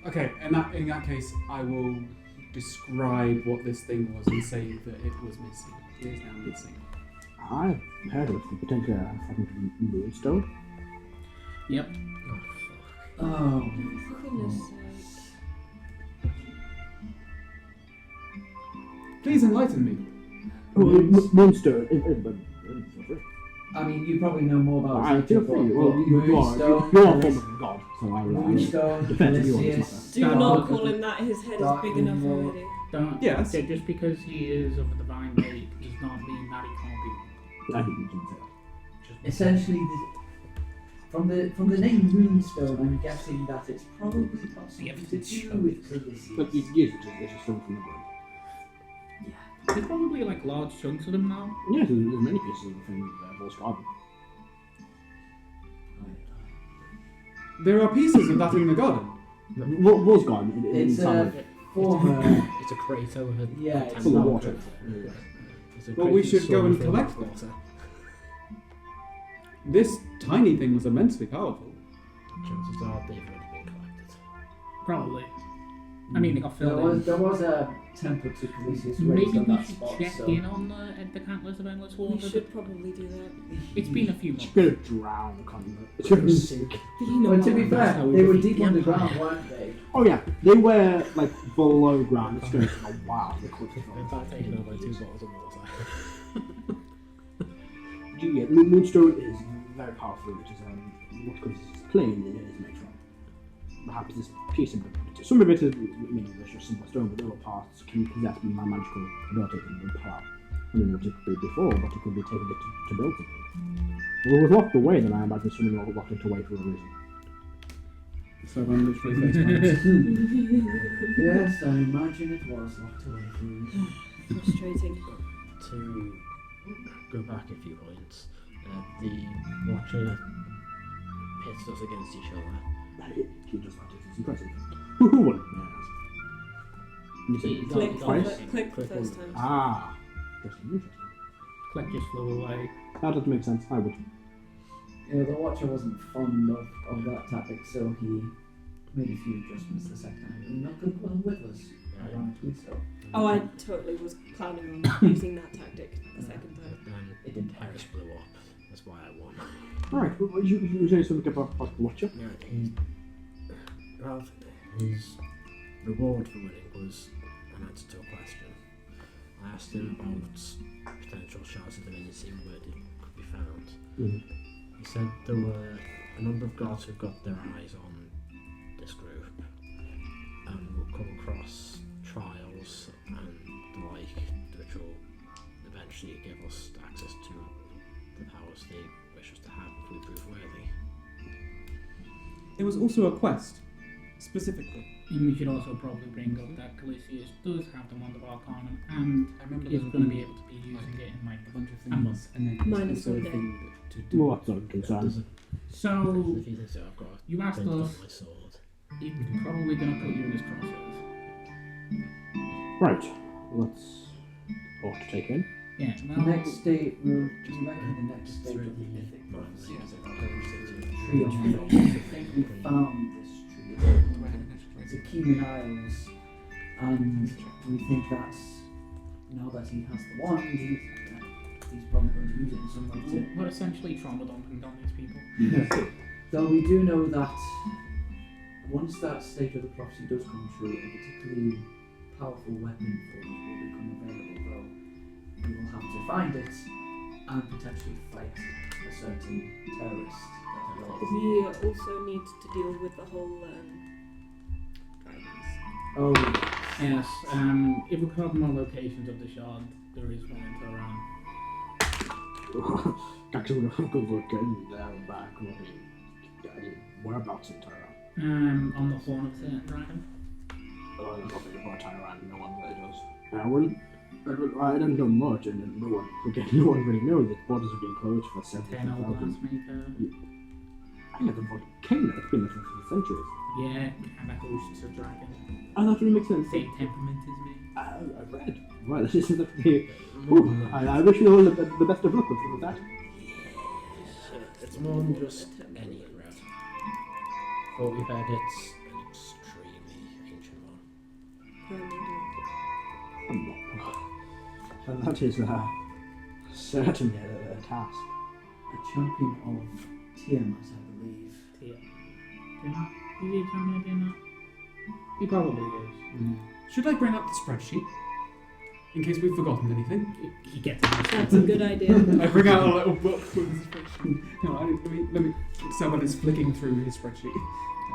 Okay, in that case, I will describe what this thing was and say that it was missing. It is now missing. I've heard of the potential fragment of moonstone. yep. Oh, For goodness sake. Please enlighten me. Moonstone. I mean, you probably know more about I it. feel free. Well, you're a form of god, so I will Moonstone, defend you on this Calisius. matter. Do not call him that. His head is Dark big enough Moon. already. Don't. Yes. Yeah, just because he is of a divine race does not mean that he can't be. I think you can say that. Essentially, from the name Moonstone, I'm guessing that it's probably possible to do with But Calisius. yes, it's just something from the ground. There's probably like large chunks of them now. Yes, there's many pieces of the thing that Vol's garden. There are pieces of that in the garden. Vol's garden. It's inside a former. It's a crater with a Yeah, it's full of not water. good. It's a Well, we crater should go and filled collect with them. water. This tiny thing was immensely powerful. Chances are they've already been collected. Probably. I mean, it got There filled in. was a temple to Calisius Maybe raised on we that should spot. check So in on the Cantlers of Endless We Water. should probably do that. It's been a few It's months. gonna drown, Convert. It's gonna sink. But to be That's fair, how we they were defeat deep the underground, Empire. weren't they? Oh yeah, they were like below ground. It's gonna take a while to quickly In fact, taking over 2 bottles of water. Yeah, Moonstone is very powerful, which is what because it's plain it is made from. Perhaps this piece of it, some of it is, there's just simple stone, but the other parts can be possessed by magical ability and power. I don't know what it could be before, but it could be taken to build something. If it was locked away, then I imagine someone locked it away for a reason. So I'm literally face Yes, I imagine it was locked away for you. Frustrating. To go back a few points, the Watcher pits us against each other. He does that, it's impressive. Who won? You said Click, twice? click Click first one. time. Ah, interesting. Click just flew away. That doesn't make sense. I would. Yeah, the Watcher wasn't fond of that tactic, so he made a few adjustments the second time. And not good one with us, ironically so. Oh, I totally was planning on using that tactic the second time. It didn't Heris blew up. That's why I won. Alright, well, you say something about the Watcher? Yeah, his reward for winning was an answer to a question. I asked him about potential shards of divinity and where they could be found. Mm-hmm. He said there were a number of gods who've got their eyes on this group and will come across trials and the like, which will eventually give us access to the powers they wish us to have if we prove worthy. There was also a quest, specifically. And we should also probably bring up that Calisius does have the Wand of Arcanum and I remember is there going to was be able to be using it in like a bunch of a month. things, and then there was Minus also one a day. thing to do. Well, that's not a concern. So The few things that I've got you asked printed us, on my sword. it's probably going to put you in this process. Right, let's ought to take in. Yeah, The well, next state, do you reckon the next state of the mythic prophecy is about the tree on the hill? I think we found this tree. It's a Keenan Isles, and we think that's, now that he has the wand, he's probably going to use it in some way too. we're essentially trauma dumping on these people. Though we do know that once that state of the prophecy does come true, a particularly powerful weapon for you will become available, though we will have to find it and potentially fight a certain terrorist. that will- We also need to deal with the whole dragons. Oh, Yes, if we could have more locations of the shard, there is one in Tehran. Actually, we're going to look in there and back. Whereabouts in Tyra? On the horn of the dragon. Oh, I don't think about Tyra, no one really does. I don't know much, and no one really knows that borders have been closed for several 10,000 thousand. glassmaker. I never thought king that's been there for centuries. Yeah, kind of hosts a dragon. Oh, that really makes sense. Same temperament as me. I've read. Well, this is definitely. I wish you all the best of luck with that. It's more than just any red. For we've heard it's an extremely ancient one. And that is certainly a task. A champion of Tiamat, I believe. Tia. Tiamat? Is he a champion of Tiamat? He probably is. Should I bring up the spreadsheet? In case we've forgotten anything. He gets it. That's a good idea. I bring out a little book with the spreadsheet. No, let me. Someone is flicking through his spreadsheet.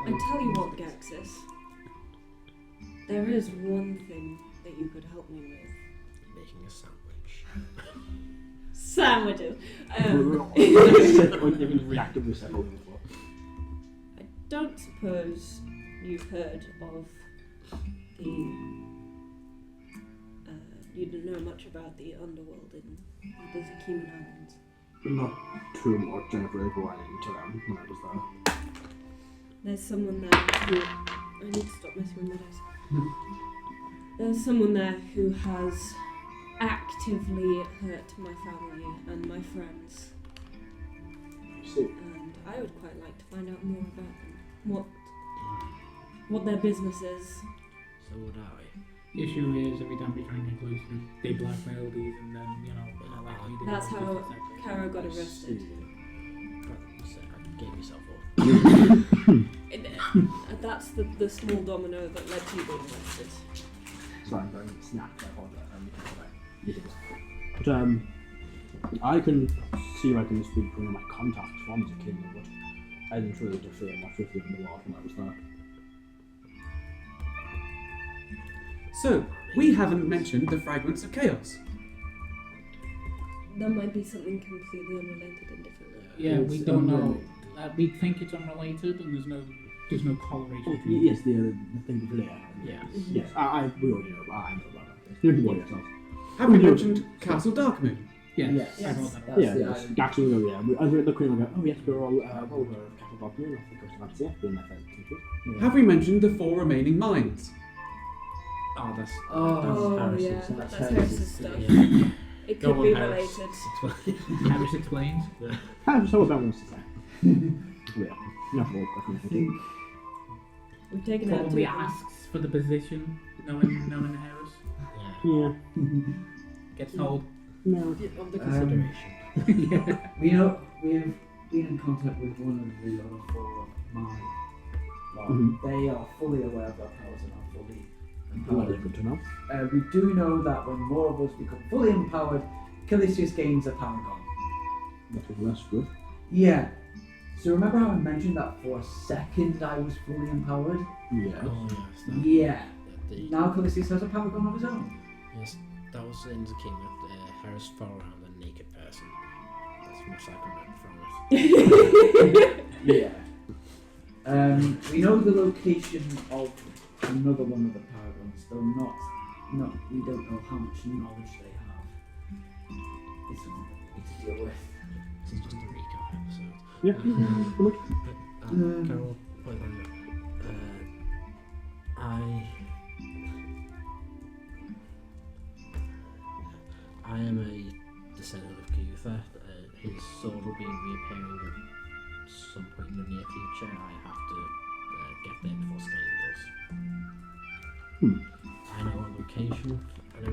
I tell you what, Gaxis. There is one thing that you could help me with. Making a sandwich. Sandwiches. I don't suppose you've heard of the. You don't know much about the underworld in the Icemount Islands. Not too much. I never really ran into them when I was there. There's someone there who. I need to stop messing with my dice. There's someone there who has actively hurt my family and my friends. I see. And I would quite like to find out more about them. What their business is. So would I. The issue is every time we try and get closer, they blackmail these and then, That's how Karo got arrested. I gave myself up. That's the small domino that led to you being arrested. Sorry, I'm going to snap. I apologize. But I can see if I can speak to one of my contacts from the kingdom, but I didn't really interfere much with the underworld when I was there. So, we haven't mentioned the fragments of chaos. That might be something completely unrelated and different. Yeah, we don't know. We think it's unrelated, and there's no correlation. Yes, the thing with Leia. Yeah. Yes, we already know. I know about that. You don't worry yourself. Have we mentioned Castle Darkmoon? Yes. Yes. I thought that. That's Yeah, the yes. island. Actually, no, yeah. The Queen will go, oh yes, we're all over Castle Darkmoon off the coast of Ansia, been there for centuries. Have we mentioned the 4 remaining mines? Oh, that's Oh, Harris's. yeah. That's That's Harris's. Harris's stuff. Yeah. It Go could on, be Harris. related. Harris explains. So about wants to say. Yeah, enough more questions. I think. We've taken out Probably two of them. asks for the position, knowing Harris. Yeah. Yeah. Gets told. No. Of the consideration. Yeah. We know we've been in contact with one of the other 4 mine. They are fully aware of their powers and are fully Well, empowered. good to know. We do know that when more of us become fully empowered, Calisius gains a paragon. That is less good. Yeah. So remember how I mentioned that for a second I was fully empowered? Yes. Oh, yes. That, Yeah. the, Now Calisius has a paragon of his own. yes, that was in the king that Harris fell around a naked person. That's much I can remember from it. Yeah. We know the location of another one of the paragons, though not we don't know how much knowledge they have. It's something that we need to deal with. This is just a recap episode. Yeah. Carol, point on that. I am a descendant of Kutha. His sword will be reappearing at some point in the near future. I have to get there before Skane does. I know a location for where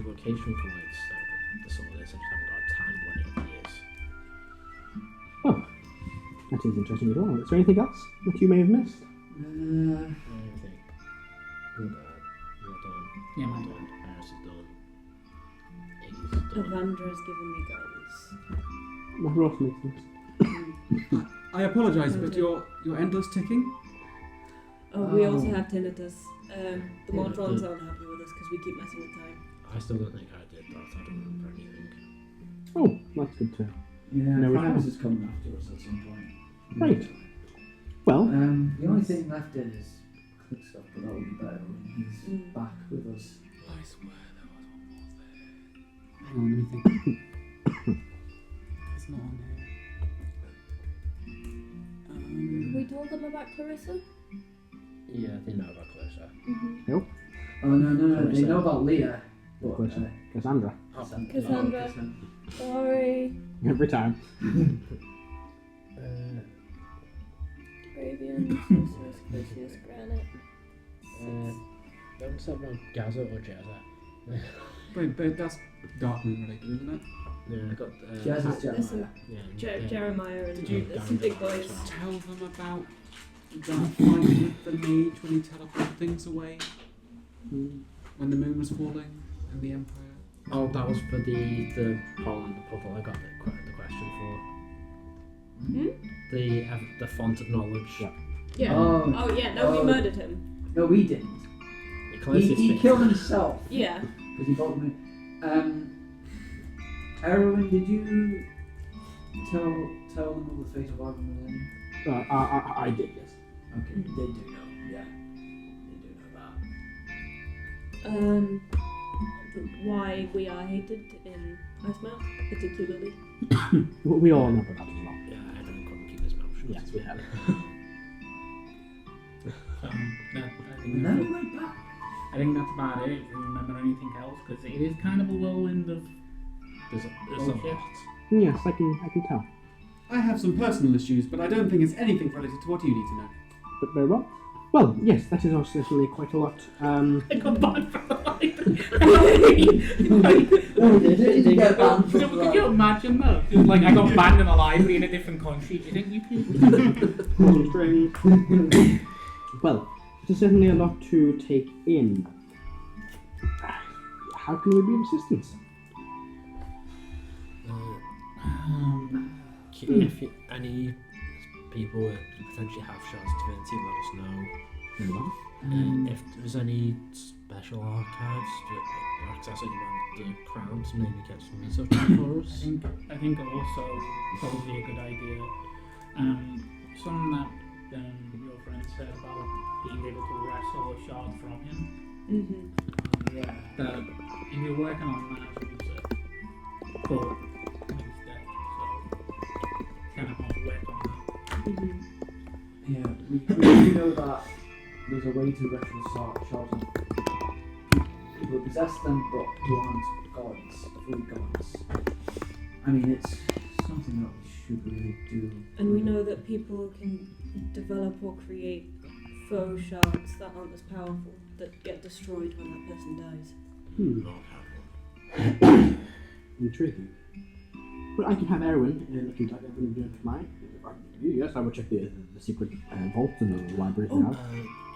the sword is. I just haven't got a time when it is. Oh, that is interesting as well. Is there anything else that you may have missed? Anything. You're done. Yeah, I'm mine. done. Harris is done. Iggy's done. Avandra's given me guidance. That also makes sense. I apologise, but your endless ticking? Oh, we Oh. also have tinnitus. The Yeah, Modrons the- aren't happy with us because we keep messing with time. I still don't think I did that. I don't remember anything. Oh, that's good too. Yeah, No, we Primus can't. is coming after us at some point. Right. Well, The only thing left is click stuff, but that would be better when he's back with us. I swear there was one more there. Hang on, let me think. It's not on here. We told them about Clarissa? Yeah, they know about Kalashtar. Oh no, they know about Leah. But, Cassandra. Cassandra. Sorry. Every time. Arabian, Sorceress, Lucius, Granite. Don't say about Gaza or Jazza. But that's Darkmoon related, isn't it? Yeah, I got. Jazz is Listen, Jeremiah. Jeremiah and Did you some big boys. Tell them about that fight with the mage when he teleported things away? When the moon was falling and the Empire? Oh, that was for the pond, the puddle. I got the question for. The font of knowledge. Yeah. Yeah. Oh. Yeah, no, we murdered him. No, we didn't. He killed himself Yeah. because he bought me. Erwin, did you tell them of the fate of Vademhine? I did, yes. Okay, they do know. Yeah, they do know that. Why we are hated in Icemount, particularly. We all know about that as well. Yeah, I don't couldn't keep his mouth shut. Yes, we have. I think And then we went back. I think that's about it. If you remember anything else, because it is kind of a whirlwind of There's a bullshit. lot. Yes, I can tell. I have some personal issues, but I don't think it's anything related to what you need to know. But very well. Well, yes, that is also certainly quite a lot. I got banned from the Didn't get banned from Could you imagine though? Just like I got banned in a library in a different country. Do you think you can? Well, there's certainly a lot to take in. How can we be of assistance? If any people that potentially have shards of divinity, let us know. If there's any special archives that accessing around the crown to maybe get some research for us. I think also probably a good idea. Something that your friend said about being able to wrestle a shard from him. Yeah. That if you're working on that, use it. But he's dead, so kind of want to work on that. Yeah, we do know that there's a way to wrestle shards of people who possess them but who aren't gods, fully gods. I mean, it's something that we should really do. And we know that people can develop or create faux shards that aren't as powerful, that get destroyed when that person dies. Intriguing. Well, I can have Erwin look into that and do it for mine. Yes, I will check the secret vaults in the library now.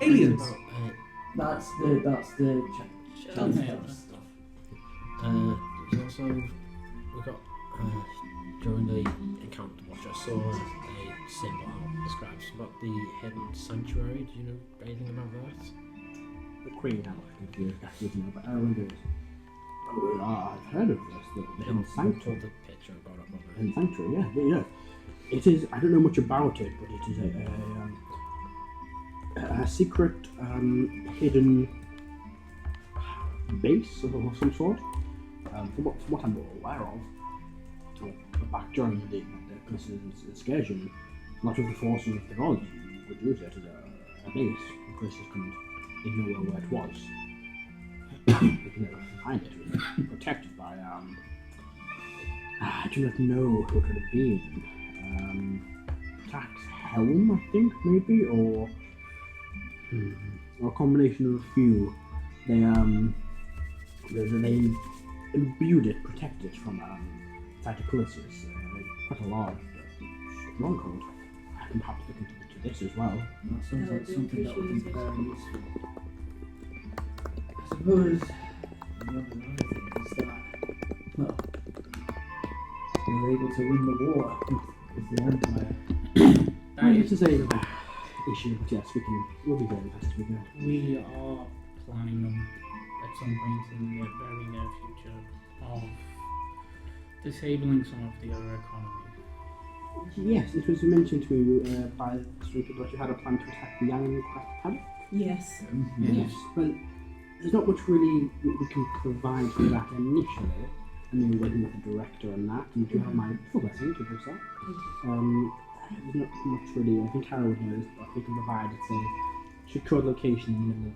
Aliens! That's the chance stuff. There's also, we got, during the encounter watch, I saw a symbol that describes about the hidden sanctuary. Do you know anything about that? The Queen now, I think you actually know, but Erwin goes, I've heard of this, the hidden sanctuary. The picture about it. Hidden sanctuary, yeah. It is, I don't know much about it, but it is a secret, hidden base of some sort. From what I'm aware of, back during the excursion, a lot of the forces of technology would use it as a base. Chrysis couldn't even know where it was. They could never find it. It was protected by, I do not know who it could have been. Tax Helm, I think, maybe, or a combination of a few. They imbued it, protected it from Cytochlysis. Quite a large stronghold. I can perhaps look into this as well. That sounds like something that would be appreciated. very useful. I suppose the other thing is that, well, we were able to win the war with the Empire. This is a issue, but yes, we'll be very fast as we go. We are planning them at some point in the very near future of disabling some of the other economies Yes, it was mentioned to me by some people that you had a plan to attack the young Palace. Yes. Yes, but there's not much really we can provide for that initially. I mean, we're working with the director and that, and you have my full blessing to do so. There's not much really. I think Karo would know this, but we can provide it's a secure location in the middle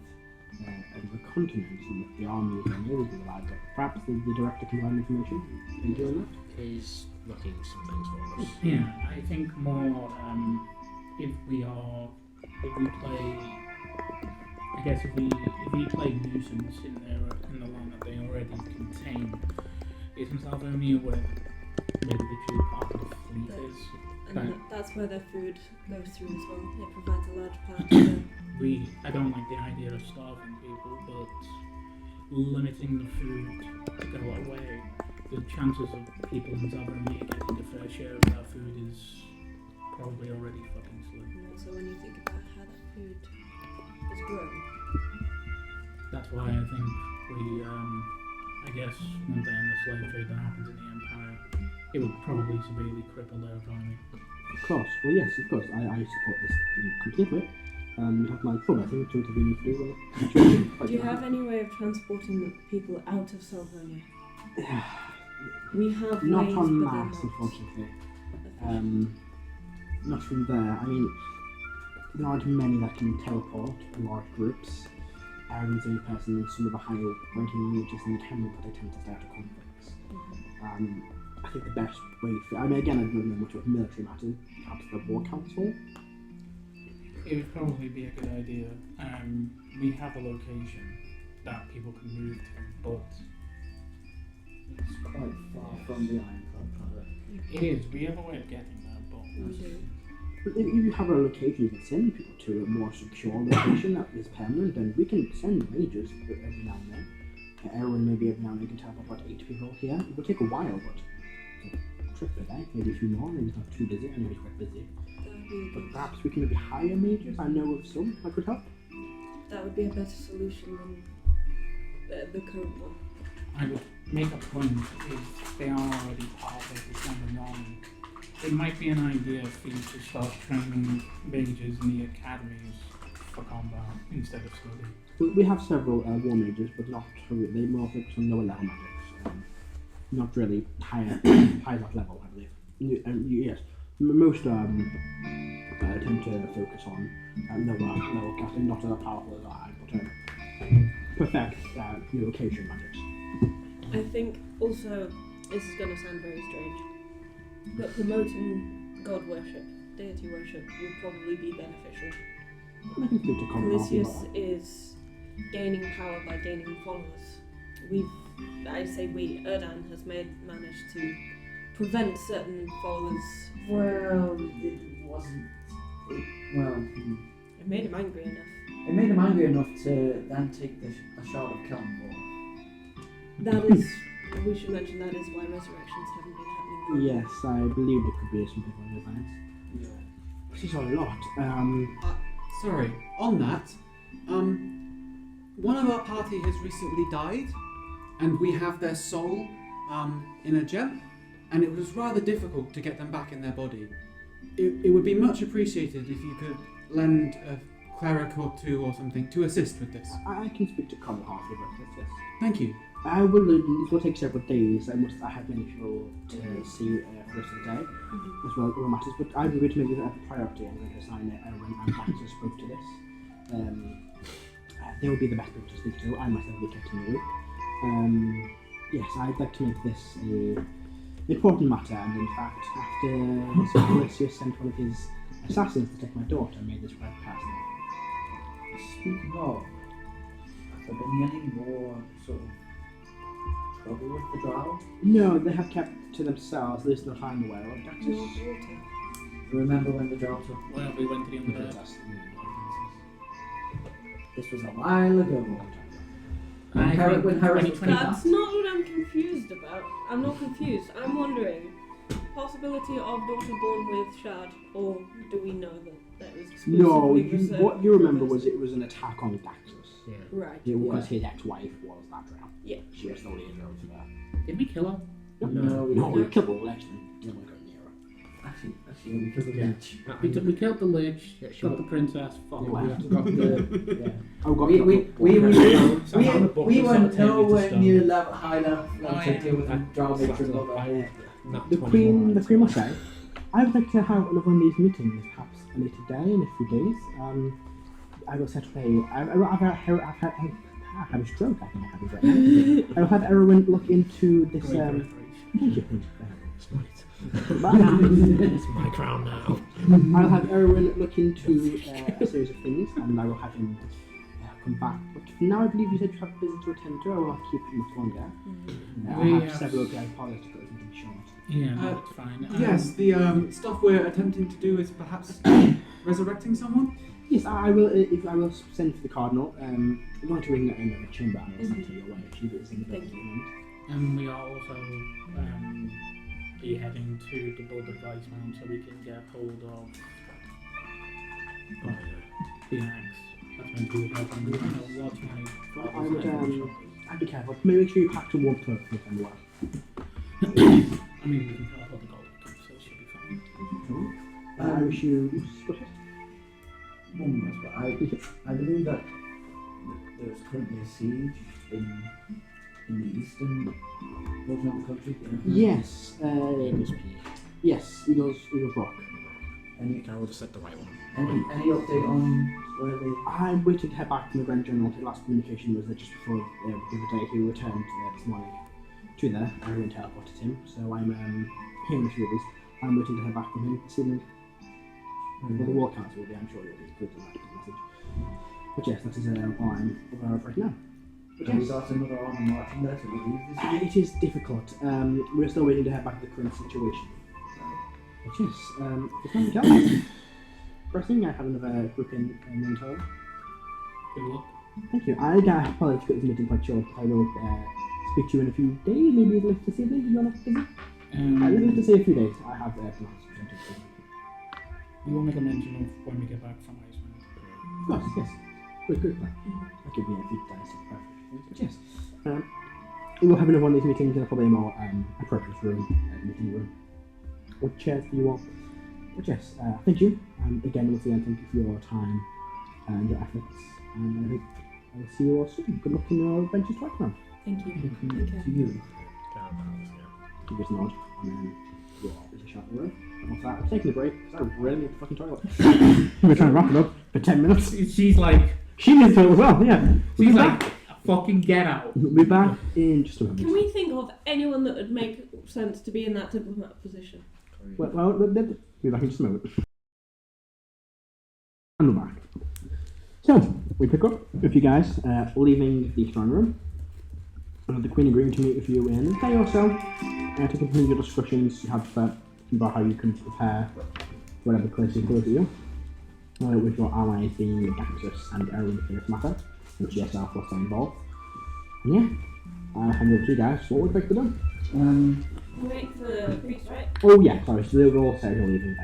of the continent, and if the army is on there, we can provide. But perhaps the director can provide information. Can you do that? He's looking some things for us. Yeah, I think more if we play, I guess if we play nuisance in the land that they already contain, isn't Salvonia where maybe the true part of the fleet is? And that's where their food goes through as well. It provides a large part of them. I don't like the idea of starving people, but limiting the food to go away, the chances of people in Salvonia getting a fair share of that food is probably already fucking slim. And also when you think about how that food is grown. That's why I think we, I guess, when the slave trade that happens in the Empire, it would probably severely cripple their economy. Of course. Well, yes, of course. I support this completely. You have my full blessing to intervene if you will. Do you have any way of transporting the people out of Salvonia? We have not ways, en but they're masse, not unfortunately. efficient. Not from there. I mean, there aren't many that can teleport in large groups. Erdan's the only person, and some of the higher ranking mages in the camp, but they tend to stay out of conflicts. I think the best way for, I mean, again, I don't know much about military matters, perhaps the War Council. It would probably be a good idea. We have a location that people can move to, but It's quite far from the Ironclad Planet. it is. We have a way of getting there, but We do. But if you have a location you can send people to, a more secure location that is permanent, then we can send mages every now and then. Erdan maybe every now and then can teleport about 8 people here. It will take a while, but it's a trip a day, maybe a few more, maybe it's not too busy. I know he's quite busy. That would be a But good. perhaps we can maybe hire mages. I know of some that could help. That would be a better solution than the current one. I would make a point if they are already part of the Standing Army. It might be an idea for you to start training mages in the academies for combat instead of study. We have several war mages, but not they more focus on lower level magics. Not really higher that level, I believe. Yes, most tend to focus on lower casting, not as powerful as I, but perfect location magics. I think also, this is going to sound very strange, but promoting god worship, deity worship, would probably be beneficial. I can speak to Conrad. Calisius is gaining power by gaining followers. Erdan has managed to prevent certain followers. Well, it wasn't. It made him angry enough. It made him angry enough to then take a shot of Cannonball. That is, we should mention that is why resurrections haven't been happening. Yes, I believe there could be something along those lines. Yeah. This is a lot. Sorry, on that, one of our party has recently died, and we have their soul in a gem, and it was rather difficult to get them back in their body. It would be much appreciated if you could lend a cleric or two or something to assist with this. I can speak to Conrad about this, yes. Thank you. I will. This will take several days. I have many people to see for the rest of the day, as well as other matters. But I'm going to make this a priority. I'm going to assign it when Artificer spoke to this. They will be the best people to speak to. I myself will be kept in the loop. Yes, I'd like to make this an important matter. And in fact, after Mr. Calishtar sent one of his assassins to take my daughter, I made this quite personal. Speaking of, have there been any more sort of trouble with the drow? No, they have kept to themselves. At least not I'm aware of. That Your is. daughter. Remember when the drow took? Well, we went to the Underdark. This was a while ago. I think When Heris was 2020 That's not what I'm confused about. I'm not confused. I'm wondering, possibility of daughter born with Shad, or do we know that was exclusively No, reserved what you for remember this? was it was an attack on Daxus. Yeah. Right. Because his ex-wife was that drow. Yeah. She was slowly as well to that. Did we kill her? No, No, we killed all actually. Didn't want to go near her. Actually, because of the lich. We killed the lich, Yeah, she got wa- the princess, fuck. Yeah, We have got the yeah. Oh, got We book were is not nowhere taken to near stone. level high enough to deal with the drawbacks of the The Queen will say, I would like to have another one of these meetings, perhaps a later day, in a few days. I will set up I've had a stroke, I think I have it right now. I will have everyone look into this, It's my crown now. I'll have everyone look into a series of things, and I will have him come back. But for now, I believe you said you have business to attend to. I will not keep you much longer. I have several guys polish to put something short. Yeah, that's fine. Yes, the stuff we're attempting to do is perhaps resurrecting someone. Yes, I will. If I will send for the cardinal. I'm going to ring in the chamber. I will send to your way. She is in the Thank you. moment. And we are also be heading to the Blood of Icemount so we can get hold of the axe. That's meant to be helping. We don't know what's my I would. I'd be careful. Make sure you pack some water for the time. I mean, we can teleport the gold, so it should be fine. I wish you. One minute, but I believe that there's currently a siege in the eastern portion of the country. Yes. Eagles Peak. Yes. Eagles Rock. Any I would have said the right one. any update on where they? I'm waiting to head back from the Grand General. The last communication was that just before the other day he returned this morning to there. Everyone teleported him, so I'm hearing a few others. I'm waiting to head back from him this evening. Well, the War Council will be, I'm sure, will be good to that message. But yes, that is all I'm aware of right now. But Have we yes, got another army marching there to relieve this siege? it is difficult. We're still waiting to head back to the current situation. But yes, if nothing else, pressing, I have another group in Montel. Good luck. Thank you. I apologize to cut this meeting quite short. I will speak to you in a few days, maybe later this evening if you're not busy. I will to say a few days. I have plans. We will make a mention of when we get back from Iceland. Of course, yes. Good plan. That could be a few days. Perfect. But yes. We will have another one of these meetings in probably a more appropriate meeting room. Or chairs for you all. But yes, thank you. Again, once again, thank you for your time and your efforts. And I hope I will see you all soon. Good luck in your adventures right now. Thank you. To you. You just nod, and then you're a shot in the room. And after that, I'm taking a break because I really need the fucking toilet. We're trying to wrap it up for 10 minutes. She's like, She needs to as well, yeah. she's like, fucking get out. We'll be back in just a Can moment. we think of anyone that would make sense to be in that diplomat position? Well, we'll be back in just a moment. And we're back. So, we pick up with you guys leaving the throne room. The Queen agreeing to meet with you in a day or so to continue your discussions you have about how you can prepare whatever case occurs to you. With your allies being Daxus and Erdan for this matter, which yourself was involved. And yeah, I'll hand it to you guys. What would you like to do? Wait for the priest, right? Oh yeah, sorry, so they'll all say you're leaving.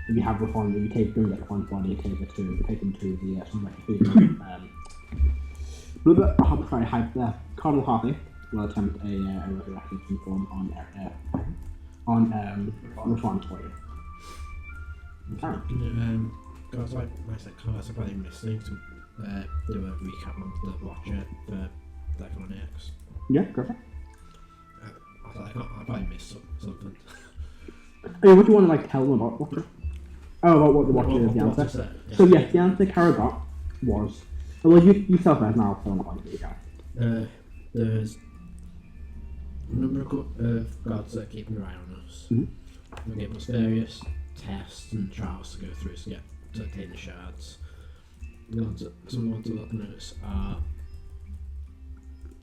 If you have reform, you go and get reform body, take them to the somewhere the Cardinal Hartley will attempt a resurrection form on reform for you. Karen. Guys, like I said, Carlos, I've been listening to do a recap of the Watcher for Dragonborn X. Yeah, go for it. I probably missed something. Hey, what do you want to tell them about Watcher? Oh, about what the Watcher is the answer. So yes, the answer Karo got was, well, you self-as now, so I'm not going to go. There's a number of gods that keep an eye on us. Mm-hmm. They give us various tests and trials to go through to obtain the shards. Some ones to look at us are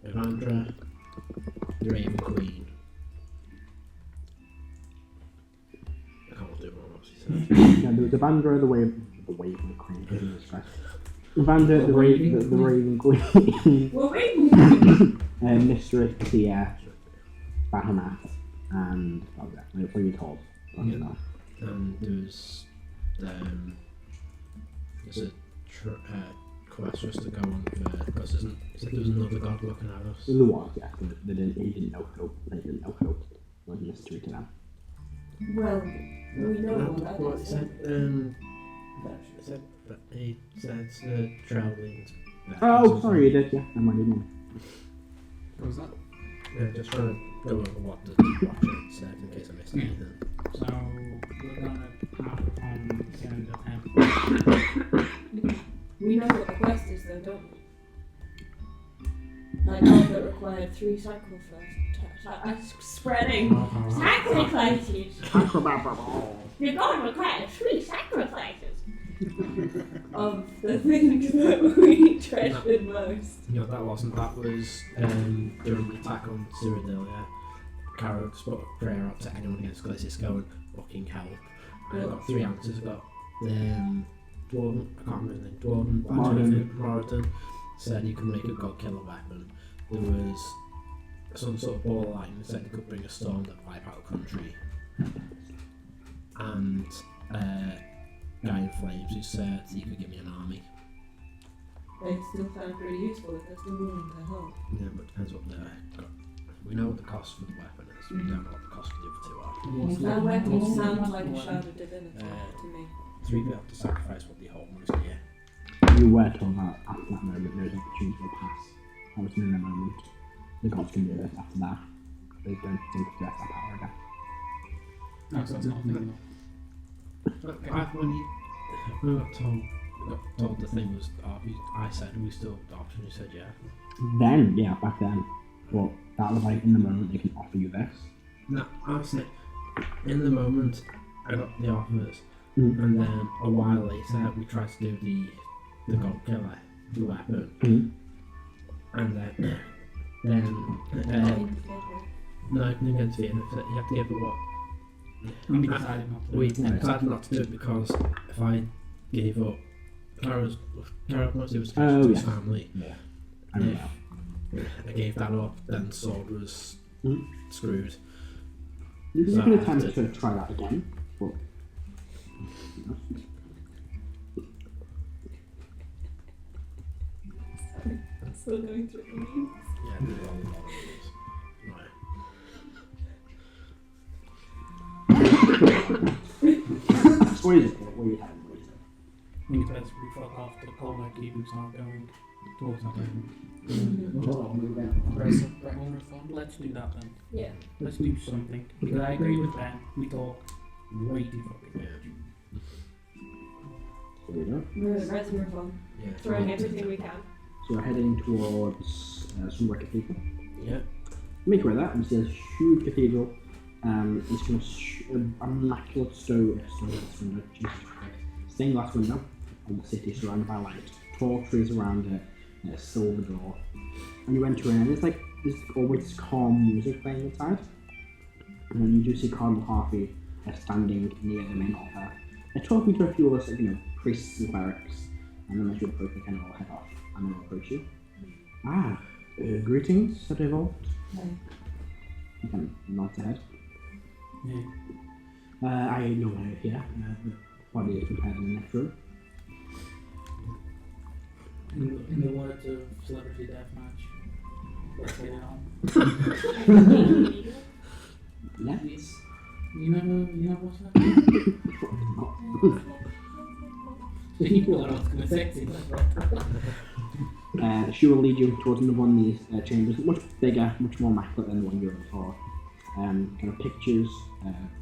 Evandra, the Raven Queen. I can't do what else he said. Yeah, there was Evandra, the Raven Queen, Jesus Christ. Evandra, the Raven Queen. Well, Raven! Mistress Tia, Bahamut, and what are you told? And there's a quest for us to go on for, because there's another god looking at us. There was, yeah. He didn't know hope. They didn't know hope. It was a mystery to them. Well, we know what What that he is. said travelling. Oh, sorry, you did, yeah. Never mind. What was that? Yeah, just trying to go over what the watcher said in case I missed anything. So we're gonna have getting the temple. We know what the quest is, though, don't we? I know that required 3 sacrifices. Spreading. Sacrifices! You're going to require 3 sacrifices! Of the things that we treasured most. No, that wasn't. That was during the attack on Cyrodilia. Karo put a prayer out to anyone against Glacis going, fucking help. And I got 3 answers. I got Dwarven, I can't remember his name, Dwarven, Moradin said you could make a god killer weapon. There was some sort of ball of lightning that said you could bring a storm that wipe out a country. And Guy in Flames who said you could give me an army. They still sound pretty useful if they're still willing to help. Yeah, but it depends what we know what the cost for the weapon is. We don't know what the cost for the other 2 are. That weapon sounds like a shard of divinity to me. 3 people have to sacrifice what they hold most dear. You were told that after that moment there was an opportunity to pass. That was in the moment. The gods can do it after that. They don't think that's that power again. No, so it's not a thing. When we got told the thing was I said we still have the option. You said yeah. Then, yeah, back then. But that was like in the moment they can offer you this. No, honestly, in the moment I got the offers, Mm. and then a while later we tried to do the god killer, the weapon, and then no, I didn't get to the end of it. You have to give it what. We decided not to. We decided not to do it because if I gave up, Karo mostly was to his family. Yeah. If I gave that up, then Sword was screwed. You So can I attempt have to try that again, but Still going through the memes. Yeah, there's a lot of those. what is it? What are you having? We need to basically fuck off to the Polar Keepers not going towards that end. Let's do that then. Yeah. Let's do something. Because I agree with Ben. We talk way too fucking much. We're reservoir fun. Yeah. Throwing everything we can. So you're heading towards some cathedral. Yeah. Make way that, and see a huge cathedral. It's kind of immaculate stone glass window, Jesus Christ. Stained glass window on the city surrounded by light. Tall trees around it, a silver door. And you enter in, and it's like there's always calm music playing inside. And then you do see Cardinal Harvey standing near the main altar. They're talking to a few of us, priests and clerics. And then as you approach, they kind of all head off and they'll approach you. Greetings, Sede Vovit. Hey. You can nod ahead. Yeah. I know why you're here. The body is prepared in the next room. In the words of Celebrity Deathmatch, let's get it on. Yes. You never watched that? People are asking the sexy. She will lead you towards another one of these chambers, much bigger, much more immaculate than the one you were before. Kind of pictures,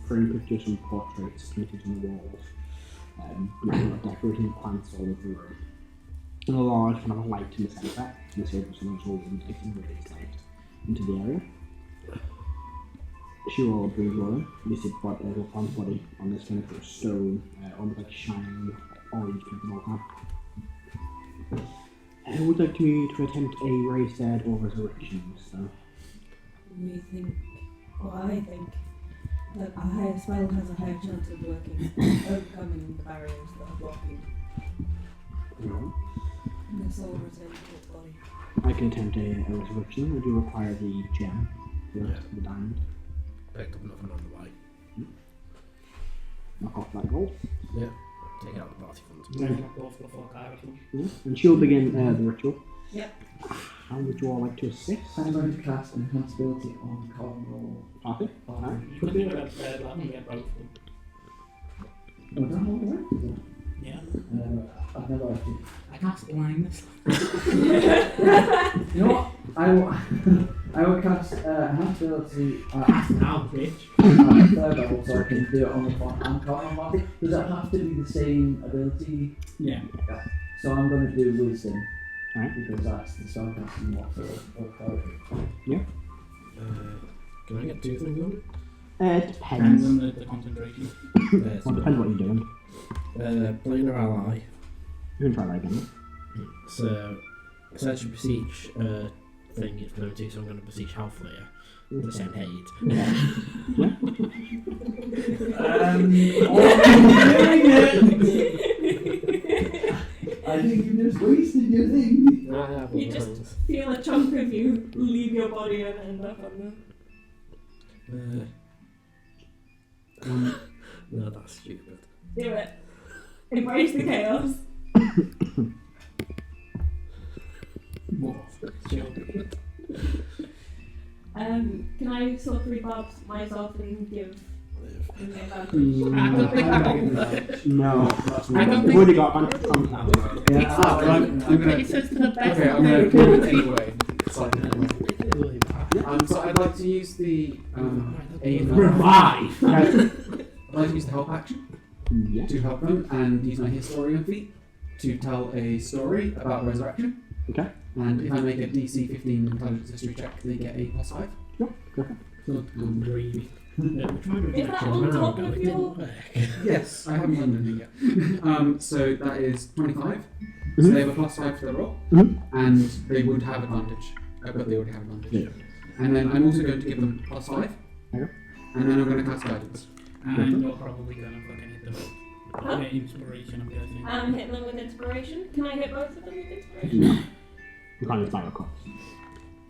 frame pictures and portraits painted on the walls, decorating plants all over the room. And a large kind of light in the centre, and the table someone's holding radiant light into the area. She will bring you in. You see little plant body on this kind of stone, almost like shining orange pink altar. I would like me to attempt a raise dead or resurrection, so. I think that a higher spell has a higher chance of working, overcoming the barriers that are blocking the soul returning to its body. I can attempt a resurrection. I do require the gem, the diamond. Picked up nothing on the way. Knock off that gold. Yeah. Take out the party funds. Both the fuck out of them. And she'll begin the ritual. Yep. How would you all like to assist? I'm going to cast enhanced ability on Cornwall. Party? Alright. You could do it at third level and get both of them. Oh, is that all right? Yeah. I've never actually. I cast blindness. You know what? I will cast enhanced ability at Now, bitch. third level so I can do it on the front and corner party. Does that have to be the same ability? Yeah. So I'm going to do wisdom. Alright. Because that's the spellcasting what sort of cleric. Can I get 2 things on it? Depends Depends. on the concentration. Well, depends what you're doing. Playing an ally. You can try that again. So, essentially beseech thing it's going to, so I'm going to beseech Hellflayer to send hate. I think you just wasted your thing. You just feel a chunk of you leave your body and end up on No, that's stupid. the. Do it. Embrace the chaos. Can I sort of rebarb myself and give an advantage? I don't think I can. No. I don't You've already got advantage from that. I'm gonna. It says to the best Okay, of I'm their going to do it ability. anyway. Slightly anyway. So I'd like to use the aid. Revive! I'd like to use the help action Yes. to help them and use my historian feat to tell a story about resurrection. Okay. And if I make a DC 15 intelligence history check, they get a +5. I'm dreaming. Is that on top of your... Yes, I haven't done anything yet. So that is 25. So they have a +5 for the roll, and they would have advantage. But they already have advantage. Yeah. And then I'm also going to give them +5. Okay. And then I'm going to cast guidance. And you're probably going to fucking hit them. Get inspiration, I'm guessing. I'm hitting them with inspiration. Can I hit both of them with inspiration? No. You can't use across.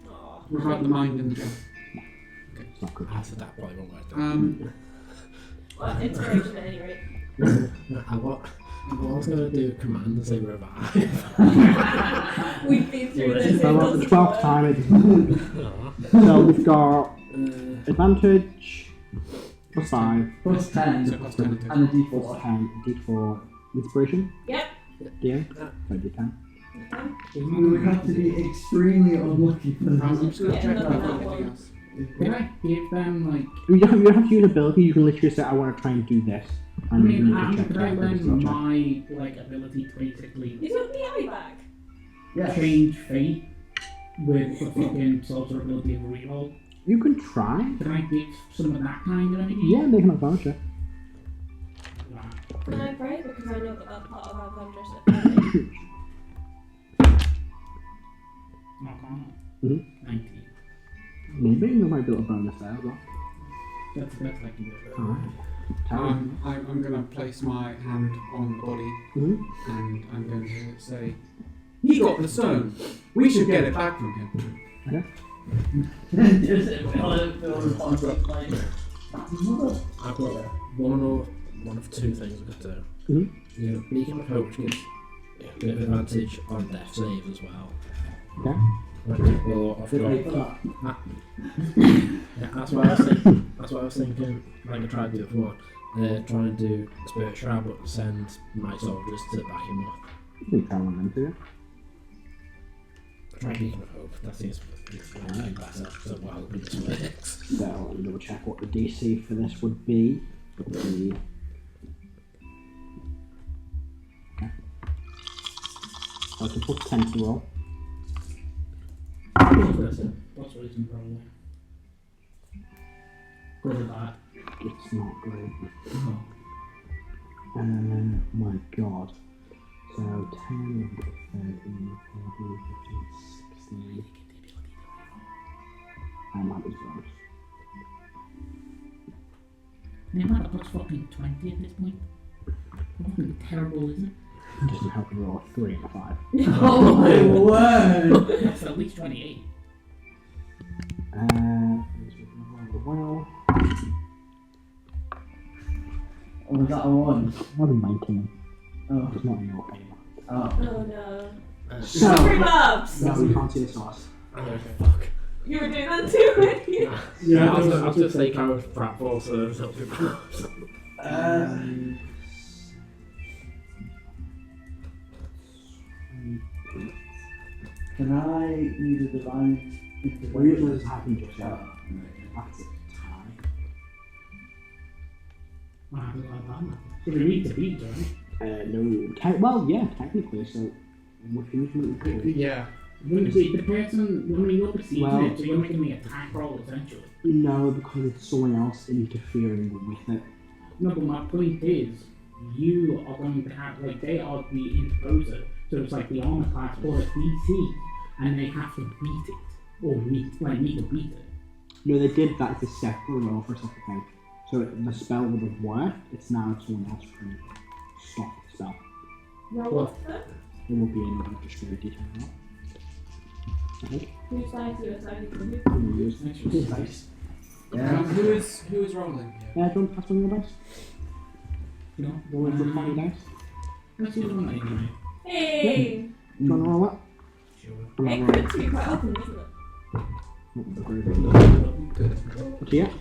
Aw. What about the mind and the gem? It's not good. I said that probably won't work. Well, inspiration at any rate. I was going to do command and say revive. We've been through this. So It the doesn't 12th work. time it So we've got advantage +5 Plus 10 So +10 and and a d4. and D4 inspiration. Yep. D8. So D10. We would have to be extremely unlucky for I'm this. just going to Yeah, check if no, I've no, got no. anything else. Can I give them, like... You don't have to use ability. You can literally say, I want to try and do this. I And you mean, can check could I it. learn my, like, ability to basically You took the eye back. Yes. change fate with the fucking sorcerer ability of reroll? You can try. Can I give some of that kind of anything? Yeah, make an advantage check. Can I pray? Because I know that that's part of our advantage. Mhm. 19. Maybe there might be a little bonus there as well. That's like you do. Alright. I'm going to place my hand on the body Mhm. and I'm going to say, he got the stone. We should get it back from him. I've got one of 2 things I could do. Mhm. Yeah, Beacon of Hope, which gives a bit of advantage on death save as well. Okay. Well, I've got, Wait for that. yeah, that's what I was thinking. Like I tried to do before. Try and do Spirit Shroud, but send my soldiers to back him up. You can try one of them too. Try Beacon of Hope. That seems like better. So while hoping this works. So let me double check what the DC for this would be. It would be... Okay. So it's a +10 to roll. What's reason probably? Good or bad? It's not great. Oh. My god. So 10, 13, 14, 15, 16. I might be close. They might have plus fucking 20 at this point. How fucking terrible is it? It doesn't help to roll a 3 and a 5. Oh my word! That's at least 28. Well, Or was that a 1? more than 19. Oh. It's not in your favour. Oh. Oh no. Uh, Sorry, Bobs! No, we can't see the source. Fuck. You were doing that too, weren't you? Yeah, I was going to say Karo's pratfall, so there's something. Can I use a divine Weirdness intervention? happened just Oh, now. right. That's a tie. What happens like that? So we need to beat, right? No. Well, yeah, technically. So, what usually Yeah. When you see the person, when you're besieging Well- it, so you're making the attack roll essentially. No, because it's someone else interfering with it. No, but my point is, you are going to have, like, they are the interposer, so it's like the armor class or a DC, and they have to beat it, or need to beat it. No, they did that. It's a separate roll for separate thing. So the spell would have worked. It's now someone else trying to stop the spell. Roll off then. There will be another just really detail now. Okay. Whose dice are you assigning to who? Nice. Yeah. Who is rolling? Yeah, do you want to pass on your dice? You know? You want to find your dice? Let's use one anyway. Hey! Do you want to roll that? Sure. I'm It not could rolling. be quite often, isn't it? Okay, yeah.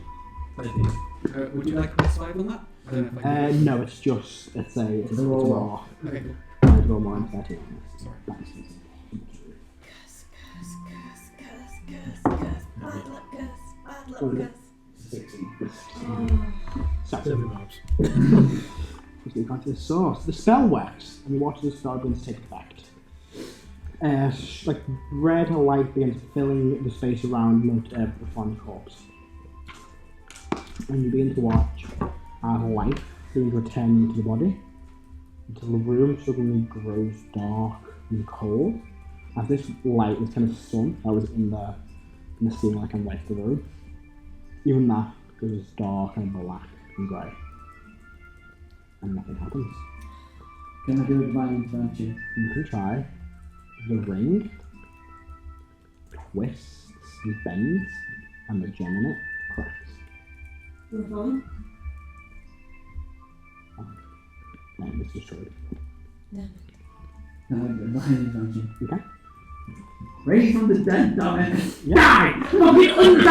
Would you like a +5 on that? I don't know if I can. No, it's a roll. Okay, cool. It's roll mine 13. Sorry. That's it. Bad luck, Gus. Bad luck, Oh, Gus. 16. So, Seven mobs. let's get back to the source. The spell works, and you watch the spell begin to take effect. Like red light begins filling the space around the fond corpse. And you begin to watch as life begins to return into the body, until the room suddenly grows dark and cold. As this light, this kind of sun that was in the ceiling, like on right of the room, even that goes dark and black and grey. And nothing happens. Can I do a divine intervention? You can try. The ring twists and bends, and the gem in it cracks. Reform. And it's destroyed. Damn it. Can I do a divine intervention? Okay? Raise from the dead, damn it! Die! Fucking undie!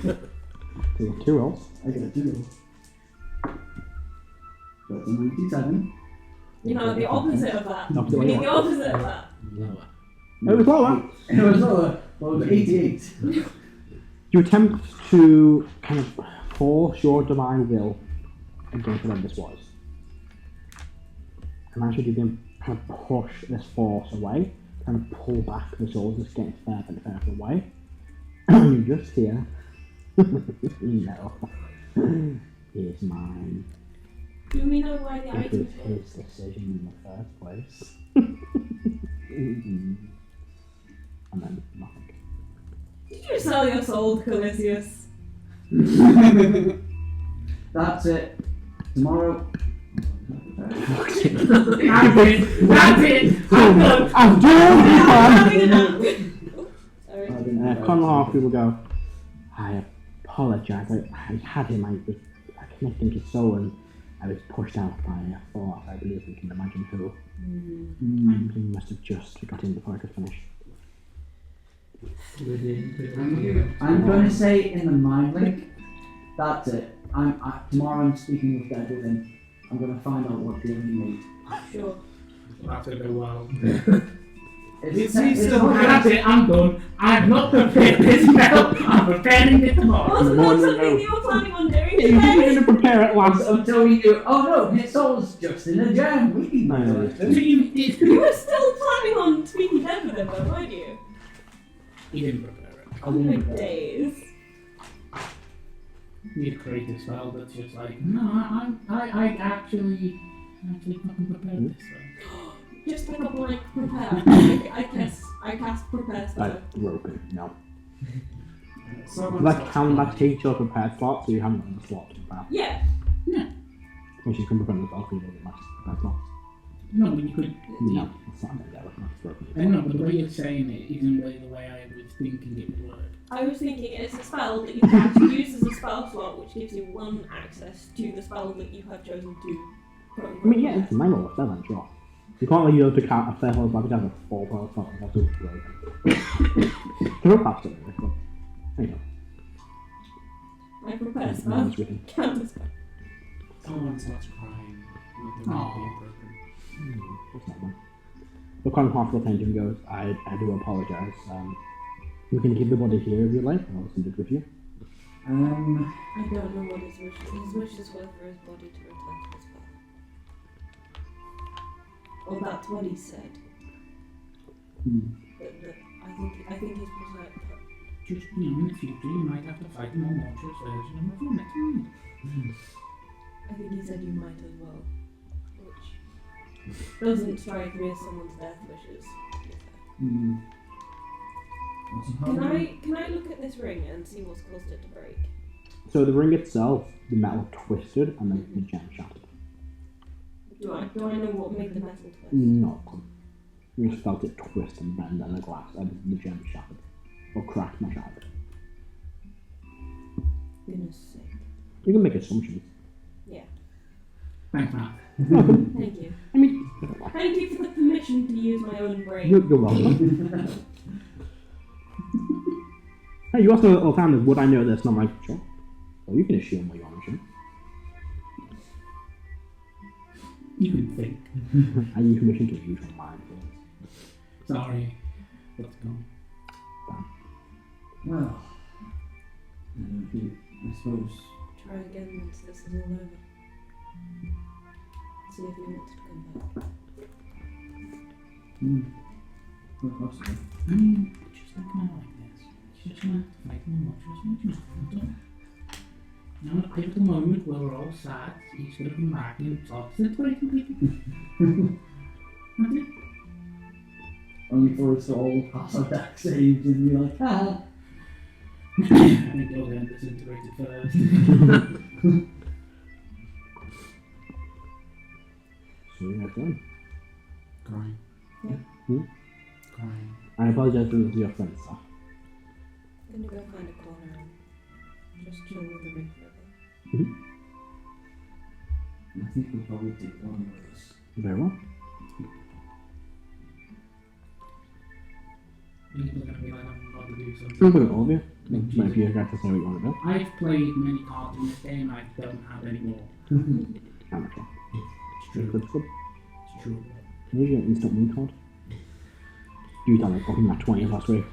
So you have 2 rolls. I got a 2. That's a 97. You know, the opposite of that. Not We need the opposite of that. Lower. It was lower. It was lower. Well, it was 88. You attempt to kind of force your divine will against whatever this was. And as you do, kind of push this force away, kind of pull back the sword, just getting further and further away. You just hear, no, he is mine. Do we know why the It item was his decision in the first place. And then nothing. Did you sell your soul to Calisius? That's it. Tomorrow. That's it! That's it! I'm done! I'm doing Having a nap. Sorry. Conlar people go, I apologise. I had him, I connecting his soul and I was pushed out by a force. I believe we can imagine who. He must have just got in before I could finish. I'm going to say in the mind link. That's it. Tomorrow I'm speaking with Dead Within. I'm going to find out what the enemy made. Sure. That's gonna go well. He's still That's it, I'm done. I've not prepared this spell. I'm preparing it tomorrow. Wasn't More that than something no. you were planning on doing You didn't today? even prepare it last. Until we do. Oh no, his soul's just in a gem. We can No, do no, it. So you did. You were still planning on speaking dead with him though, weren't you? He didn't prepare it. Oh my days. You need to create a spell that's just like, no, I actually fucking prepared this spell. Just pick up like prepare. I cast prepare spell. Broken, no. Someone's Like, got- can that take your prepared slot so you haven't got the slot to prepare? Yeah. Which you can prepare the spell for you, but that's prepared slot. No, but you could. No, it's not going to work. That's broken. I know, but the way you're saying it isn't really the way I was thinking it would work. I was thinking it's a spell that you can actually use as a spell slot, which gives you one access to the spell that you have chosen to. I mean, yeah, it's a manual spell, then, sure. You can't use to count a fair health like a 4 per spell. That's just broken. You're past it, but there you go. I prepare That's spell. written. Counter spell. Someone starts crying. With their mouth being broken. What's that one? The kind of half attention goes, I do apologize. You can keep the body here if you like, I'll send it with you. I don't know what his wish is. His wish is for his body to return to his father. Well, that's what he said. But I think he's prepared. Just, in the future, you might have to fight a more monstrous version of the next one. I think he said you might as well. Which doesn't strike me as someone's death wishes. Can I look at this ring and see what's caused it to break? So the ring itself, the metal twisted and then the gem shattered. Do I know what made the metal twist? No. You just felt it twist and bend and the glass and the gem shattered. Or cracked, not shattered. Goodness sake. You can make assumptions. Yeah. Thanks, Matt. Thank you. I mean, Thank you for the permission to use my own brain. you're welcome. Hey, you also all the time, would I know this? And I'm like, sure. Well, you can assume what you want to assume. You can think. I use permission to use your mind. Sorry. Let's go. Well, I suppose. Try again once this is all over. See if you want to come back. Quite possibly. I mean, just like man like this. She's just gonna have to fight more monstrous versions of them. Now, at a pivotal moment where we're all sad, he's gonna come back and start separating people. That's it. Only for us to all pass our deck saves and be like, ah. I think you'll get disintegrated first. So you have done. Crying. Yeah. Crying. I apologize for your friends, sir. I'm gonna go find a corner and just chill with the ring forever. I think we'll probably take one with us. Very well. People are gonna be like, I'm about to do I'm something. with all of you. Maybe you guys to say what you want to do. I've played many cards in this game, I don't have any more. Amateur. It's true. Good club. It's true. Can you get an instant win card? You done it fucking that 20 last week.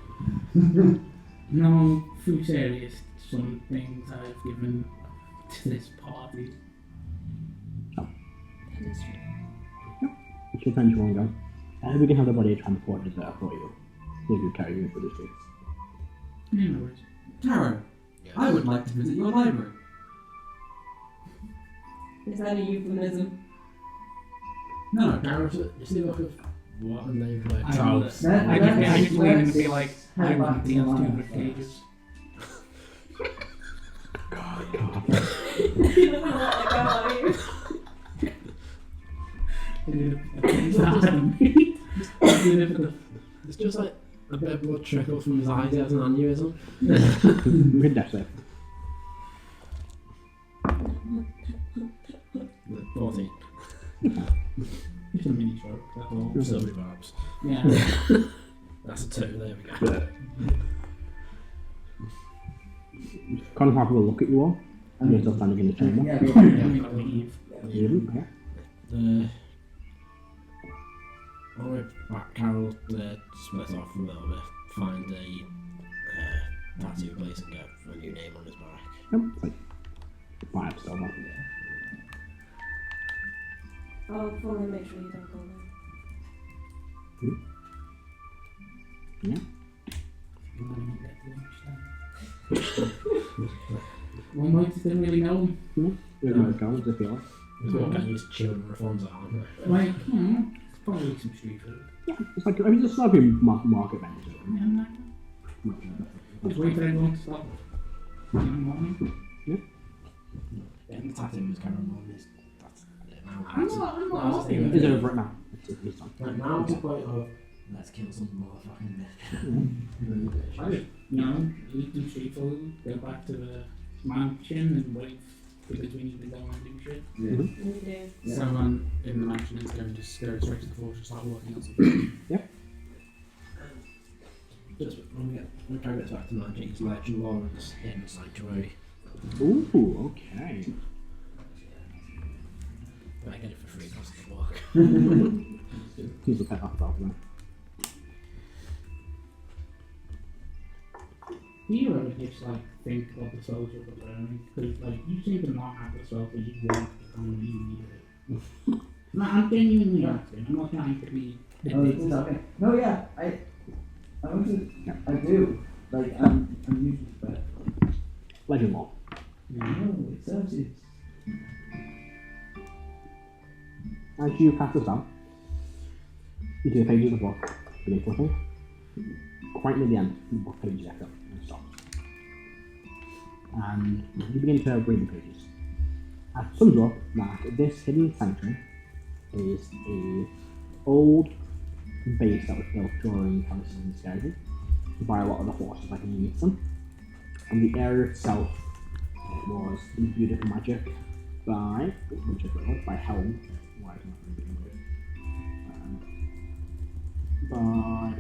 No, through serious, some things I've given to this party. That is true. It's your time to go. We can have the body transported there for you. So you carry you through the streets. Yeah, no worries. Karo, I would like to visit your library. Is that a euphemism? No. Gareth, you see look of what and they've like I Charles. just lean and be like, I want the other 200 pages. God. He doesn't want to go on you. It's just like a bit of blood trickle from his eyes, he has an aneurysm. You can dash that. 14. Just a mini stroke, that's all. So many vibes. Yeah. That's a 2, there we go. Kind of will look at you all. And you're still standing in the chamber. Yeah, Then we gotta leave. You okay? On the way back, Carol split off from Melba, find a tattoo place and get a new name on his back. Yep. Like 5 still not. I'll follow and make sure you don't go there. Yeah. One way to didn't really know. There's no guns if you like. There's more getting used to children reforms aren't there? Like, it's probably some street food. Yeah, it's like, I mean, it's not a market vendor. Yeah, just wait for everyone to stop. In the morning. Getting the tattoo was Carol Morris. That's it now. I'm not. It's over it now. It's done. Like now to the point of let's kill some motherfucking bitch. I just, eat some street food, go back to the mansion and wait because we need to go and do shit. Yeah. We do. Yeah. So in the mansion, it's going to just go straight to the fortress, start working on something. Just when we try to get back to magic, it's legend lords in sanctuary. Ooh, okay. I get it for free across the walk. He's a pet off then. Do you ever just like think about the spells you're learning? Because like you seem to not have the spells that you want to come and you need it. No, I'm genuinely asking. I'm not trying to be. Oh, it's okay. No, yeah, I do. Like, I'm usually bad. Legend lore. No, it serves it. As you pass this down, you see the pages of the book begin flipping. Quite near the end, the book pages echo and stop. And you begin to read the pages. It sums up that this hidden sanctuary is a old base that was built during Canis' excursion by a lot of the forces like Igneous. And the area itself was imbued with magic by Helm. Why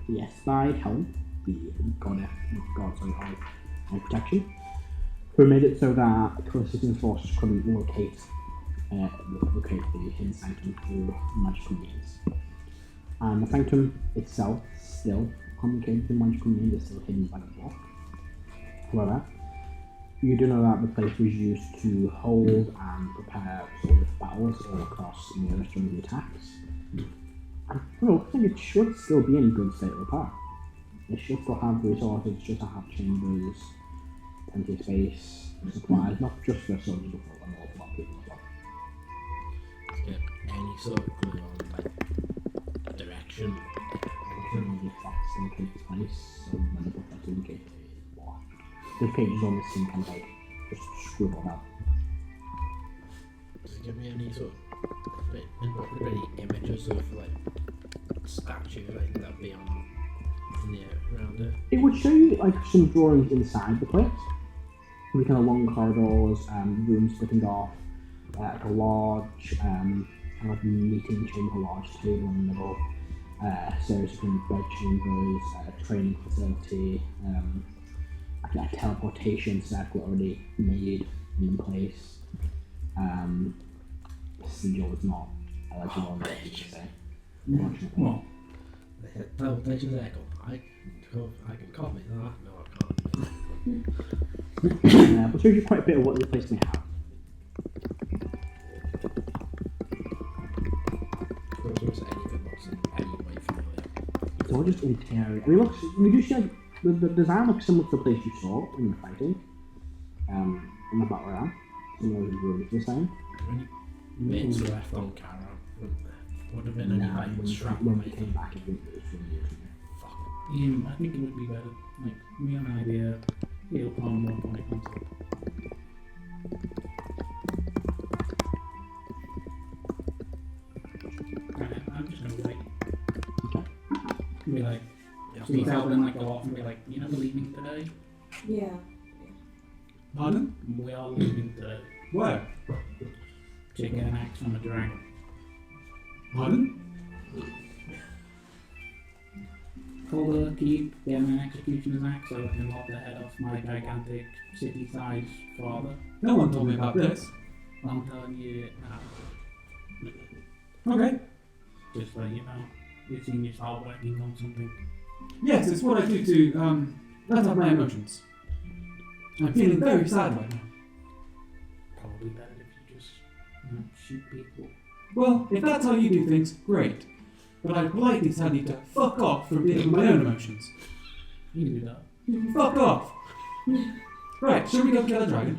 is by Helm, the god of protection, who made it so that Canis' forces couldn't locate the hidden sanctum through magical means. And the sanctum itself still communicated through magical means, is still hidden by the block. However, you do know that the place was used to hold and prepare sort of battles all across the Australian attacks. And it looks like it should still be in good state of repair. It should still have resources, it should have chambers, plenty of space, supplies, not just for soldiers, but for an awful lot of people as well. Get any sort of clue on like direction. The effects in the page's place, so when the book has indicated what. The pages on this seem kind of like just scribbled out. Does it give me any sort of any images of like statue like that be on around it? It would show you like some drawings inside the place. With kind of long corridors, rooms splitting off, like a large kind of meeting chamber, large table in the middle, series of bed chambers, training facility, like a teleportation circle already made and in place. Sigil is not eligible, I should say. Well, Teleportation circle. I can copy that. No, I can't. But shows you quite a bit of what the place may have. It's all just interior. I mean, looks. We do see like the design looks similar to the place you saw when you were fighting. In the battle round. Some of those rooms the same. Mates left on Karo. Would have been anybody with strap when we came back, it was from years ago. Fuck. yeah, I think it would be better. Like, we have an idea. It'll come more when it comes up. I'm just gonna wait. Okay. Be like, we tell them like go off and be like, you know, we're leaving today. Yeah. Pardon? We are leaving today. Where? To get an axe from a dragon. Pardon? Call the keep, get an executioner's axe so I can lop the head off my gigantic city-sized father. No one told me about this. I'm telling you now. Okay. Just like, you know, we've seen you start working on something. Yes, it's what I do to let out my emotions. I'm feeling very sad right now. Probably better if you just, you know, shoot people. Well, if that's how you do things, great. But I politely tell you to fuck off from dealing with my own emotions. You can do that. Fuck off! Right, should we go kill a dragon?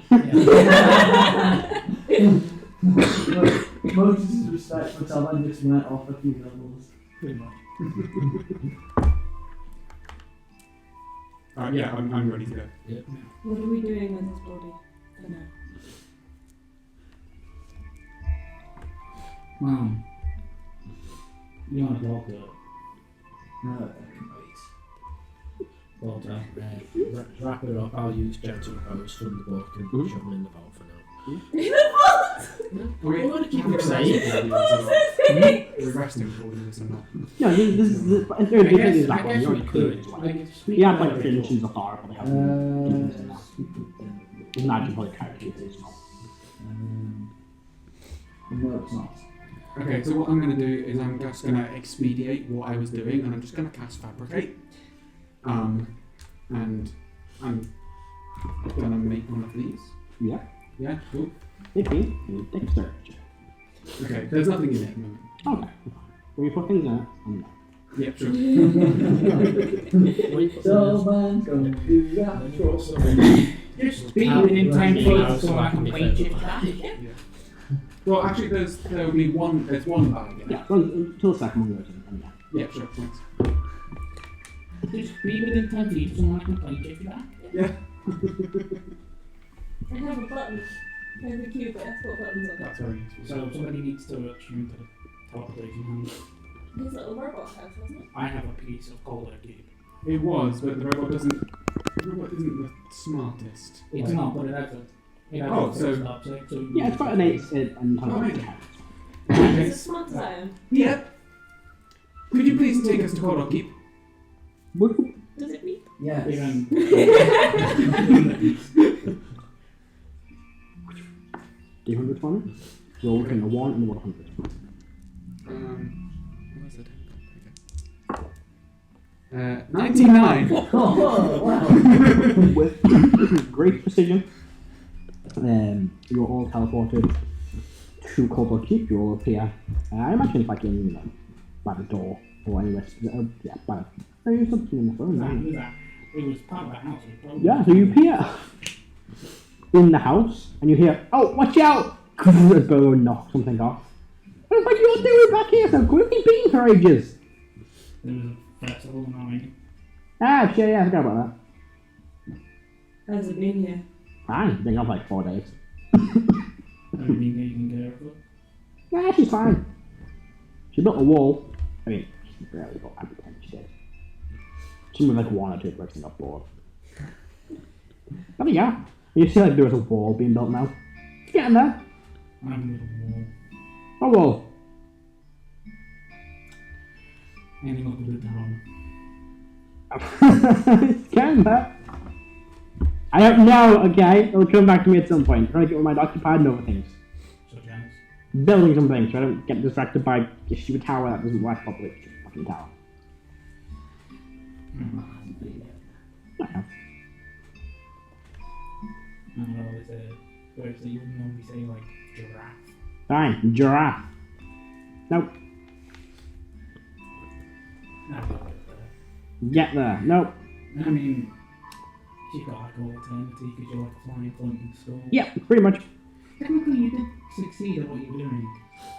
Motus' respect for Celban just went off a few levels. Pretty much. Yeah, I'm ready to go. Yeah. What are we doing with his body for now? You want to talk to it? No, that can wait. Walter, wrap it up. I'll use gentle repose from the book and shove them in the boat for now. We're going to keep it excited. We're resting before we do this or not. No, this is the third thing is that one. You're included as well. Like, You have like finishings of Thor, but they have demons in that. It's not just like characters, it's not. No, it's not. Okay, so what I'm going to do is I'm just going to expedite what I was doing, and I'm just going to cast Fabricate. And I'm going to make one of these. Yeah. Yeah, cool. 15, dexterity check. Okay, there's nothing in it at the moment. Okay. When you put things in it, I'm not. Yep, sure. Celban's gonna do that. just be within 10 feet so I can plane shift that. Yeah. Well, actually, there'll be one. There's one bag in it. Yeah, until the second one goes in. And yeah. Yeah, sure. Thanks. Just be within 10 feet so I can plane shift that. Yeah. I have a button. I have a cube, but I have to put buttons on it. That's very useful. So somebody needs to tune to the teleportation hand. His little robot house, wasn't it? I have a piece of gold I keep. It was, but the robot isn't the smartest. It's not, but it has a. It has Oh, a so- stop, so Yeah, it's got an 8 and Oh, kind yeah. It's as smart as I am. Yep. Could you please take us to Warlock Keep? Does it beep? Yes. Even 300 fun. Roll between a 1 and a 100. What was it? 99. Oh, wow. With great precision, you're all teleported to Cobalt Keep. You all appear. I imagine it's like in by the door or anywhere. Yeah, by. There's something in the phone. it was part of the house. It probably- Yeah, so you appear in the house and you hear, "Oh, watch out!" A bow knock something off. What the fuck you all doing back here? So we've been for ages. There was a festival and all right. Ah, shit, yeah, I forgot about that. How's it been here? Fine, been off like 4 days. Have you been getting care of it? Yeah, she's fine. She built a wall. I mean, she barely got everything she did. She moved like 1 or 2 bricks and got bored. But yeah, you see like there was a wall being built now. It's getting there. I'm with a wall. A wall. Anything up with the town. It's getting there. I don't know, okay? It'll come back to me at some point. I'm trying to get my mind occupied and other things. So Janice. Building some things so I don't get distracted by a stupid tower that doesn't work properly. It's just a fucking tower. I know. I don't know, there's a words that you wouldn't normally say like giraffe. Fine, giraffe. Nope. No, Get there. Nope. I mean, you got like an alternative because you're like a flying point in school. Yeah, pretty much. Technically, you did succeed at what you were doing.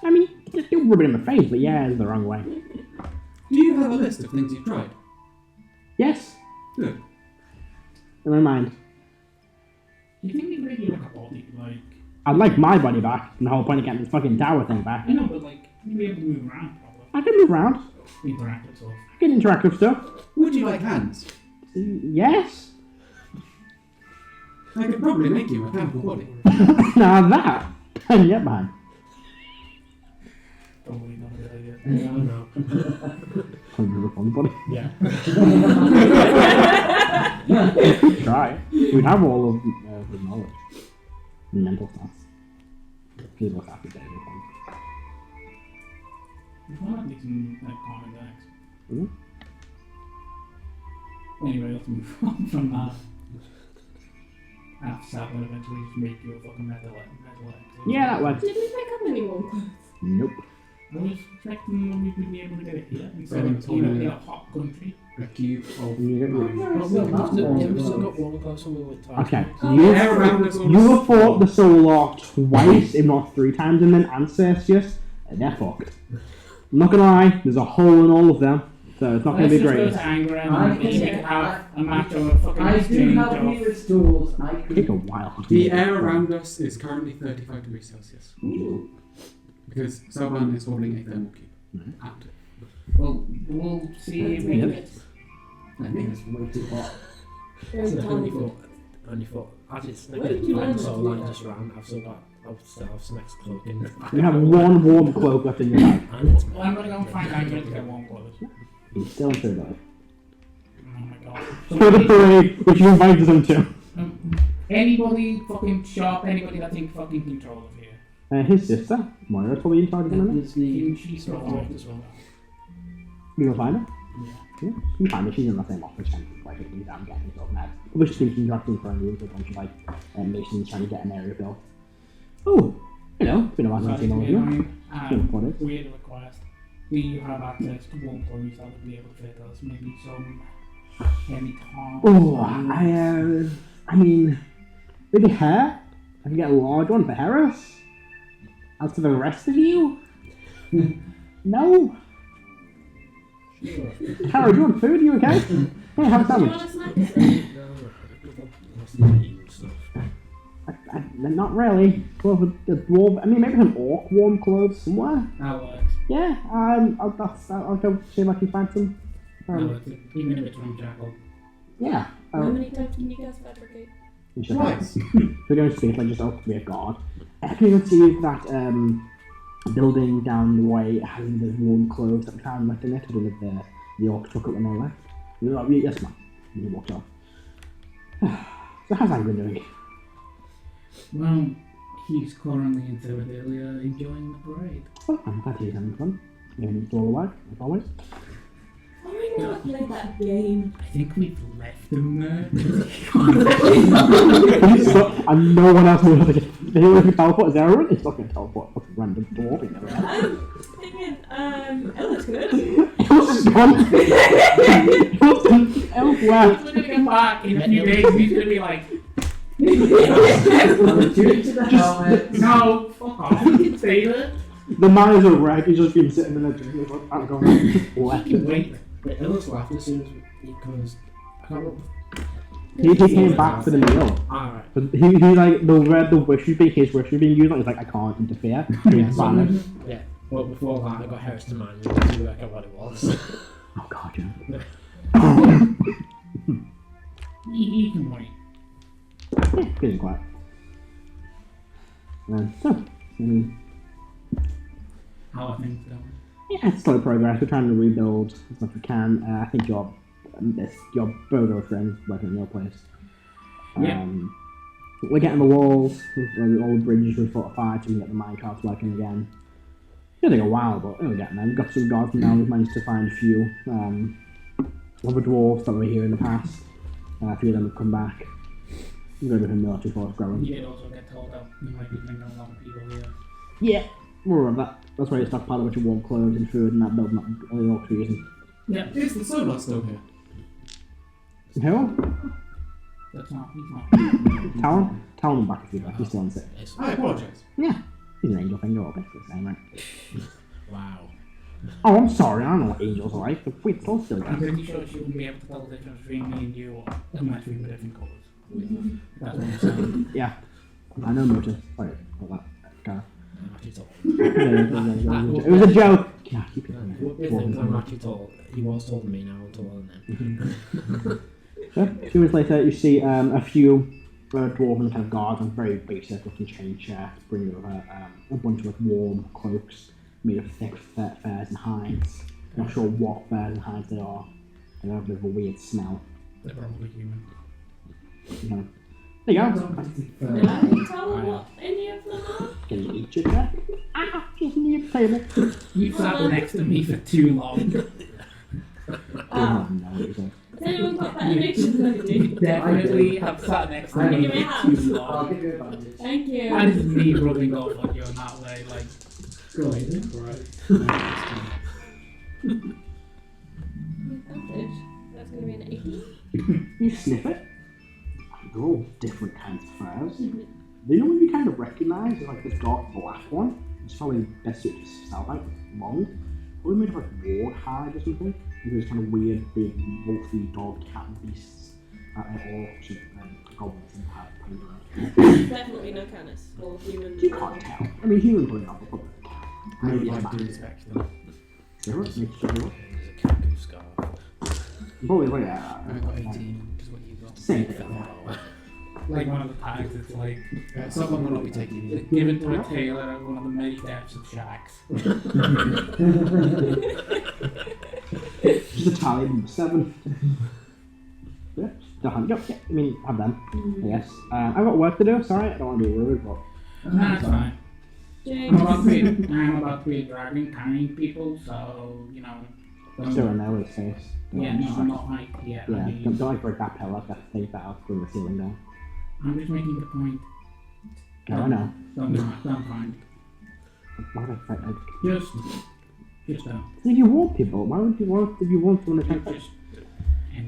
I mean, just don't rub it in the face, but yeah, it's the wrong way. Do you have a list of things you've tried? Yes, Good. in my mind. You think they made you like a body, like... I'd like my body back, and the whole point of getting this fucking tower thing back. I know, but like, you'd be able to move around probably. I can move around. Interactive stuff. I can interact with stuff. Would you like hands? Yes. I could probably make you a mechanical body. Now that, and get behind. Probably not a good idea. Yeah, I know. Can you on the body? Yeah. Try. You'd have all of the knowledge. And mental stuff. Physical stuff is everything. You might have decent like common decks. Mhm. Anyway, let's move on from that. After that, we'll eventually just make you a fucking metal X. Yeah, that works. Did we pick up any more clothes? Nope. I was expecting we would be able to get it here instead Well, of in a hot country. A cube of... You get rid of it. There's still that Yeah, we one. still got one close and we went twice. Okay, Oh, you yeah. around us all you have fought the Solar twice, if not 3 times, and then Ancestors, and they're fucked. I'm not gonna lie, there's a hole in all of them, so it's not gonna Let's be just go great. to Anger and I maybe we can- could have a match or a fucking I do exchange have of... Heris tools. I It'll take a could. while. The air around us is currently 35 degrees Celsius. Because Celban is holding a thermal cube. Mhm. Out. Well, we'll see if we Yeah. can... I think it's way too hot. Very So talented. only thought, as it's Where did you learn so to do like that? just ran, I'll still have some extra clothing. You have one warm cloak left in your bag. And it's Well, I'm gonna go and find out to get warm clothes. He's still in third life. Oh my god. For the parade, which you invited him to. Anybody fucking sharp, anybody that's in fucking control of here. His sister, Moira, probably in charge of him. She's still alive as well. You gonna find her? Yeah. Yeah, you find her. She's in the same office, and like he's down getting himself mad. Probably just thinking interacting for a with a bunch of like masons trying to get an area built. Oh, you know, it's been a while since I've seen all of you. Weird request. Do you have access to warm clothes that would be able to fit us? Maybe some heavy tarps? Oh, I mean, maybe hair. I can get a large one for Heris. As for the rest of you, no. sure. Karo, do you want food? Are you okay? Hey, have a Do you sandwich. want a snack? Not really. Well, the dwarf. I mean, maybe some orc warm clothes somewhere. That works. Yeah. I'll go see if I can find some. That works. Even if it's from Jackal. Yeah. How many times can you guys fabricate? Twice. We're going to see if I just open to be a god. Can you see if that building down the way has any of those warm clothes that we found left in it? I don't know if the orc took it when they left. You're like, yes, ma'am. And he walked off. So how's Angry doing? Well, he's currently in Philadelphia enjoying the parade. Oh, I'm glad he's having fun. It's all alive, as always. Why not play that game? I think we've left him there. And no one else knows how to get. If he were to teleport as Erdan, it's not going to teleport. Fucking random dwarf. You know. I'm thinking, Ella's good. Elf's gone. Elf He's left. gonna come back in a few days. He's gonna be like, no, fuck off. You can say that. The man is a wreck. He's just been sitting in the drink. I'm going. Left. Wait. But Ellis laughed as soon as he comes. I can't remember. He came back for the meal. Alright. But he like the wish being his wish was being used. He's like, I can't interfere. He vanished. Yeah. Well, before that, I got Heris to mind me to work out what it was. Oh god, yeah. He can wait. Yeah, getting quiet. How are things going? Yeah, it's slow progress. We're trying to rebuild as much as we can. I think your both our friends working in your place. Yeah. We're getting the walls, all the bridges we fortified, so we can get the minecarts working again. It'll take a while, but we're getting there. We've got some guards now. We've managed to find a few other dwarves that were here in the past. A few of them have come back. We've got a bit of military force growing. You did also get told that you might be bringing a lot of people here. Yeah, more of that. That's why you stockpiled a bunch of warm clothes and food and that building up only all reason. Yeah. Is the Solar still here? Who? That's not. He's not. Tell him back if you like. He's still on sick. I apologise. Yeah. He's an angel thing, you're all basically the same, right? Wow. Oh, I'm sorry, I don't know what angels are like. But wait, still I'm guys. pretty sure she wouldn't be able to tell the difference between me and you unless we were different colours. That's what I'm saying. Yeah. I know Motus. Sorry about that. Karo. I'm actually tall. It was a joke. Yeah, keep it What do you think I'm actually tall? He was taller than me, now I'm taller than him. So, a few minutes later, you see a few dwarven kind of guards on very basic looking chain shafts, bringing over a bunch of like warm cloaks made of thick furs and hides. Not sure what furs and hides they are. They have a bit of a weird smell. They're probably human. You know. There you go. Did I tell what any of them are? Can you eat your cat? Ah, just need a table. You sat next to me for too long. Oh, no, what is it? Has anyone got better nations than I do? Definitely have sat next to Can you me give me a for hand? too I'll long. give you advantage. Thank you. And it's me rubbing off on you in that way, like, go ahead. Advantage. That's going to be an 18. You sniff it. They're all different kinds of furs. They don't really kind of recognise as like this dark black one. It's probably best suited to Celban, long. Probably made of like ward hide or something. And those kind of weird, big, wolfy dog cat beasts. Orcs and goblins and painted around. Definitely no Canis or human. You can't tell. I mean, human probably not, but probably a cat. I would Maybe a like bat. to inspect them. Sure, make sure. There's a cat scarf. Probably like that. I got 18, which is what you got. Same. Like one of the tags, it's like Someone will not be taking it. given to a tailor at one of the many depths of shacks. Just a tally number 7. Yeah, still hand up. Yeah, I mean, have them, I guess. I've got work to do, sorry, I don't want to be rude, but. Nah, it's fine. James. I'm about to be a dragon carrying people, so, you know. Still in there with his face. Yeah, no, I'm not like, Yeah, don't like break that pillar, that's take that out from the ceiling down. I'm just making the point. No, I know. Don't mind. Why would I fight? Just don't. If you want people, why would you want, if you want someone to attack? Just.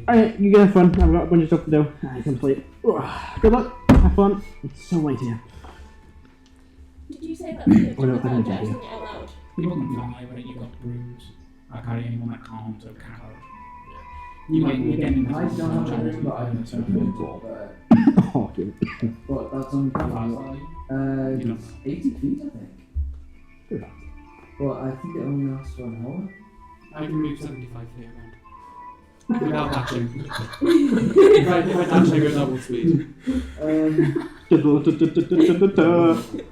Alright, you guys have fun, I've got a bunch of stuff to do. I can sleep. Good luck, have fun. It's so late here. Did you say that without Oh, no, I didn't saying hear. it out loud? People can fly, but you got brooms. I carry anyone that can't, so Karo. You might be getting I don't have a room, but I'm so good, Oh, okay. but that's only How fast are you? it's 80 feet, I think. Good luck. But I think it only lasts for an hour. I can move 75 feet around. Without dashing. if I dash, I go double speed.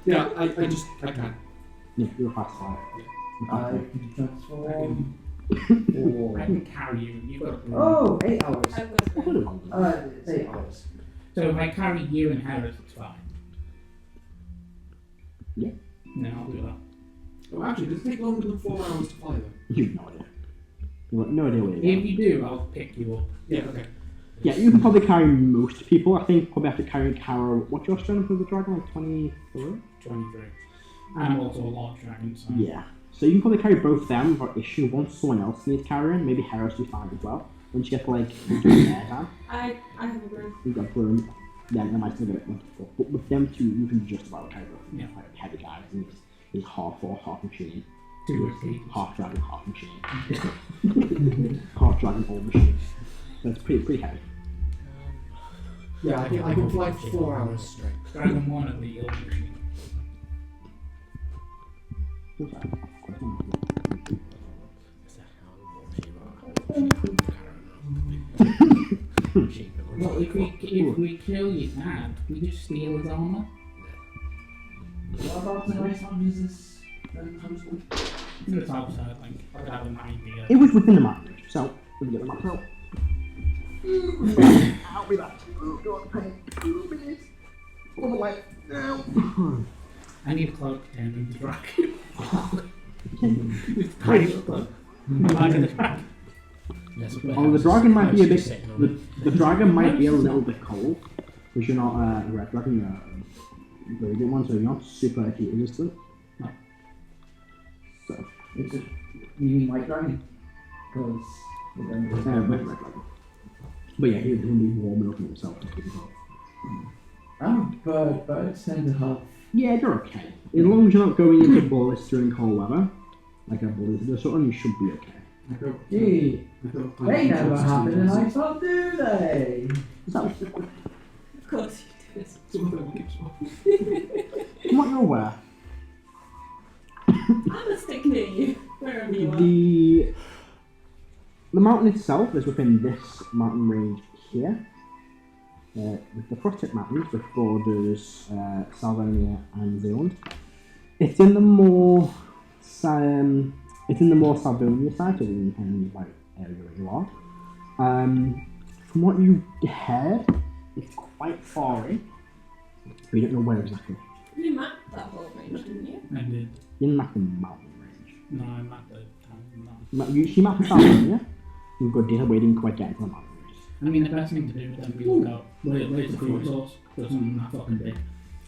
Yeah, I can. Yeah, you're a fast flyer. I can transform. I can carry you. You've got a broom. Oh, 8 hours. I've got a broom. It's 8 hours. So if I carry you and Heris, it's fine. Yeah. No, I'll do that. Oh, actually, does it take longer than 4 hours to fly though? You've no idea. You have no idea where If you are. you do, I'll pick you up. Yeah, okay. Yeah, you can probably carry most people. I think probably after carrying Karo, what's your strength of the dragon? Like 23? 23. I'm also a large dragon, so. Yeah. So you can probably carry both them without issue. Once someone else needs carrying, maybe Heris will be fine as well. Once you get to like Erdan, I have a broom. you've got broom, then they might still get it difficult. But with them two, you can just about carry both. Yeah. Like heavy guys, and he's half or half machine. 2 feet. Half dragon, half machine. Half dragon, all machine. So it's pretty heavy. Yeah, I can fly for 4 hours straight. Dragon 1 at the old machine. What's that? Well, if we kill your dad, we just steal his armor. What about the next one? Is this? It's outside, like, I could have an idea. It was within the map, so we can get the map out. I'll be back. Oh god, pain. 2 minutes. All the way. Now. I need a cloak to turn into dragon. It's tiny little cloak. Like the dragon. Oh, the dragon might be a bit. The dragon might be a little bit cold, because you're not a red dragon, you're a very good one, so you're not super heat resistant. No. So, Is it? You mean white dragon? Because. red dragon. But yeah, he'll be warming up in himself. Birds tend to have. Yeah, you're okay. As long as you're not going into bullets during cold weather, like a blizzard or something, you should be okay. Gee, they never happen in Icemount, do they? Is that Of course you do. from what you're aware? I'm gonna stick near you, wherever you are. The mountain itself is within this mountain range here. With the Frosted Mountains, which borders Salvonia and Zealand. It's in the more Salvonia side, so in the like area where you are. From what you heard, it's quite far in. We don't know where exactly. You mapped that whole range, didn't you? I did. You didn't map the mountain range. No, I'm at the town. She mapped Salvonia. You've got data waiting quite get into the mountain range. I mean, the best thing to do would then be look out. Where's the food source? There's something that fucking big.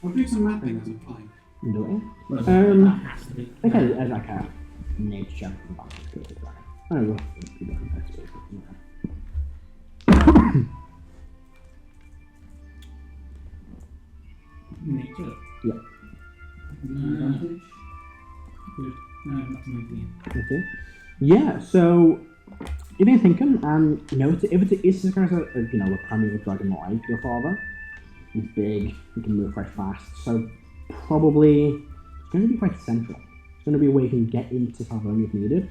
I'll do some mapping as I'm flying. You do it? Well, Um, that has to be. Okay, as like a nature balance to it. I don't know. Nature. Yeah. Advantage? Good. No, that's 19. Okay. Yeah, so you've been thinking, and you know, if it's kind of a primeval dragon like your father, he's big, he can move quite fast, so probably it's going to be quite central. It's going to be a way you can get into Salvonia if needed,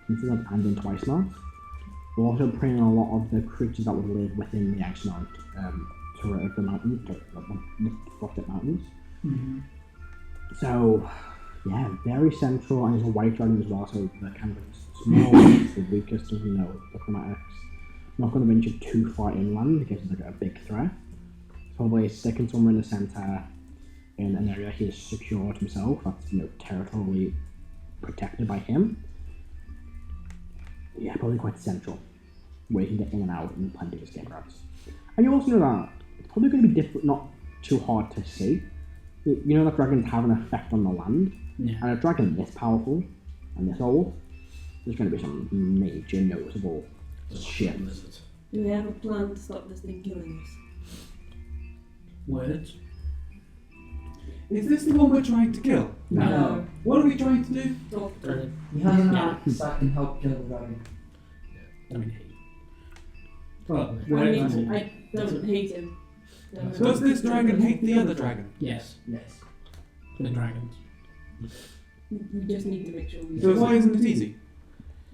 into that and into Icemount. We're also bringing a lot of the creatures that would live within the Icemount turret of the mountain, the Frosted Mountains. Mm-hmm. So, yeah, very central, and there's a white dragon as well, so the kind of smallest, the weakest of, the chromatics. Not going to venture too far inland because it's like a big threat. Probably sticking somewhere in the centre in an area he has secured himself, that's, territorially protected by him. Yeah, probably quite central, where you can get in and out and plenty of escape routes. And you also know that it's probably going to be different, not too hard to see. You know that dragons have an effect on the land, and a dragon this powerful and this old, there's going to be some major noticeable shit. Do we have a plan to stop this thing killing us? Words? Is this the one we're trying to kill? No. What are we trying to do? Talk to it. He has an axe that can help kill the dragon. I mean, hate. Well, I don't hate him. No. Does this dragon hate the other dragon? yes, Yes. the dragons. We just need to make sure we. So why isn't it easy?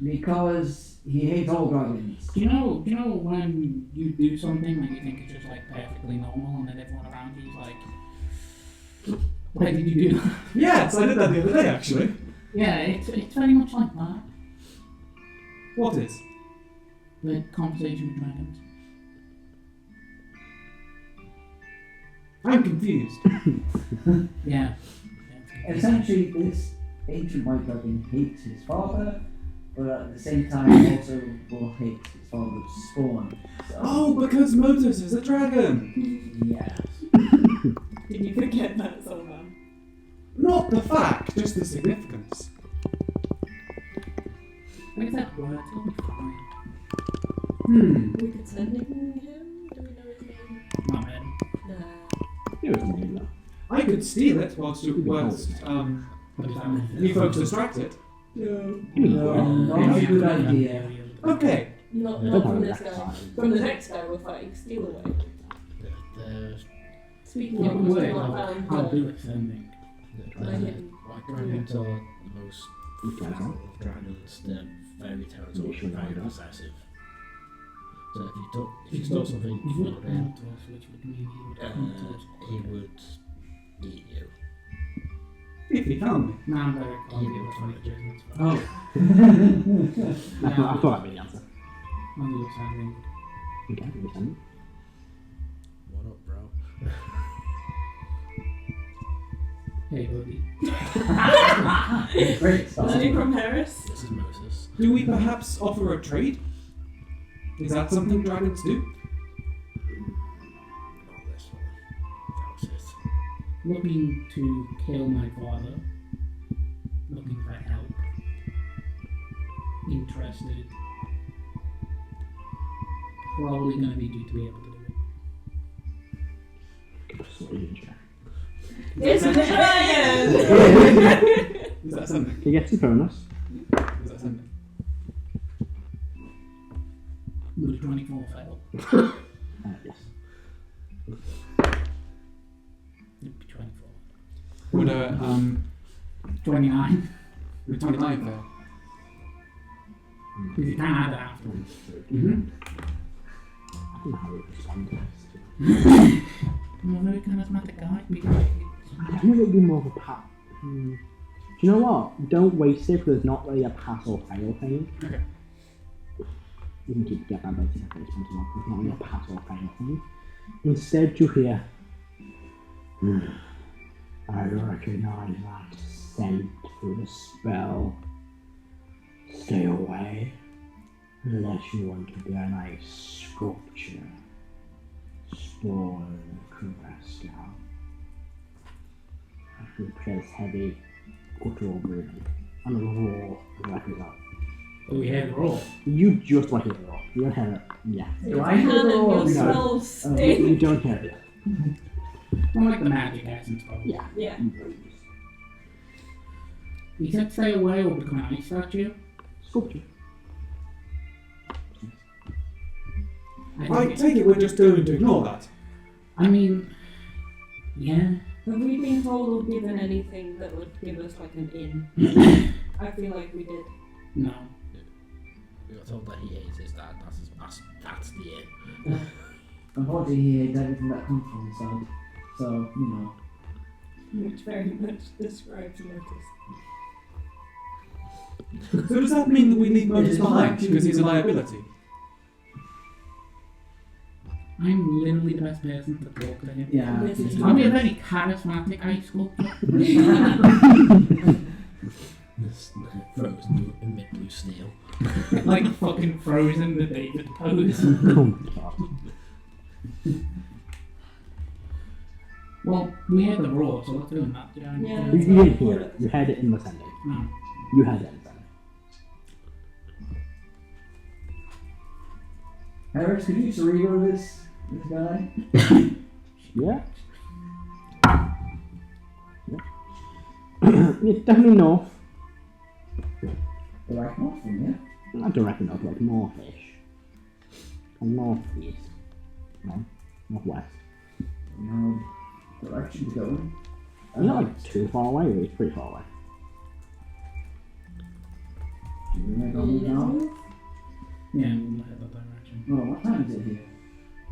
Because he hates all dragons. Do you know when you do something that you think is just like perfectly normal, and then everyone around you is like, why did you do that? Yes, I did that the other day actually. Yeah, it's very much like that. What is? The conversation with dragons. I'm confused. Yeah. Essentially, this ancient white dragon hates his father, but at the same time also will hate his father's spawn. So, Oh, because Motus is a dragon! yeah. Did you forget that, Celban? Not the fact, just the significance. Like that word, it'll be fine. We could send him. Do we know his name? Not him. No. It was amazing though. I could steal it whilst What does that mean? you folks distract it. No. No, not a good idea. Okay. Not Don't from worry, this that's guy. fine. From the next guy we're fighting. Steal away. Speaking Yeah, of but which, wait, we're not I'll found. do it sending. White dragons are the most powerful of dragons. They're very territorial, very possessive. So if you stole something He from would him, come to us, which would mean he would come to us. he would eat you. If he found me. Now I'm very He confident would with judgments. Oh. I thought that'd be the answer. I'll do it sending. Okay, we send. What up, bro? Hey, buddy. Great stuff. Learning from Heris. This is Motus. Do we perhaps offer a trade? Is that something dragons do? Not this one. That was it. Looking to kill my father. Looking for help. Interested. Probably going to be due to be able to do it. Persuasion check. It's a dragon! Is that something? He gets his bonus. Is that something? Would a 24 fail? Yes. It'd be 24. Would a 29. would 29 fail? Because you can add it afterwards. Mm-hmm. I don't know how we respond to this. I'm a very charismatic guy. Be like, I think it would be more of a pass. Do you know what? Don't waste it because there's not really a pass or fail thing. Okay. You can get that basic response as well. There's not really a pass or fail thing. Instead, you hear, I recognize that scent through the spell. Stay away, unless you want to be a nice sculpture. Spawn caressed out. He plays heavy, guttural breathing, and roar like that. oh, we had roll. You just like it roar. You don't hear it. Yeah. Do I hear the Cannon, roar? your No. spells You stink. don't hear it. More like the magic essence, probably. Yeah. Yeah. He said stay away or become an ice statue. Sculpture. I take it we're just going to ignore that. I mean, yeah. Have we been told or given anything that would give us like an in? I feel like we did. No. We got told that he hates his dad. That's the end. Unfortunately, he hates everything that comes from his side. So, you know. Which very much describes Motus. So does that mean that we leave Motus behind because he's a liability? I'm literally the best person to talk to him. Yeah. Yes, it's I'm a very charismatic ice sculptor. Frozen in mid-blue steel. Like fucking Frozen, the David pose. Oh my god. Well, we had the roar, so let's do that. Yeah. You didn't hear it. You heard it in the sending. No. You heard it in the sending. Heris, could you cerebral this guy? Yeah? It's definitely north. The right north from here. I don't reckon that's like northish. Or northeast. No, northwest. No direction going. It's not like too far away, really. It's pretty far away. Do we make our move now? Yeah, we'll head that direction. Oh, what time is it here?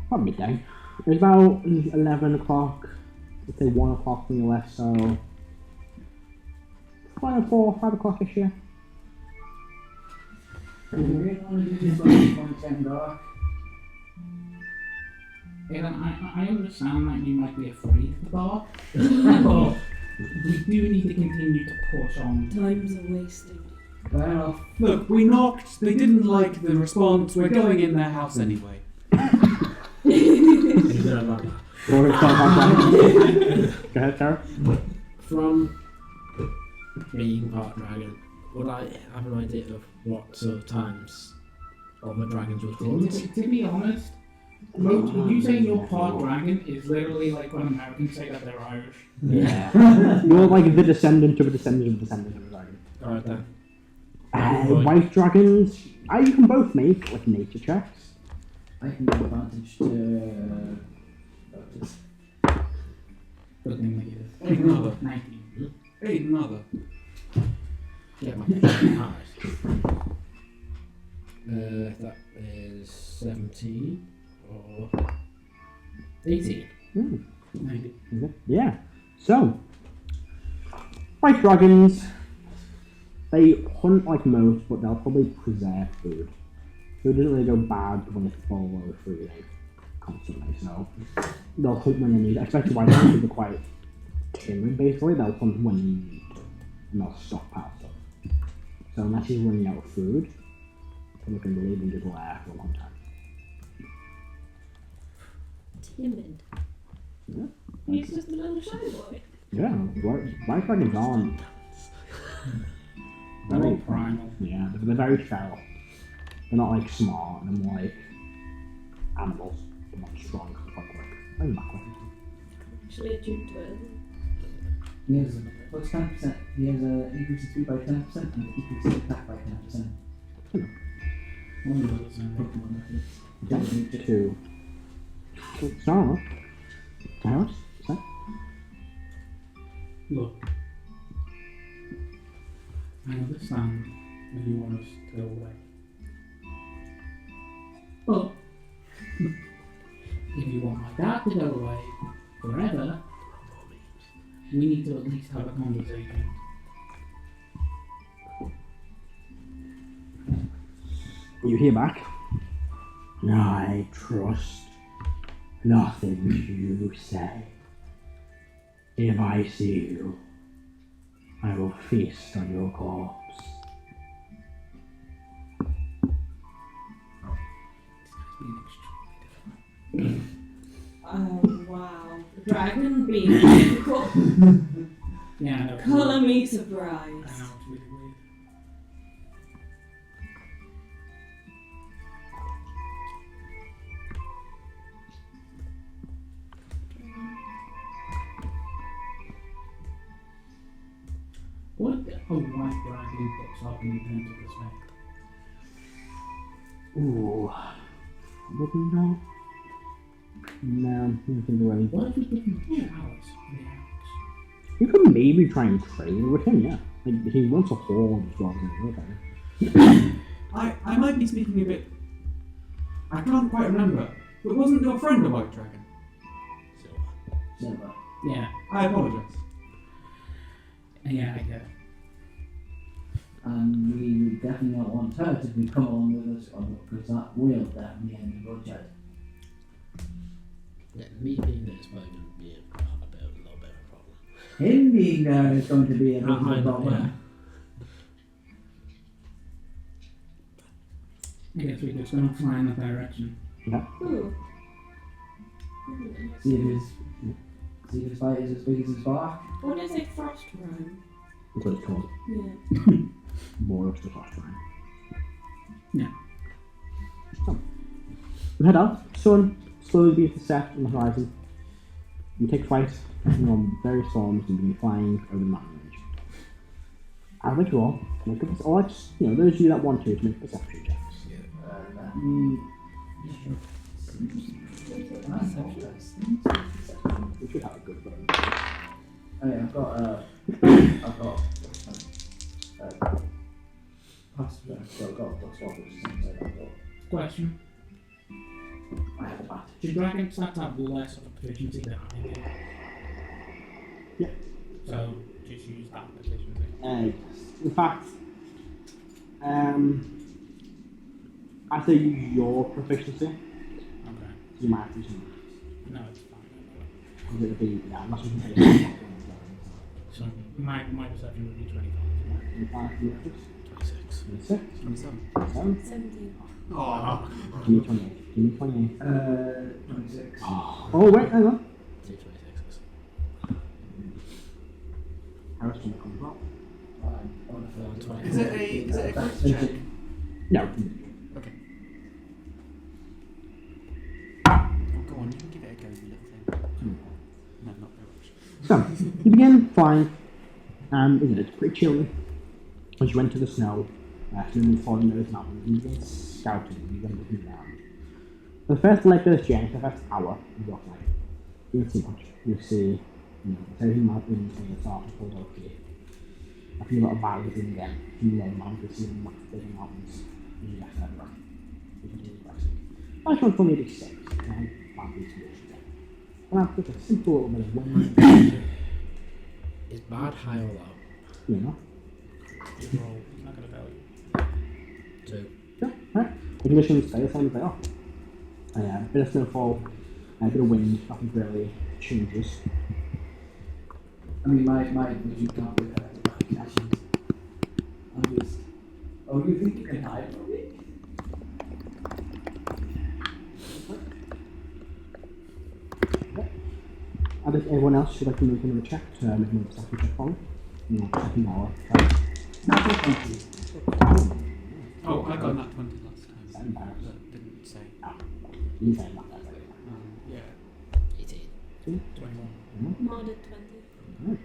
About midday. It's about 11 o'clock. Let's say 1 o'clock when you left, so 5 o'clock-ish, yeah. Do we really want to do this when it's getting dark? Erdan, I understand that you might be afraid of the dark, but we do need to continue to push on. Times are wasting. Fair enough. Look, we knocked, they didn't like the response, we're going in their house anyway. Go ahead, Karo. From being part dragon, would I have an idea of what sort of times other dragons would hunt? To be honest, you saying you're part dragon is literally like when Americans say that they're Irish. Yeah. You're like the descendant of a descendant of a descendant of a dragon. Alright then. White dragons, you can both make like nature checks. I can give advantage to Motus. Good thing that you Ain't another. 19. Ain't another. Get my eyes. That is 17 or 18. Hmm. 19. Okay. Yeah. So, white dragons, they hunt like most, but they'll probably preserve food. Food doesn't really go bad when it's full or freezing constantly, so they'll hunt when they need it. Especially white dragons, they're quite timid basically. They'll hunt when they need to, and they'll stockpile stuff. So unless he's running out of food, they can leave him just there for a long time. Timid. Yeah. He's just a little shy boy. Yeah, white dragons aren't They're all very primal. Yeah, they're very feral. They're not like smart, they're more like animals. They're not strong, quite quick. And not quick. Actually attuned to it. He has what's 10%? He has a increase of speed by 10% and an increase of attack by 10%. One of those, Pokemon reference. Down to Sorrow. Heris? Is that? Look, I understand that you want us to go away. But if you want my dad to go away forever, we need to at least have a conversation. You hear back? I trust nothing you say. If I see you, I will feast on your corpse. Oh wow. Dragon being difficult. Yeah, I know. Colour me I surprised. know, it's really weird. What a white dragon looks up in terms of respect. Ooh. Probably not. No, I don't think there really. What if we give him 2 hours in the house? You could maybe try and train with him, yeah. Like, he wants a horn as well as an okay. I might be speaking a bit. I can't quite remember. But wasn't your friend a white dragon? Silver. Yeah. I apologise. Yeah, I get it. And we definitely don't want her to be come along with us, because that will definitely end the bloodshed. Yeah, me being there is probably going to be a little bit of a problem. Him being there is going to be a Not mine, problem. I guess we're just gonna fly in that direction. Ooh. See if his fight is as big as his bark. What is a frost rime? That's what it's called. Yeah. More of the flash time. Yeah. So, we head out. Sun slowly begins to set on the horizon. You take flight on various storms and begin flying over the mountain range. I'll make you all make a perception. Or just, those of you that want to make perception checks. Let me. We should have a good one. Oh yeah, I've got Question. I have a bat. Should dragons start to have less of a proficiency than I do? Yeah. So just use that proficiency. In fact, I say use your proficiency. Okay. You might have to use mine. No, it's fine. Because it'll be, unless you can take it. So my perception would be 25. 25, 26. 26, 27. 27. 17. Oh. Give me 28. Give me 28. 26. Oh, wait, hang on. 26. Harris can come up. Is it a quick check? No. Okay. Oh, go on, you can give it a go, you little thing. No, not very much. So, you begin flying, and it's pretty chilly. As you enter the snow, slowly falling over the mountains, and you begin scouting, you begin looking around. For the first leg of this journey, for the first hour, you walk like, you don't see much. You see, everything mountains and the start to hold up here. A few little valleys in them, a few low mountains, you see much bigger mountains, and you left that right. Which is really classic. I just want to maybe 6, and I'll be too much. And I'll put a simple little bit of wind. Is bad high or low? You know? He's not gonna tell you. 2. Yeah, right. The conditions stay the same as they are. A bit of snowfall, a bit of wind, nothing really changes. I mean, my vision can't be there. I'm just. Oh, you think you can hide from me? And if everyone else should like to move into a check to make another perception check for me. Second hour. Natural 20. Oh, I got that 20 last time. That's embarrassing. That didn't say. You say not that way. Yeah. 18. 21. Modded 20. Nice.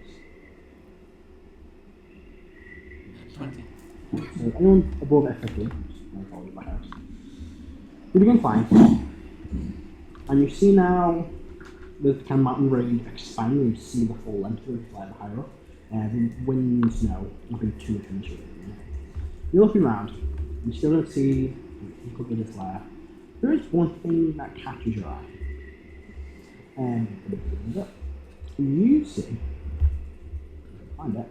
20. So anyone above F15, I'll call you my house. You begin flying, and you see now the kind of mountain range expanding, and you see the full length of it flying higher up. The wind and snow, nothing too much into it. You're looking around, you still don't see you could be this layer. There is one thing that catches your eye. You see, find it,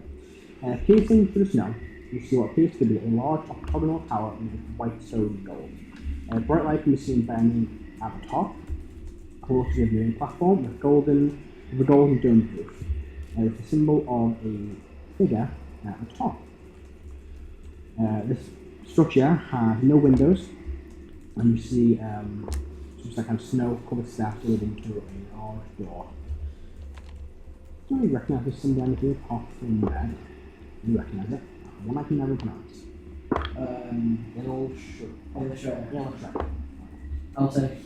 piercing through the snow, you see what appears to be a large octagonal tower with white stone and gold. Bright light can be seen burning at the top, close to the viewing platform with a golden dome roof. With a symbol of a figure at the top. This structure has no windows, and you see just like kind of snow-covered steps leading to a large door. Do you recognise this symbol anything apart from red? You recognise it? One I can never pronounce. Yellow Shred. I'll say.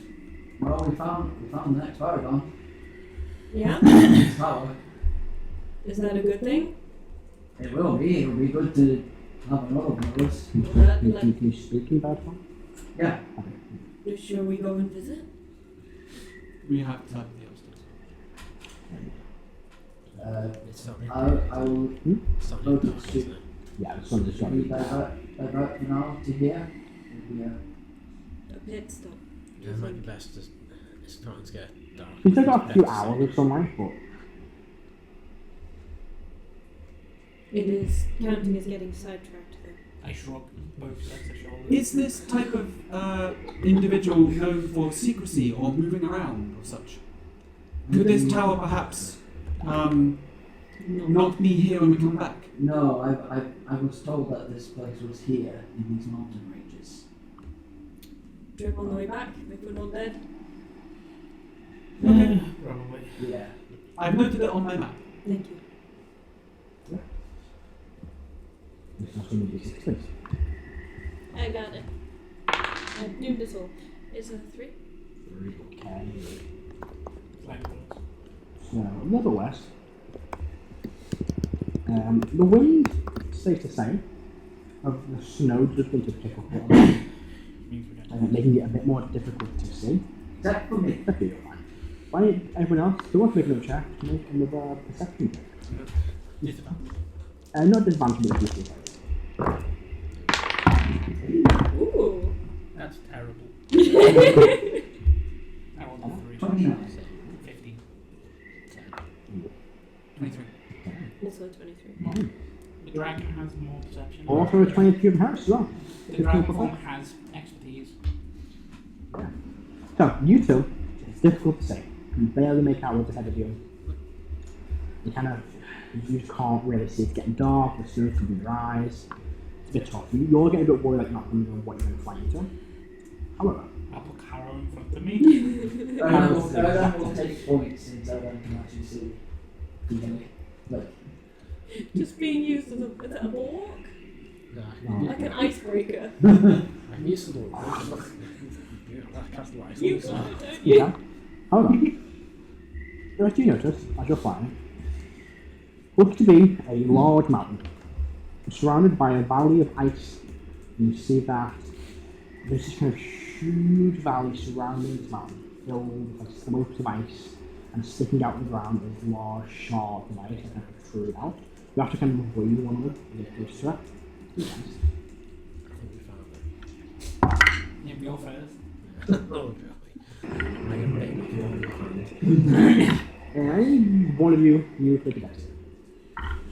Well, we found the next Paragon. Yeah? Tower. Is that a good thing? It will be. It'll be good to have another one of us. Will that, Can you speak about one? Yeah. you sure we go and visit? We have to have the upstairs. It's not I will It's not go to really the street. Yeah, this one is We shot. divert for now to here. Yeah. A pit stop. Yeah, it might be best to. It's starting to get dark. We've still got a few Better to hours say. of sunlight, but It is counting as getting sidetracked though. I shrug both sets of shoulders. Is this type of individual known for secrecy or moving around or such? Could this tower perhaps not be here when we come back? No, I was told that this place was here in these mountain ranges. Trip on the way back if we're not dead. Okay. Probably. Yeah. I've noted it on my map. Thank you. it's not going to be 6 days. I got it. I've doomed us all. Is it a 3? Okay. Slightly close. So, nevertheless, the wind stays the same. The snow just going to pick up a little bit, Means we get making it a bit more difficult to see. Except for me. That'd be fine. Why don't everyone else who wants to make another check to make another perception check? disadvantage. Not disadvantage, but it's Ooh. That's terrible. I rolled a 3. 29. 15. 23. Also 23. The dragon has more perception. Also a 22 of Heris as well. The Dragonborn has expertise. Yeah. So, you two, it's difficult to say. You can barely make out what's ahead of you. You just can't really see. It's getting dark, the snow can be your eyes. It's a bit tough. You're getting a bit worried, like not knowing what you're going to fly into. However, I'll put Karo in front of me. Erdan will take points since Erdan can actually see. Like, Just being used as a walk? Like an icebreaker. I'm used to the word. That cast light. You got it, don't you? yeah. However, as you notice, as you're flying, looks to be a large mountain, surrounded by a valley of ice. And you see that there's this kind of huge valley surrounding this mountain, filled with like slopes of ice, and sticking out of the ground is large shards of ice that kind of protrude out. You have to kind of avoid one of them and get close to it. Yes. I think we found it. Yeah, go first. No, really. I am betting if you want behind. And one of you take a guess.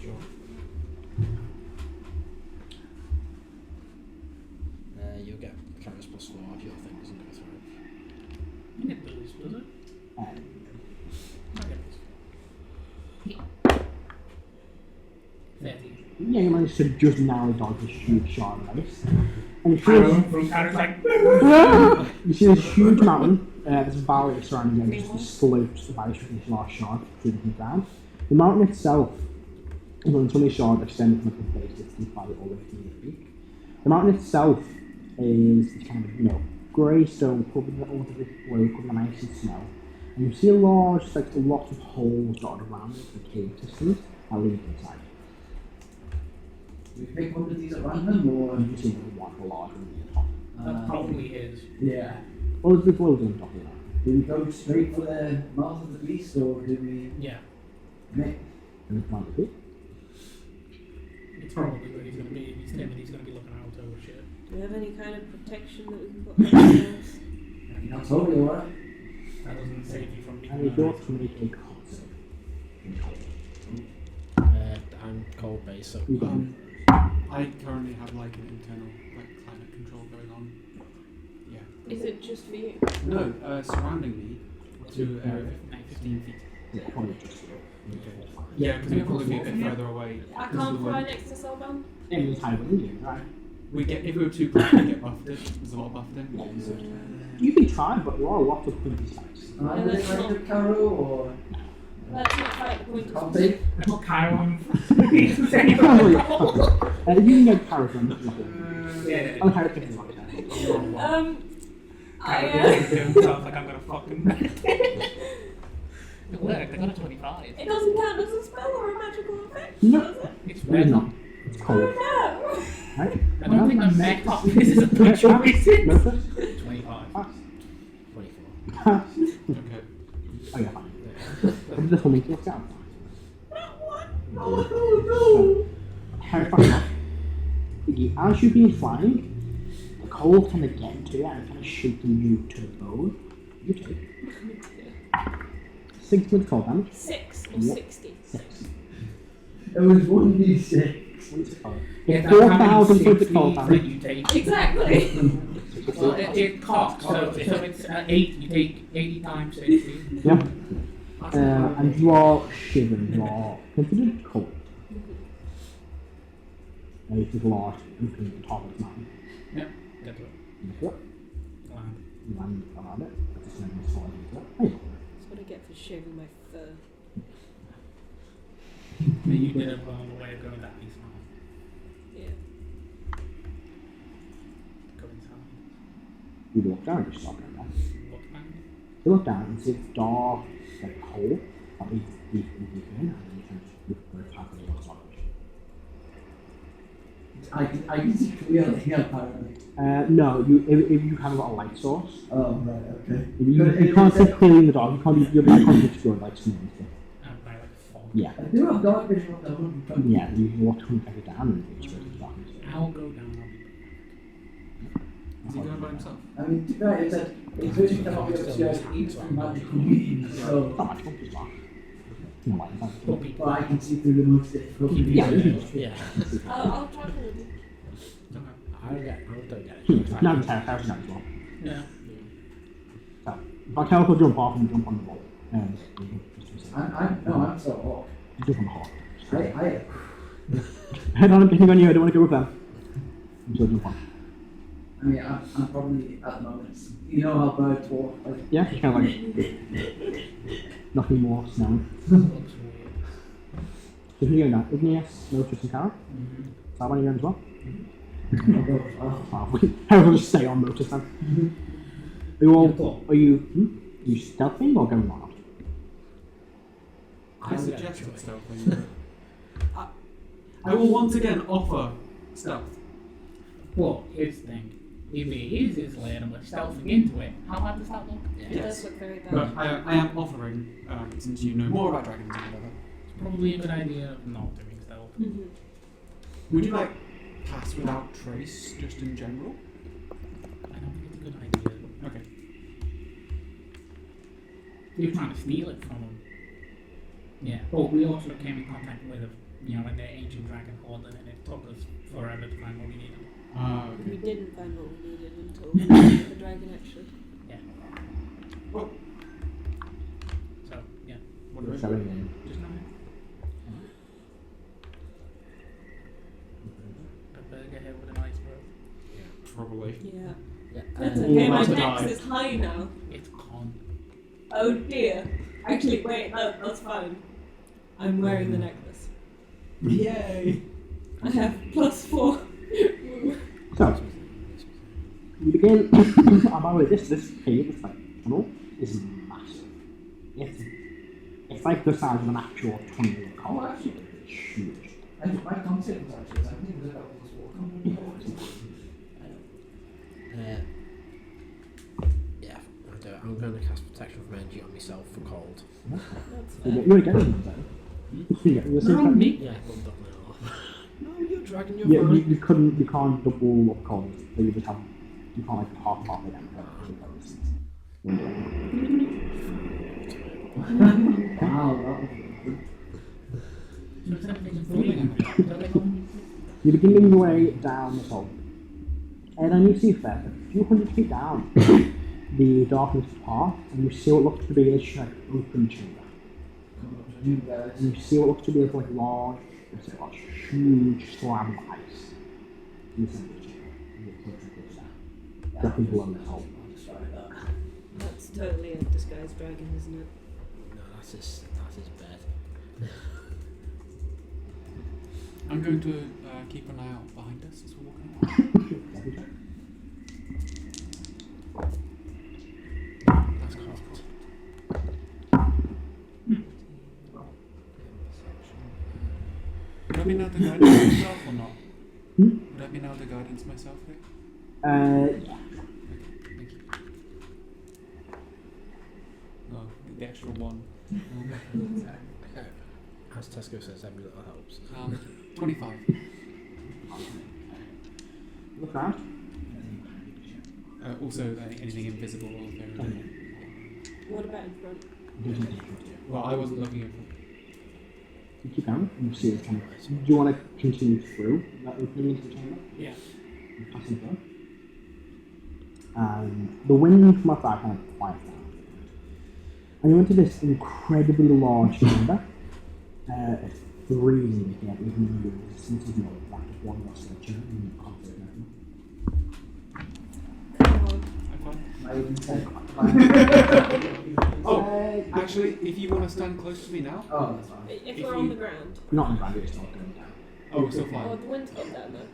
Sure. You'll get Canis plus 4 if your thing doesn't go through. I think it does, does it? I get this. 30. Yeah, you managed to just narrow dodge this huge shard of ice. And you see Karo's like, you see this huge mountain, this valley surrounding it, just the slopes of ice with this large shard through the ground. The mountain itself is on so many shards extending from the base 65 all the way to the peak. The mountain itself is kind of, grey stone covered in ice and snow. And you see a large, like a lot of holes dotted around it, the cave systems that lead inside. do we pick one of these at random or? You can see one large one at the top. That's probably his. Yeah. Well, there's loads on top of that. Do we go straight for the mouth of the beast or do we Yeah. make? And it's one of the It's probably where he's going to be. If he's timid, he's going to be looking out over shit. Do we have any kind of protection that we can put on ourselves? Not totally alright. That doesn't save you from being And you got to make a con save. I'm cold base, so I currently have like an internal climate control going on. Yeah. Is it just for you? No, surrounding me to area 15 feet. Yeah, probably just Yeah, because we'll probably be a bit further away. I can't fly next to Celban? any type of Indian, right? We get if we were too close, we get buffed. There's a lot of buffed so. You can try, but there are a lot of pointy sites. Am I the kind of Karo or? Let's not fight the point of Copy. I put Karo in front of me. You can get carrots on this. Yeah. I'll carrot chicken like that. I Karo doing himself like I'm going to fucking. It worked, I got a 25. It doesn't count as a spell or a magical effect, No. does it? It's It's red. not. It's Oh cold. no! Right? I don't think the mech top this is a good choice. 25. Pass. 24. Pass. Okay. Oh yeah, fine. What does this one make you look out? Oh Terrifying enough. As you've been flying, cold kind of getting to you and kind of shaking you to the bone. You take 6 points cold damage. 6 or Yep. 60? 6. It was 1d6. Yeah, 4,000 points of cold that damage. you take. Exactly. Well, it costs, so it's 8, you take 80 times 60. Yeah. And you are shivering. You are considered cold. It is large and at the top of the mountain. Yeah, get to it. Yep. Land. Land around it. It's a nice slide into it. Hey. That's what I get for shaving my fur. But you did it along the way of going that east mile. Yeah. Go inside. You look down, you stop going down. Look back. You look down and see it's dark, like hole, that leads deep in, and then you can look very happily on the side. I can see clearly apparently. No, if you haven't got a light source, Oh, right, okay. you can't see clearly in the dark, you can't destroy like smooth. By like fog. Yeah. I do have dark vision on the 120. Yeah, you walk 100 down and it's straight to the darkness. I'll go down. Is he going by himself? I mean, to be fair, it said his vision cannot be obscured even through magical means, It's so. not much fun to dark. No, like that. But I can see through the most difficult. Yeah, Yeah. I'll travel with you. I don't get it. No, it's Harris as well. Yeah. So, if I can jump off and jump on the wall. I'm so off. Jump on the hawk. I Head on, I'm on you, I don't want to go with them. I'm still jump on. I mean, I'm probably at the moment. You know how birds walk. Like, Yeah, just kind of like nothing more snow. Looks weird. So who are you going now? Igneous, Motus and Karo? Celban, you going as well? I'll go. I'll just stay on Motus then. Are you all, are you stealthing or going wild? I suggest stealthing. I will once again offer stealth. Well, here's the thing. If it is his lair and we're stealthing into it, how bad does that look? It does look very bad. But I am offering, since you know more about dragons and whatever. It's probably a good idea of not doing stealth. Mhm. Would you like cast without trace, just in general? I don't think it's a good idea. Okay. You're trying to steal it from him. Yeah. But we also came in contact with like the ancient dragon horde, and it took us forever to find what we needed. We didn't find what we needed until the dragon actually. Yeah. Well, So, yeah. what do You're I showing do? in. Just know it. A burger here with an iceberg. Probably. Yeah. Yeah. That's Yeah, okay, my that's dex is high now. It's con. Oh dear. Actually, wait, that's fine. I'm wearing the necklace. Yay! I have +4. So, you begin. By the way, this cave, this like tunnel, is massive. It's like the size of an actual tunnel of Oh, actually, It's huge. my concept was actually, I think it was about this walk. Yeah, I'll do it. I'm going to cast protection from energy on myself for cold. That's You fair. already get them, though. You get the same me. Yeah, I'm double it off. No, you're dragging your Yeah, you can't double up cold. So you just have, you can't like half it again. Wow, You're beginning your way down the hole. And then you see that a few hundred feet down, the darkness parts, and you see what looks to be a like, open chamber. And you see what looks to be like large, huge slab of ice in the center of the chamber. And you're close to that. Directly below the hole. That's totally a disguised dragon, isn't it? No, that's his bed. I'm going to keep an eye out behind us as we're walking along. That's cocked. Would I be now the guidance myself or not? Would I be now the guidance myself here? Yeah. Thank you. Oh, the extra one. As Tesco says, every little helps. 25. Look around. Also, anything invisible or there. What about in front? Well, I wasn't looking at them. You keep going, and you see it kind of. Do you want to continue through that opening into the chamber? Yeah. Passing through. The wind from outside kind of quiets down. And you enter this incredibly large chamber. It's freezing here, even though you're resistant to the back of one of your searcher and you can't see anything. Come on. I'm fine. Oh, actually, if you want to stand close to me now. Oh, that's fine. If we're on the ground. Not in the ground, it's not going down. Oh, we're still Oh, flying. the wind's gone down though.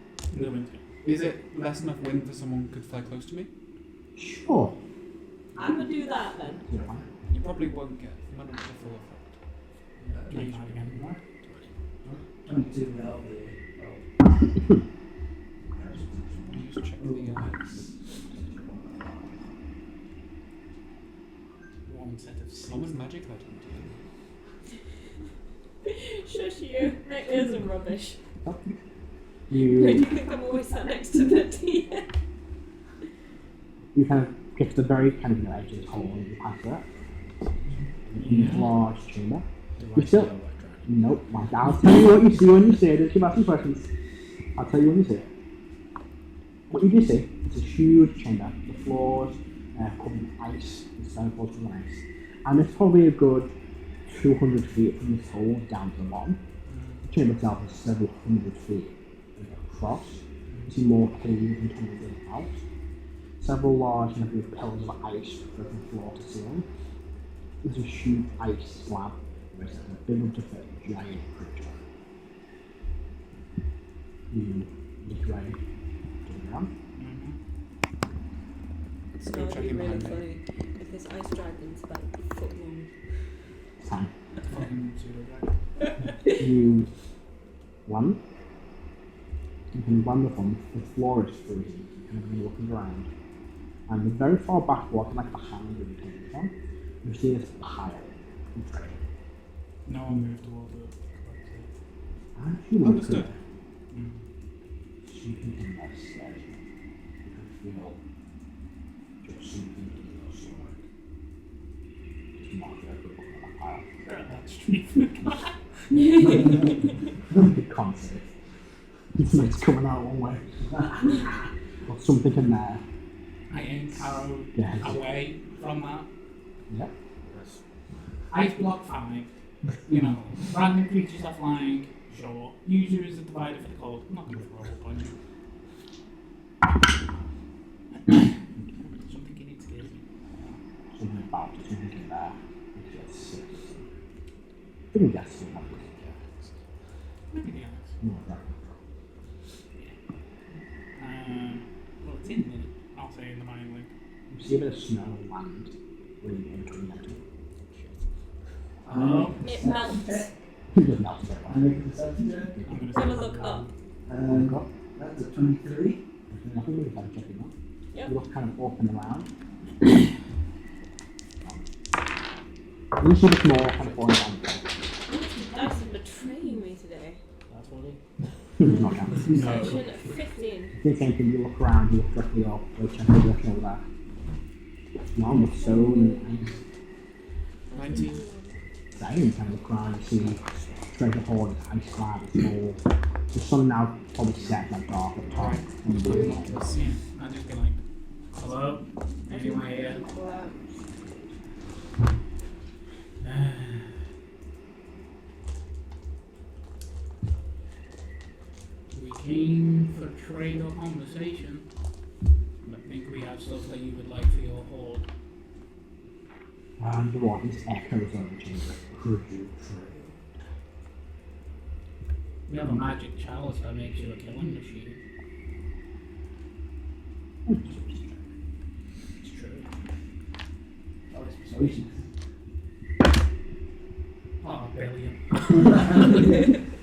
The wind. Is it less enough wind that someone could fly close to me? Sure. I'm gonna do that then. You're fine. You probably won't get the full effect. Can you try again? 22 that'll be. Just check the One set of six. common magic item. Shush you. That is a rubbish. Why do You you think I'm always sat next to the DM? you kind of get to the very kind of edge of this hole and you pass that. Large chamber. You still. Nope. I'll tell you what you see when you see it. Just keep asking questions. I'll tell you when you see it. What you do see is a huge chamber. The floors covered with ice, the stone floors covered with ice. And it's probably a good 200 feet from this hole down to the bottom. The chamber itself is several hundred feet across. You see more caves and tunnels out. Several large and heavy pillars of ice from floor to ceiling. There's a huge ice slab where it's big enough to fit a giant creature. You look right to the ground. It's Go going to check be him really behind me. funny if this ice dragon's about a foot long. Fine. Fucking pseudo dragon. You land. You can land the front. The floor is freezing. You can be looking around. And the very far back, walking like behind where you came from, you see this pile of treasure. No one moved towards it. And you look Understood. at something in that says you can feel just something in your stomach. It's not very good looking at that pile. That's true. Big concept. It's coming out one way. Got something in there. I aim Karo Yes. away from that. Yep. Ice block fine. You know, random creatures are flying, sure. User is a divider for the cold. I'm not going to throw up on you. Something in it scares me. Something about it, something in there. It gets sick. I think that's what happens. Maybe the others. No, that. Well, it's in there. I'll say in the mining link. You see a bit of snow and land where you entering into. It melts. It doesn't melt very I'm well. making the second check. I'm going to Gonna look up. That's a 23. Nothing really bad checking that. Yep. You look kind of up and around. You see the small kind of falling down. Dice are betraying me today. That's funny. Not down. Session 15. The same thing, you look around, you look directly up, you check the direction over there. No, with stone and 19. ice. You kind of look around, you see treasure hoard, ice slab, it's all. The sun now probably set like dark at the top. Right. And the blue light. I'll just be like, hello? Anyone here? Wow. We came for trade or conversation. I think we have stuff that you would like for your hoard. And the waters echoes over the chamber. Could you trade? We have a magic chalice that makes you a killing machine. It's true. Oh, a billion.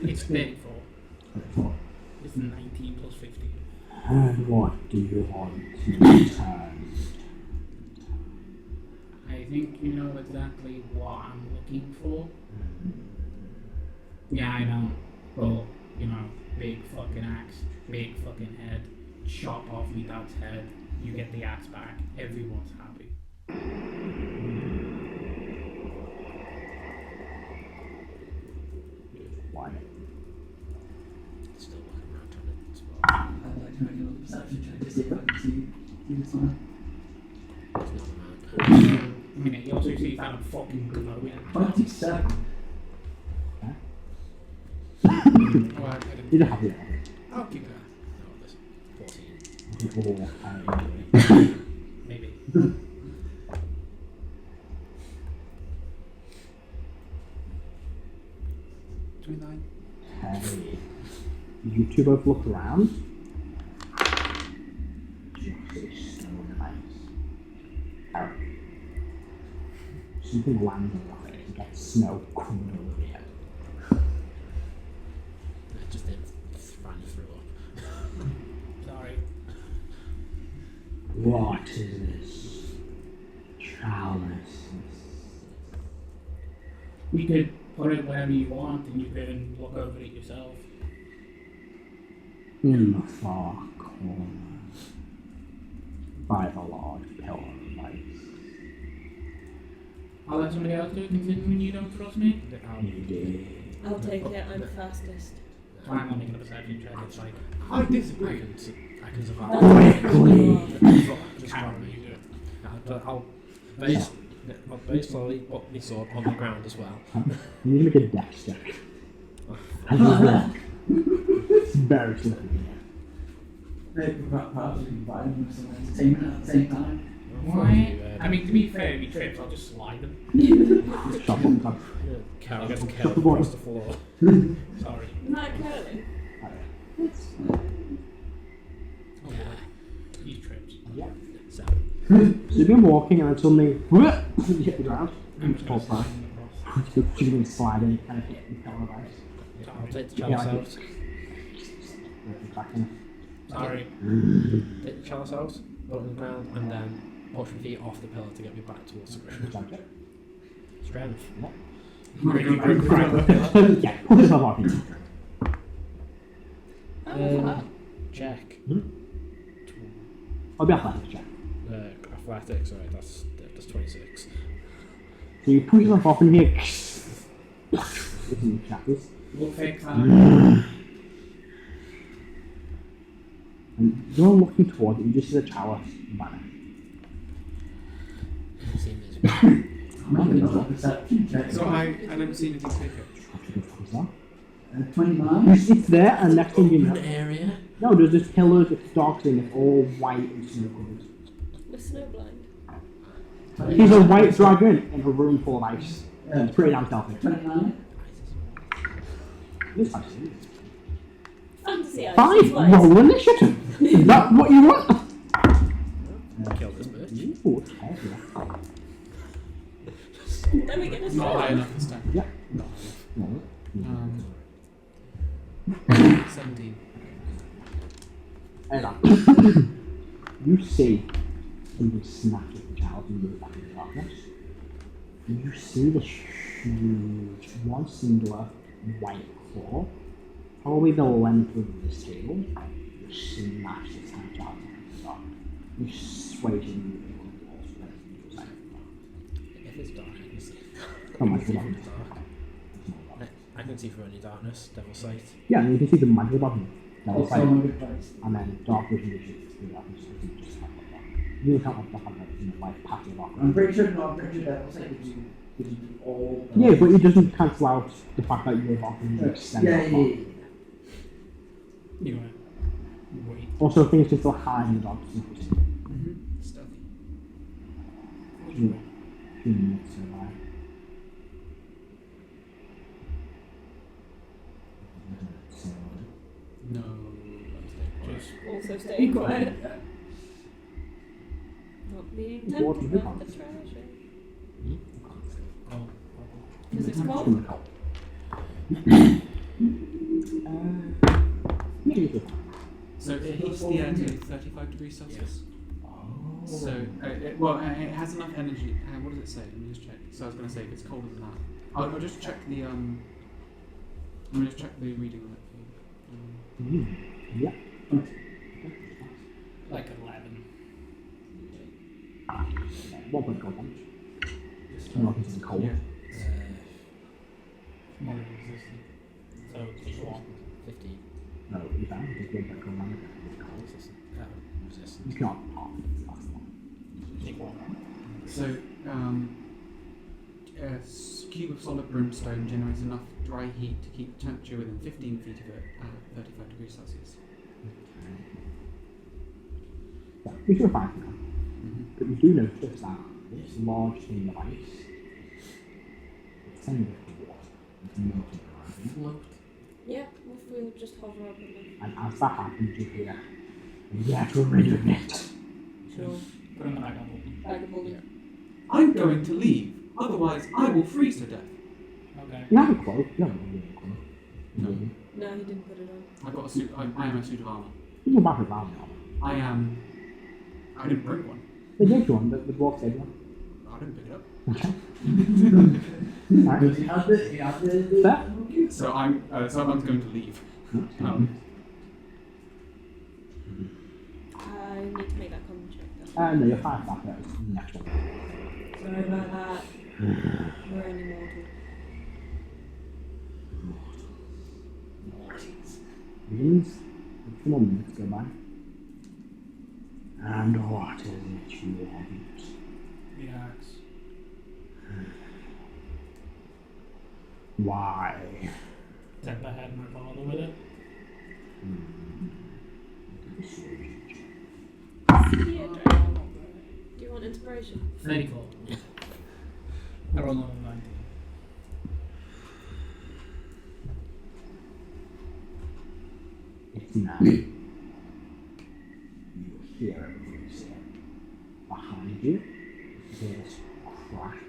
It's 34. It's 19 plus 15. And what do you want to return? I think you know exactly what I'm looking for. Yeah, I know. Well, you know, big fucking axe, big fucking head, chop off my dad's head, you get the axe back, everyone's happy. Why? Still looking around trying to spot. I'd like to make another perception check to see if I can see this one. It's not a man. I mean, you also see that I'm fucking glowing. 27. Oh, I didn't. You don't have it. I'll keep that. No, this 14. Maybe. 29. Okay. You two both look around. Just so nice. Karo. Something lands on your head. You get snow coming over your head. It just did ran through up. Sorry. What is this? Chalice. We could put it wherever you want and you can look over it yourself. In the far corner. By the large pillar of ice. I'll let somebody else do it considering you don't trust me. You did. I'll take it, I'm fastest. I'm not making a perception check, it's like, I disagree. I can survive. Quickly! Just Karo, try me. you do it. I'll very slowly put my sword on the ground as well. You need to make a dex check. As you walk. It's very slippery. Maybe perhaps we can buy them some entertainment at the same time. Why? I mean, to be fair, if he trips, I'll just slide him. Shop on top. Carol gets Shut carried the water. across the floor. Sorry. Isn't that curling? Oh, yeah. He trips. Yeah. So, So you've been walking and then suddenly you hit the ground. I'm just going to Fall slide flat. him across. So you've been sliding, kind of hitting the pillar of ice. I'll take the Yeah, chalice like out. Cracking Sorry. Take the chalice out, put it on the ground, and then push my feet off the pillar to get me back towards the ground. it. Strength. Yeah, put yourself off. Check. I'll be athletics check. Athletics, alright, that's 26. So you put yourself off and you hear it shatters. We'll fix that. And you're looking towards it, you just see the chalice vanish. Seen this. I'm making another perception check. So I don't see anything take it. What's that? 29. It's there, and next thing you know, area. no, there's this pillars, it's dark thing, it's all white and snow covered. We're snowblind. He's a white dragon in a room full of ice. It's pretty damn stealthy. 29. This ice is Fantasy ice. 5! Twice. Roll initiative! Is that what you want? Kill this bitch. Ooh, okay, Then we get a Not high snow. enough this time. yeah. Not No. high enough. 17. Erdan. You see something snap at the child and move back in the darkness. You see this huge, one singular white claw, probably the length of this table, you smash this tiny child in the dark. You sway to the walls for the If it's dark, I can see. Come on, I come can on. see dark. I can see through any darkness, Devil's Sight. Yeah, and you can see the magic above him. That was Also like, in a good place. and then dark vision is just darkness, you can just have like that. You can't have the like passive off. I'm pretty sure that will say gives you all. Yeah, but it doesn't cancel out the fact that you're off and you extend Yeah, it yeah, off. yeah. You know, wait. Also, things can still hide in the dark. Stealthy. No. Just Also stay quiet. Not being What tempted do you by have? the treasure. oh, Because it's cold. So it heats the air to 35 degrees Celsius. So, it has enough energy. What does it say? Let me just check. So I was going to say if it's colder than that. I'll just check the Let me just check the reading on it. Yeah. Like 11. 1 point cold damage. Not it's cold. Yeah. More resistant. So it's 1. 15. No, you can't. Just 1 point cold damage. It's cold. Resistant. You can't pop. That's one. Take 1. So, a cube of solid brimstone generates enough dry heat to keep the temperature within 15 feet of it at 35 degrees Celsius. Yeah, we should find now. But we do notice that this large thing of ice is tending to water. It's melting around. Float. Yeah, we'll just hover up with them. And as that happens, you hear, "Get rid of it." Sure. Put him back on. Bag of holding. I'm going to leave, otherwise I will freeze to death. Okay. You have a cloak. You don't really have a cloak. No. No, he didn't put it on. I've got a suit. I am a suit of armor. You can back around now. I am. I didn't bring one. They gave you one, the dwarf gave you one. I didn't pick it up. Okay. Alright. Does he have the Fair. So I'm. Someone's going to leave. I need to make that common check though. No, you're 5 back there. Next one. Sorry about that. We're only mortal. Means 4 minutes go by. And what is it you want? The axe. Why? Tap the head my father with it. Yeah, Dragon. Do you want inspiration? 34. I rolled on 19. It's now. You hear everything say. Behind you, there's a crack.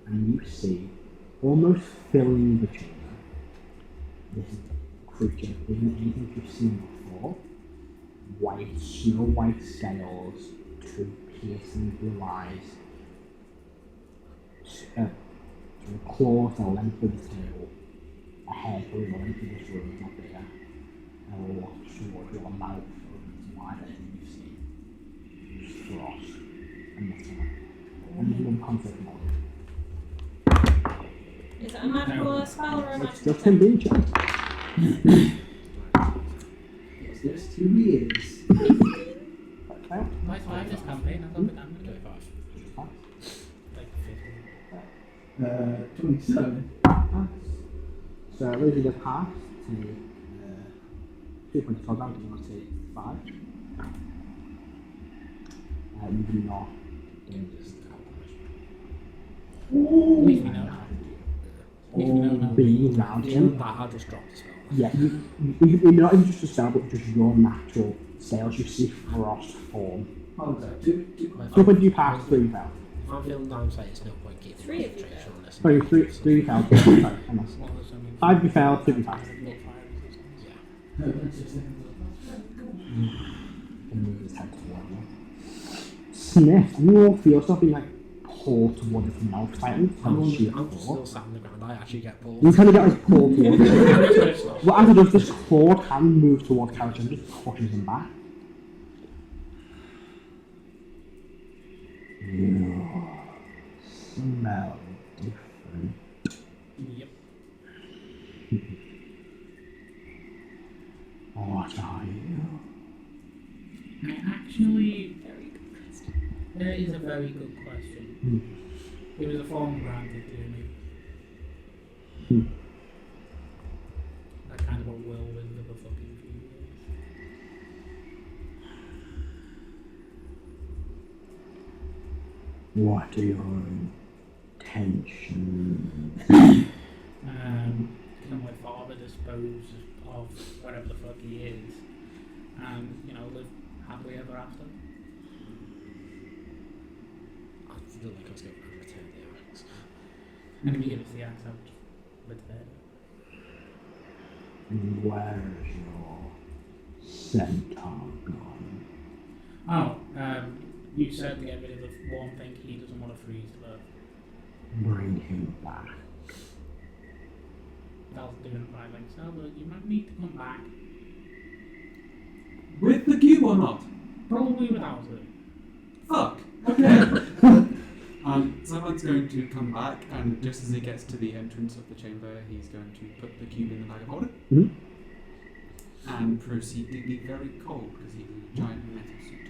And you see, almost filling the chamber, this creature isn't anything you've seen before. White, snow white scales, 2 piercing blue eyes, claws the length of the tail, a hair through the length of this room, not bigger, and a lot towards your mouth, it's wider than you've seen. Just frost and nothing. And there's one concept mode. Is it a magical spell or a It's magical just him being chill. Yes, there's 2 years. Okay. Nice 5 this campaign. I thought I'm going to do 5. Like 15. 27. So losing the pass to 2 points of damage, you want to take 5. You do not Dangerous. At least we know. being around him. That I just dropped the spell. Yeah, you're not even just a spell, but just your natural scales. You see frost form. Oh, is that 2? So when you pass 3 fell. If I'm feeling downside, it's no point keeping 3 of you concentration on this. Sorry, 3 fell. 5 you fell, 2 you passed. Yeah. And move his head toward you. Sniff, and you all feel something like pull towards his mouth tighten. I'm From sheer still claw. sat on the ground. I actually get pulled. You kind of get like pulled towards him. What as it does, this clawed hand move towards Karo and just pushes him back. You smell different. Yep. What are you? Actually, that is a very good question. It was a form granted to me. That kind of a whirlwind of a fucking few years. What are your intentions? Can my father dispose of whatever the fuck he is, and live happily ever after? I feel like I was going to return the axe. And if he gives us the axe, I'll just return it. And where is your centaur gone? Oh, you said to get rid of the one thing he doesn't want to freeze to earth. Bring him back. That's doing it right, like so, but you might need to come back. or not? Probably without it. Fuck. Okay. Someone's going to come back, and just as he gets to the entrance of the chamber, he's going to put the cube in the bag of holding. Mm-hmm. And proceed to be very cold because he's in a giant metal suit.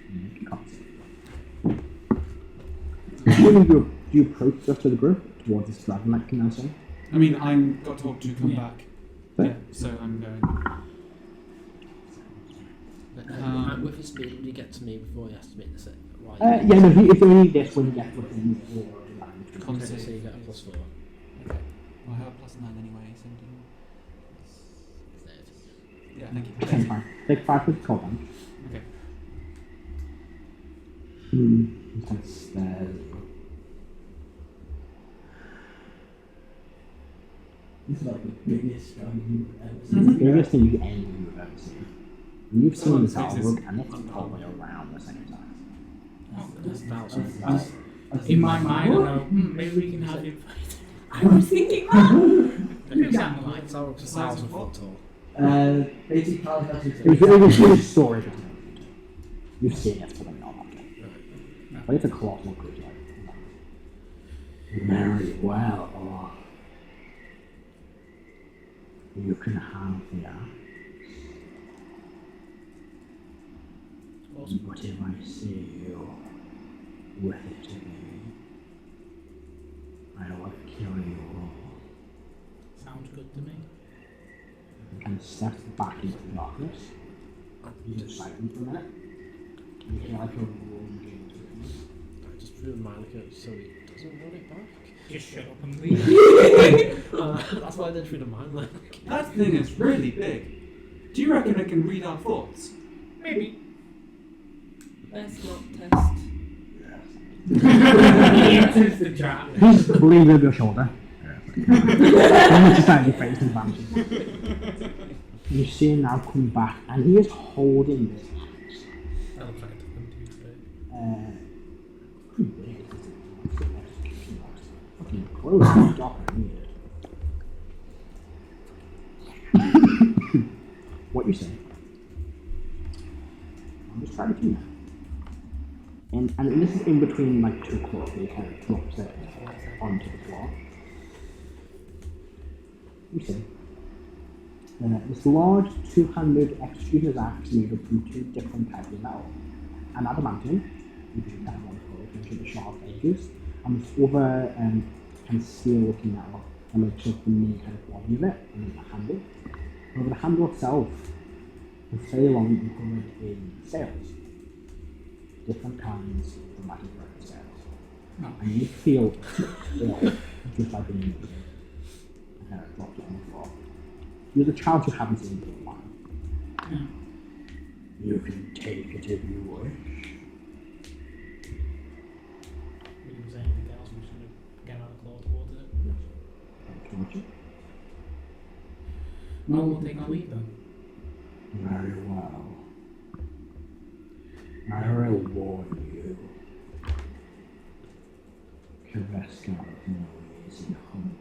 Do you approach the rest of the group towards this dragon like can I say? I mean, I'm got told to come back. Sorry? Yeah, so I'm going. With his speed, would he get to me before he has to make the set? Yeah, no, if you need this when you get within 4 Con So save. you get a +4. Okay. Well, I have a +9 anyway, so yeah, thank you. Okay, fine. Take 5 with cold damage. Okay. He kind of stares at you. This is like the biggest gun you've ever seen. The biggest thing you've ever seen. You've seen this artwork and it's probably around the same size. That's 1,000. In my mind, I know, maybe we can have him fight. I was thinking that. Maybe something like It's 1,000 foot tall. Basically, Paladin has If you're a story, you've seen it for them not that big. But it's a colossal creature. Very well. You can have the axe. But if I see you with it to me, I will kill you all. Sounds good to me. You can step back into the darkness. You just silent for a minute. You feel like you're rolling into it. I just threw my Malika so he doesn't run it back. Just shut up and leave. That's why I did through the mind link. That thing is really big. Do you reckon it can read our thoughts? Maybe. Let's not test. He enters the chat. He's leaning over your shoulder. Then you decide your face and vanishes. You see him now come back, and he is holding this axe. That looks like a token too. Pretty big. Fucking close to the top of it. What you say? I'm just trying to do that. And this is in between like 2 claws, so he kind of drops it onto the floor. You see. This large 200 executioner's axe made up from 2 different types of metal. An adamantium, which is kind of one with the sharp edges, and this other kind of steel looking metal, and makes up the main kind of body of it, and then the handle. However, the handle itself is very long and covered in sails. Different kinds of dramatic red sails. And you feel ill, just like being in the and it drops it on the floor. You're the child you haven't seen for a while. You can take it if you wish. We didn't say anything else, we should have get out of claw towards it. Towards you. Well, we'll take our lead then. Very well. I will warn you. Rebeca is no easy hunt.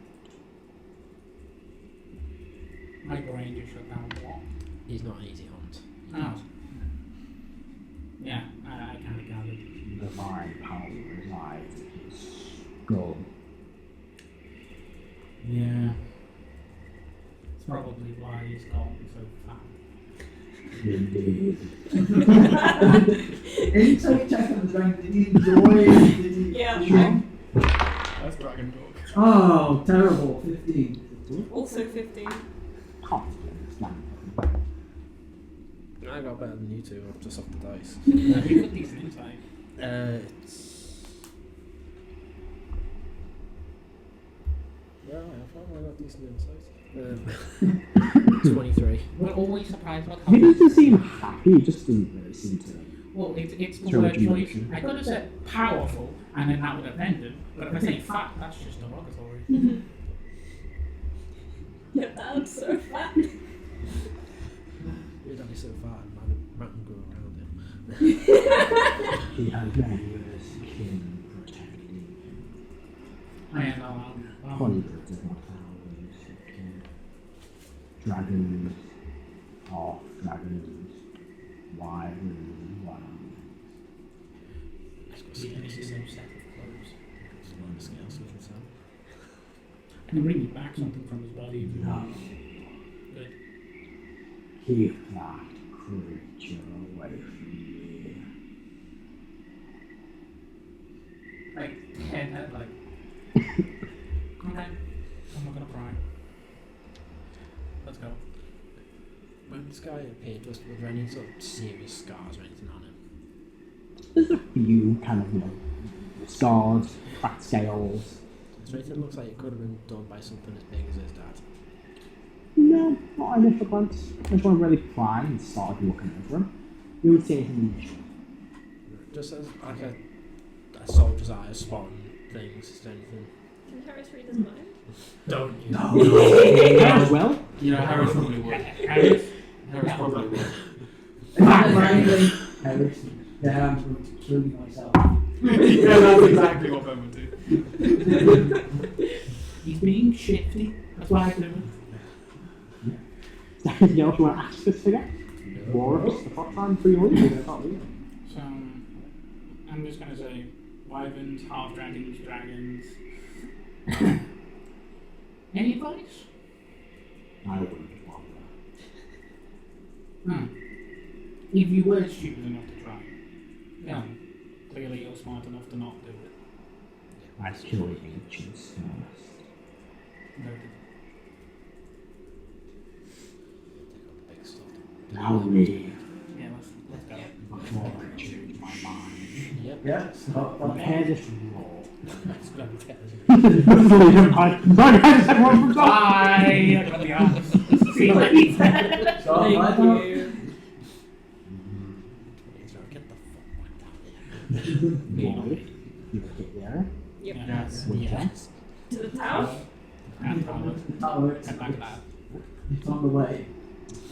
My brain just shut down what? He's not an easy hunt. Oh. Yeah, I kind of gathered. Divine power resides in his skull. Yeah. It's probably why he's gotten so fat. Indeed. Insight check on the dragon. Did he enjoy it? Did he? Yeah. That's Dragon Talk. Oh, terrible. 15. Also 15. I got better than you two, just off the dice. You got decent insight. It's... Yeah, I got decent insight. 23. We're always surprised what He happens. doesn't seem happy, he just didn't really seem to. Well, it's the Throw word it in choice. motion. I could have said powerful, and then that would have ended. But if I say fat, that's just derogatory. Your dad's so fat. Your daddy's so fat, man can go around him. He has various kin protecting him. I know. Hundreds, if not thousands, of kin. Dragons, half dragons, Why? Let's go Yeah, see it's the this. same set of clothes. There's a lot of scales we can sell. I can bring you back something from his body if you No. want. Good. Keep that creature away from me. Like, head, like. Okay. I'm not gonna cry. Let's go. When this guy appeared, was there any sort of serious scars or anything on him? There's a few kind of, scars, cracked scales. Is there anything that looks like it could have been done by something as big as his dad? No, not an initial glance. I just want to really pry and start looking over him. You would see anything initially. Just as like a soldier's eye of spotting things, is there anything? Can Heris read his mind? Don't you? As well? You know, Harris probably would. Harris? Harris probably would. Frankly, Heris, yeah, I'm going to kill you myself. Yeah, that's exactly what Ben would do. He's being shifty. That's why I do it. Anything else you want to ask this figure? Warlock, the fox line, 300. So, I'm just gonna say, wyverns, half dragons, dragons. Any advice? I wouldn't want Hmm. If you were stupid enough to try, yeah, clearly you're smart enough to not do it. that. I'd kill the ancients first. Noted. Big stuff. Now me. Yeah, let's go. Before I change my mind. Yep. Yeah, stop. Prepare this raw. Let's go and get us. Bye guys, everyone from top! Bye! I got the arms. See you later. Stop, Thank right you. Get the fuck down You get there. Yep. Yes. Yes. To the tower? And power. Oh, it's, And back of that. it's on the way.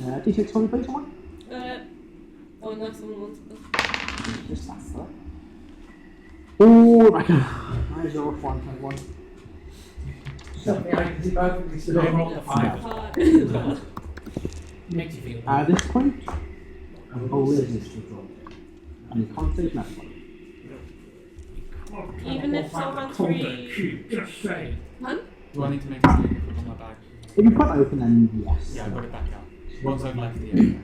D6 on please, someone? Oh, unless someone wants to. Just that for it. Oh, Rebecca. Nice roll for 121. Something I can see perfectly I still. rolled a 5. Uh, Makes you feel At this point, I'm always this to draw. And you can't save nothing. Even if someone's free. Just say. Hun? Do I need to make a save and put it on my bag? If you put it open, then yes. Yeah, I got it back out. Once I've left the area.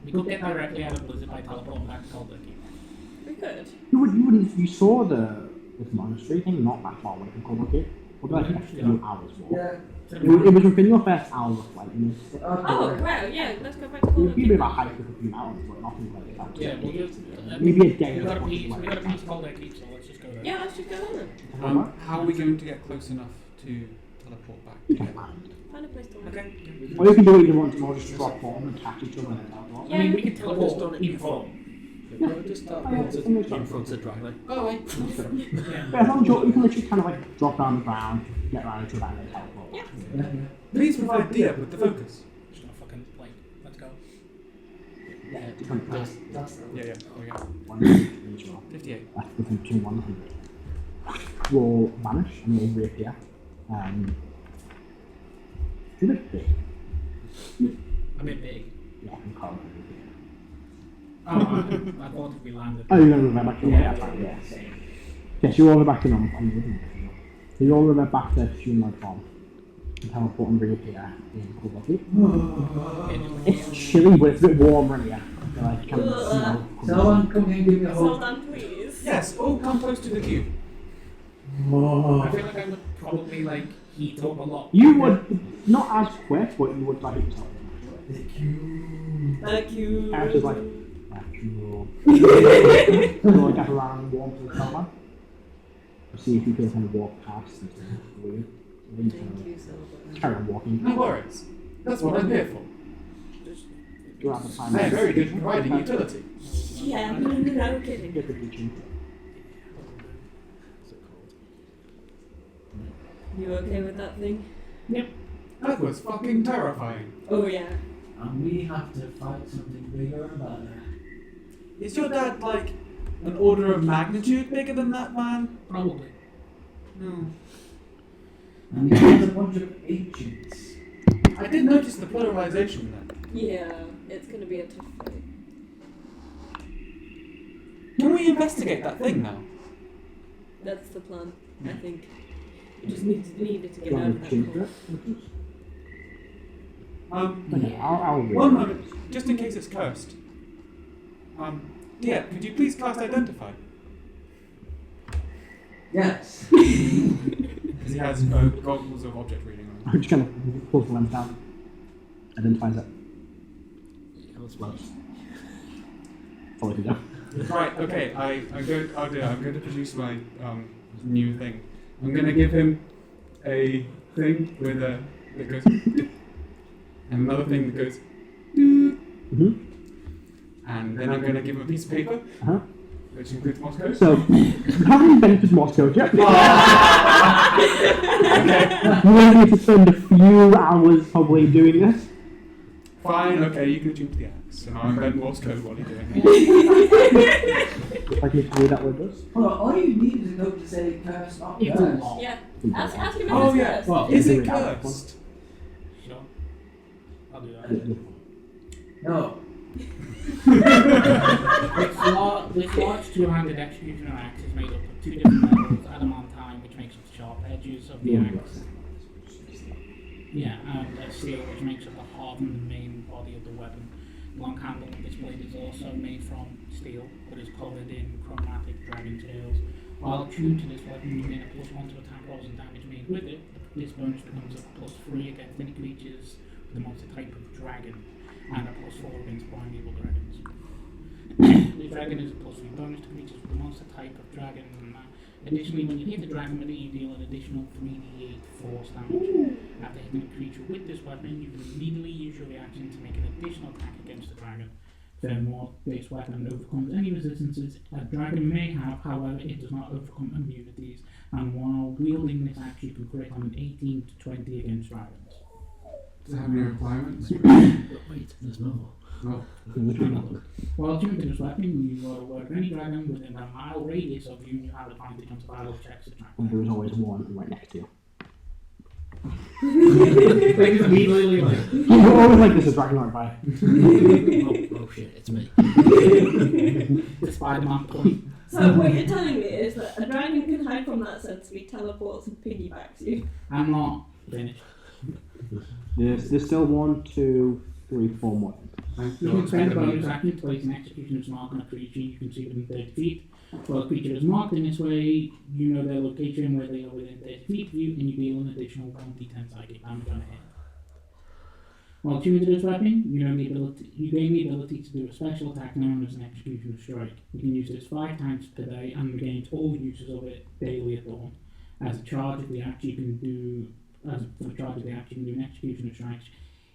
We could get directly out of Blizzard by teleporting back to Cold Turkey. We could. You saw this monastery thing not that far away from Cobblekey. Or like a few hours walk. Yeah. It was within your first hour of flight. You missed it. Oh, wow, yeah, let's go back to It would be a bit of a Cold hike with a few mountains, but nothing like that. Yeah, we'll just. Maybe a day We or got a something piece. like We got a that. piece of Cold Turkey, so let's just go there. Yeah, let's just go on then. How are we going to get close enough to teleport back? You don't mind. Find a place to walk. Okay. Or you can do what you want to more just drop form and catch each other and teleport. Yeah. I mean, we can Just teleport done it in form. Just start Oh, yeah, it's in the in front of Dragon. Oh, wait. Yeah. Yeah, as long as you can literally kind of like drop down the ground, get around each other and then teleport. Yeah. Please provide Dia with the focus. Just gonna fucking like, let's go. Yeah, you can press That's Yeah, there we go. 1 each roll. 58. That's within 2 100. Will vanish and will reappear. It's a bit big. A bit big. Yeah, and Karo will reappear. Oh, I thought if we landed. Oh, you're going to revert back to your yeah. Yes, you all revert back to normal form. So you all revert back to humanoid form. And teleport and reappear in Vovit. It's chilly, but it's a bit warmer in here. So like, kind of snow. Someone come here and give me a Hold hug. on, please. Yes, all come close to the cube. I feel like I would probably like heat up a lot. You would, not as quick, but you would like yourself. Thank you. Harris is like, cool. So like get around and warm to the camera. See if you can kind of walk past and stuff. Weird. Thank you, Celban. Carry on walking. No worries. That's what I'm here for. Go out the time. I am very good at providing utility. Yeah, no kidding. Get the beaching. You okay with that thing? That was fucking terrifying. Oh, yeah. And we have to fight something bigger and better. Is your dad like an order of magnitude bigger than that man? Probably. No. And he has a bunch of ancients. I did notice the pluralization then. Yeah, It's going to be a tough fight. Can we investigate that thing now? That's the plan, I think. We just needed to get out of that hole. Okay, I'll read One it. moment, just in case it's cursed. Yeah, could you please cast Identify? Yes. Because he has goggles of object reading on. I'm just gonna pull the lens down. Identifies it. Well, Follow you down. Right, okay, I'm going to produce my new thing. I'm going to give him a thing with a that goes and another thing that goes Mm-hmm. and then I'm going to give him a piece of paper Uh-huh. which includes Morse code. So, you haven't invented Morse code yet. Okay, You will need to spend a few hours probably doing this. fine, okay, you can attune to the axe. And I'll invent Morse code while you're doing it. If I can read that with us. Well, all you need is a note to say curse, not It's a curse. lot. Yeah. Ask him if Oh, it's yeah. cursed. Well, Is it Read out that cursed? Sure. I'll do that. No. This large two-handed executioner axe is made up of two different metals, adamantine, which makes up the sharp edges of the axe. Yeah, and steel, which makes up the hardened main body of the weapon. The long handle of this blade is also made from steel, but is coloured in chromatic dragon tails. While attuned to this weapon, you gain a +1 to attack rolls and damage made with it. This bonus becomes a +3 against any creatures with a monster type of dragon, and a +4 against primeval dragons. The dragon is a +3 bonus to creatures with a monster type of dragon. Additionally, when you hit the dragon with it, you deal an additional 3d8 force damage. After hitting a creature with this weapon, you can immediately use your reaction to make an additional attack against the dragon. Furthermore, this weapon overcomes any resistances a dragon may have, however, it does not overcome immunities, and while wielding this axe, you can crit on an 18 to 20 against dragons. Does it have any requirements? wait, there's more. No. While tuned to this weapon, you will work any dragon within a mile radius of you, and you have advantage on survival checks to track. And there is always one right next to you. Things immediately like. You're always like this is Dragon Fire. Oh shit, it's me. The Spider-Man point. So what you're telling me is that a dragon can hide from that sense, he teleports and piggybacks you. I'm not finished. There's still 1, 2, 3, 4 more. You can spend a bonus action to place an executioner's mark on a creature you can see within 30 feet. While a creature is marked in this way, you know their location where they are within 30 feet of you, and you deal an additional 1d10 psychic damage on a hit. While tuned to this weapon, you gain the ability to do a special attack known as an executioner strike. You can use this 5 times per day and regains all uses of it daily at dawn. As a charge of the axe, you can do an executioner strike.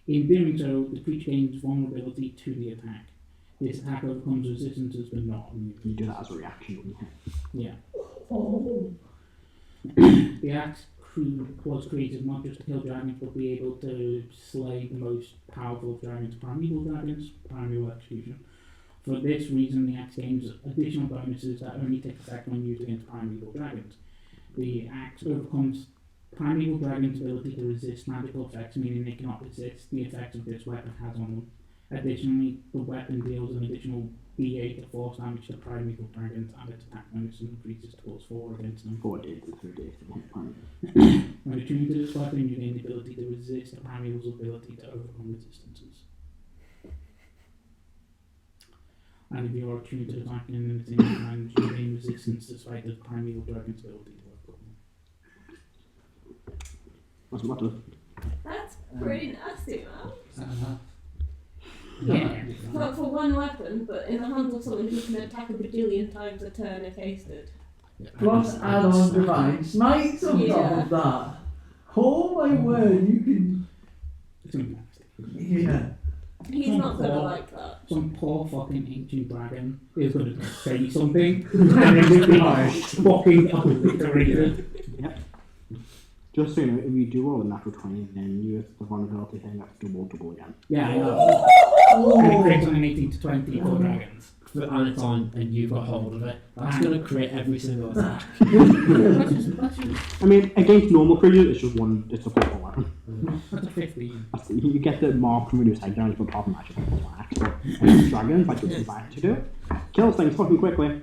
In doing so, the creature gains vulnerability to the attack. This attack overcomes resistances but not immunity. You do that as a reaction when you hit. Yeah. The axe was created not just to kill dragons, but be able to slay the most powerful of dragons, primeval dragons, Primeval Executioner. For this reason, the axe gains additional bonuses that only take effect when used against primeval dragons. The axe overcomes primeval dragons' ability to resist magical effects, meaning they cannot resist the effects of this weapon has on them. Additionally, the weapon deals an additional d8 of force damage to primeval dragons, and its attack bonus increases to +4 against them. 4 days and 3 days to hit primal. When attuned to this weapon, you gain the ability to resist a primeval's ability to overcome resistances. And if you are attuned to attacking an enemy and you gain resistance despite the primeval dragon's ability to overcome them. What's the matter? That's pretty nasty, man. Yeah. For one weapon, but in the hands of someone who can attack a bajillion times a turn if hasted. Plus add on divine smites on top of that. Oh my word, you can. It's gonna be nasty. Yeah. He's not gonna like that. Some poor fucking ancient dragon is gonna say something and then just be fucking obliterated. Yep. Just so you know, if you do roll a natural 20, then you have the vulnerability thing that's double again. Yeah, I know. And it crits on an 18 to 20 for dragons. and it's on, and you've got hold of it, that's going to create every single attack. I mean, against normal creatures, it's just one. It's a +1 weapon. That's a 15. You get the mark from reduced takedown, but apart from that, it's just +1 axe. But against dragons, like it's back to do it. Kill things fucking quickly.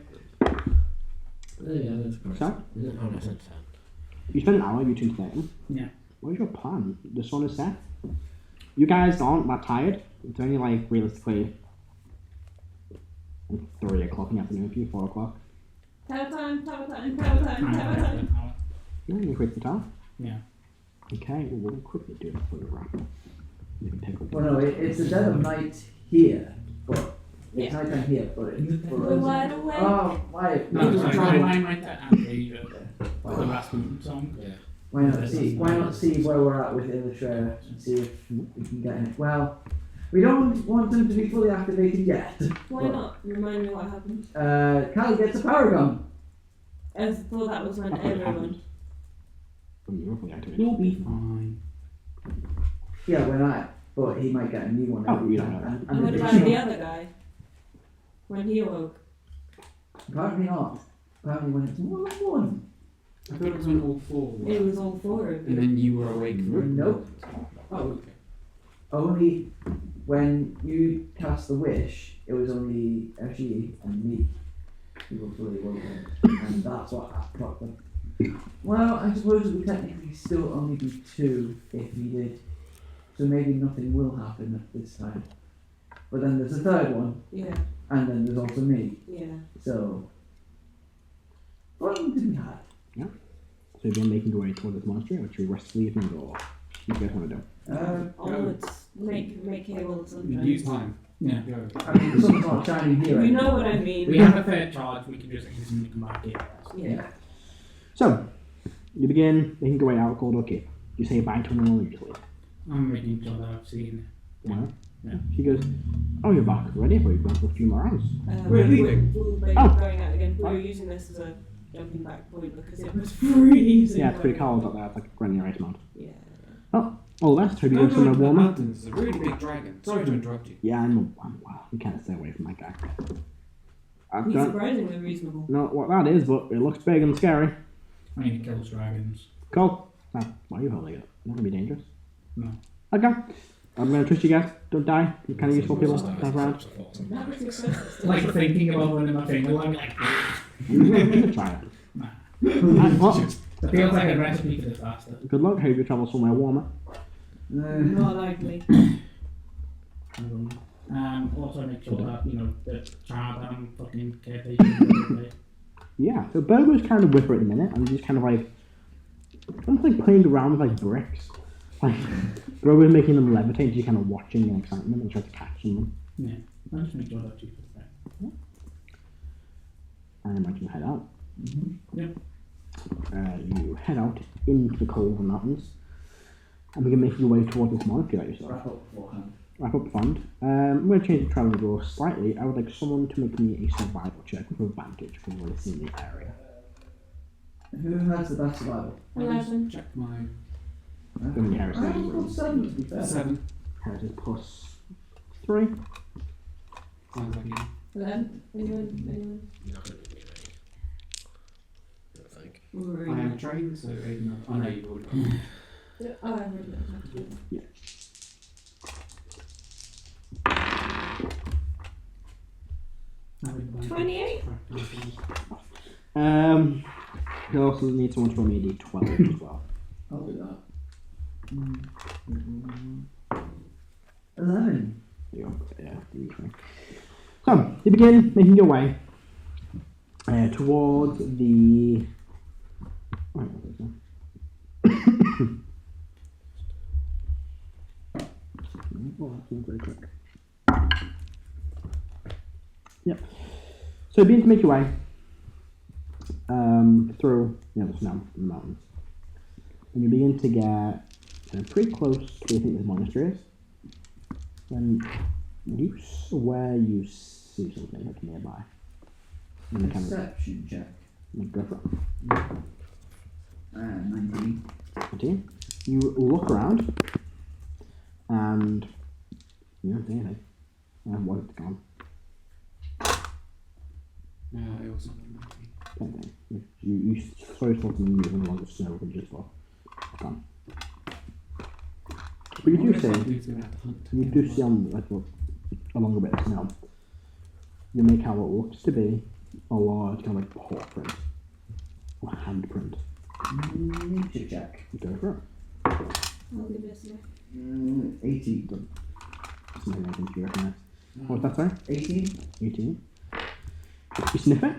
Yeah, that's correct. So, Oh, no, it's 10. you spend an hour, you two today. Yeah. What is your plan? The sun is set. You guys aren't that tired. It's only like realistically 3 o'clock in the afternoon for you, 4 o'clock. Tower time. Yeah, you quit the tower. Yeah. Okay, we'll quickly do it before we wrap up. You can take a Well, no, it's the dead of night here, but it's Yeah. nighttime here, but it's We're wide awake. Oh, why? No, sorry, try and write that and the Rasputin song. Yeah. Why not see? Why not see where we're at with Illustrator and see if we can get in it? Well, we don't want them to be fully activated yet. Why not? Remind me what happened. Callie gets a power gun. I thought that was when everyone. You're fully activated. You'll be fine. Yeah, we're not. But he might get a new one. Oh, every you don't time. know And what about the other guy? When he awoke? Apparently not. Apparently when it's more than one. I thought it was when all 4 were. It was all 4 of And you. then you were awake for it. Nope. Oh, okay. Only when you cast the wish, it was only Ashley and me who were fully woken. And that's what propped them. Well, I suppose it would technically still only be 2 if we did. So maybe nothing will happen at this time. But then there's a third one, Yeah, and then there's also me. yeah. So, fun to be had. So you've been making your way toward this monastery, which you rest leaving, or what do you guys want to do? Onwards. Make hay while the sun You shines. use time. Yeah. Go. I mean, the sun's not shining here. You know what I mean. We have a fair charge, we can just easily come back here. Yeah. So, you begin making your way out Corridor Keep. You say bye to anyone immediately. I'm making sure that I've seen Yeah. Yeah. She goes, oh, you're back already? We've gone for a few more rounds. We're leaving. We'll be Oh. going out again. We were using this as a jumping back point because it was freezing. Yeah, it's pretty cold out there. It's like running your Icemount. Yeah. All the best. Hope you Don't go go into somewhere the warmer. mountains. It's a really big dragon. Sorry to interrupt you. Yeah, well, you can't stay away from that guy. I He's don't surprisingly reasonable. know what that is, but it looks big and scary. I need to kill dragons. Cool. Now, why are you holding it? Not gonna be dangerous. No. Okay. I'm gonna trust you guys. Don't die. You're kind of useful people. Stand around. That was expensive. Like thinking about running my finger like Try it. Nah. Alright, well, It feels like a recipe for disaster. good luck. Hope you travel somewhere warmer. Not likely. Also make sure that, the child I'm fucking caretaking. Yeah. So Burgo's kind of whipper at the minute, and he's just kind of like, almost like playing around with like bricks. Like, Burgo's making them levitate, just kind of watching in excitement and trying to catch them. Yeah. I'll just make sure that she's there. And I imagine head out. Yep. You head out into the cold mountains, and begin making your way towards this monastery that you saw. Wrap up beforehand. Wrap up fund. I'm going to change the travel draw slightly. I would like someone to make me a survival check with advantage because we're in the area. Who has the best survival? 11. Check my Give me Heris. I've got 7 to be fair. 7. Heris is +3. Sounds like you. 11. Anyone? You're not going to need any. I don't think. We're I am trained, so Aiden. I know you've already got. Oh, I've already done that. 28. You also need someone to roll me a d12 as well. I'll do that. 11. There you go. Yeah, d20. So, you begin making your way towards the. Oh, that's very quick. Yep. So you begin to make your way through the snow in the mountains. And you begin to get pretty close to where I think this monastery is. When you swear you see something like nearby. And kind of Perception check. go for it. 19. 19. You look around and you don't see anything. What it's gone. I also got 19. Same thing. You throw yourself in the moving along the snow and just fall. Done. But you do see, you do see on like along a bit of snow, you make out what looks to be a large kind of like paw print or handprint. Nature check. Go for it. I'll give it a sniff. 18. Done. Something I think you recognise. What was that, sorry? 18. 18. You sniff it?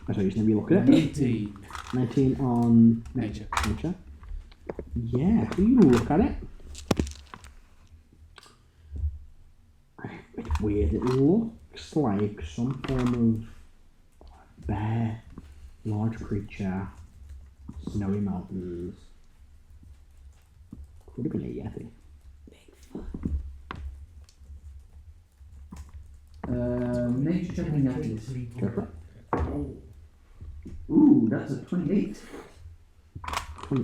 Oh, sorry, you sniff it, you look at it. 18. 19 on Nature. nature. Yeah, so you look at it. It's weird. It looks like some form of bear, large creature, snowy mountains. Could have been a yeti. Nature checking that is. Go for it. Oh. Ooh, that's a 28. They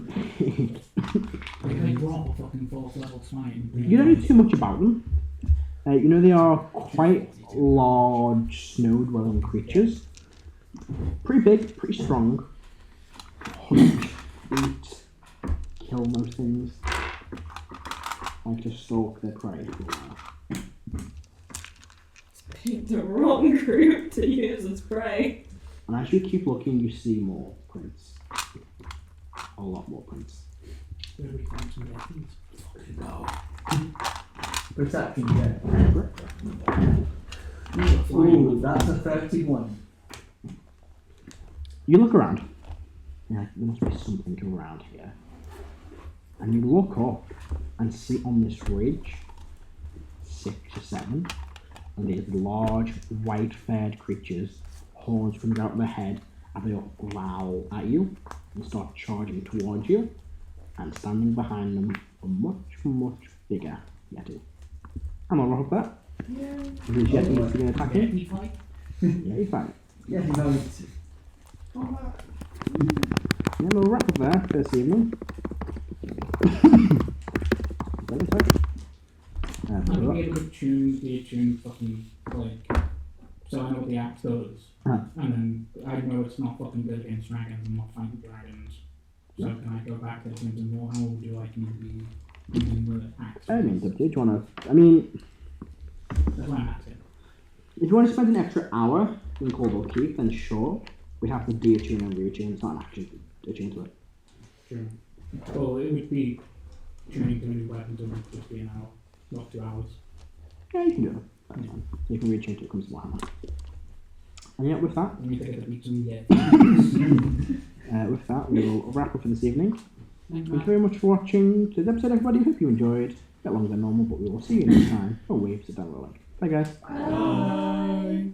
can drop a fucking 4th level smite. You don't know too much about them. You know they are quite large snow-dwelling creatures. Pretty big, pretty strong. Hunt, eat, kill most things. Like to stalk their prey. Picked the wrong group to use as prey. And as you keep looking, you see more prints. A lot more prints. Where do we find some weapons? No. Perception check. Ooh, that's a 31. You look around. You're like, there must be something around here. And you look up and see on this ridge 6 or 7 of these large white-furred creatures, horns coming out of their head, and they all growl at you and start charging towards you. And standing behind them, a much, much bigger yeti. I'm all right with that. Yeah. Is this yeti going to attack him? Yeti fight? Yeah, he's fine. Yeah, he knows. Yeah, we'll wrap up there for this evening. Ready, sorry? I'd be able to choose the attuned fucking, like, so I know what the axe does. Huh. And then I know it's not fucking good against dragons, I'm not fighting dragons. So can I go back to the things and more, how would you like me to be using the axe? I mean, do you want to? I mean, That's why I'm asking. if you want to spend an extra hour in Caldwell Keep, then sure. We have to de-attune and re-attune. It's not an action to attune to it. Sure. Well, it would be tuning to new weapons, it would just be an hour, not 2 hours. Yeah, you can do it. That's fine. You can re-attune to it comes to Warhammer. And yeah, with that, Let me think of it some yet. with that, we'll wrap up for this evening. Thank you very much for watching today's episode, everybody. Hope you enjoyed. A bit longer than normal, but we will see you next time. Oh, waves it down the link. Bye, guys. Bye.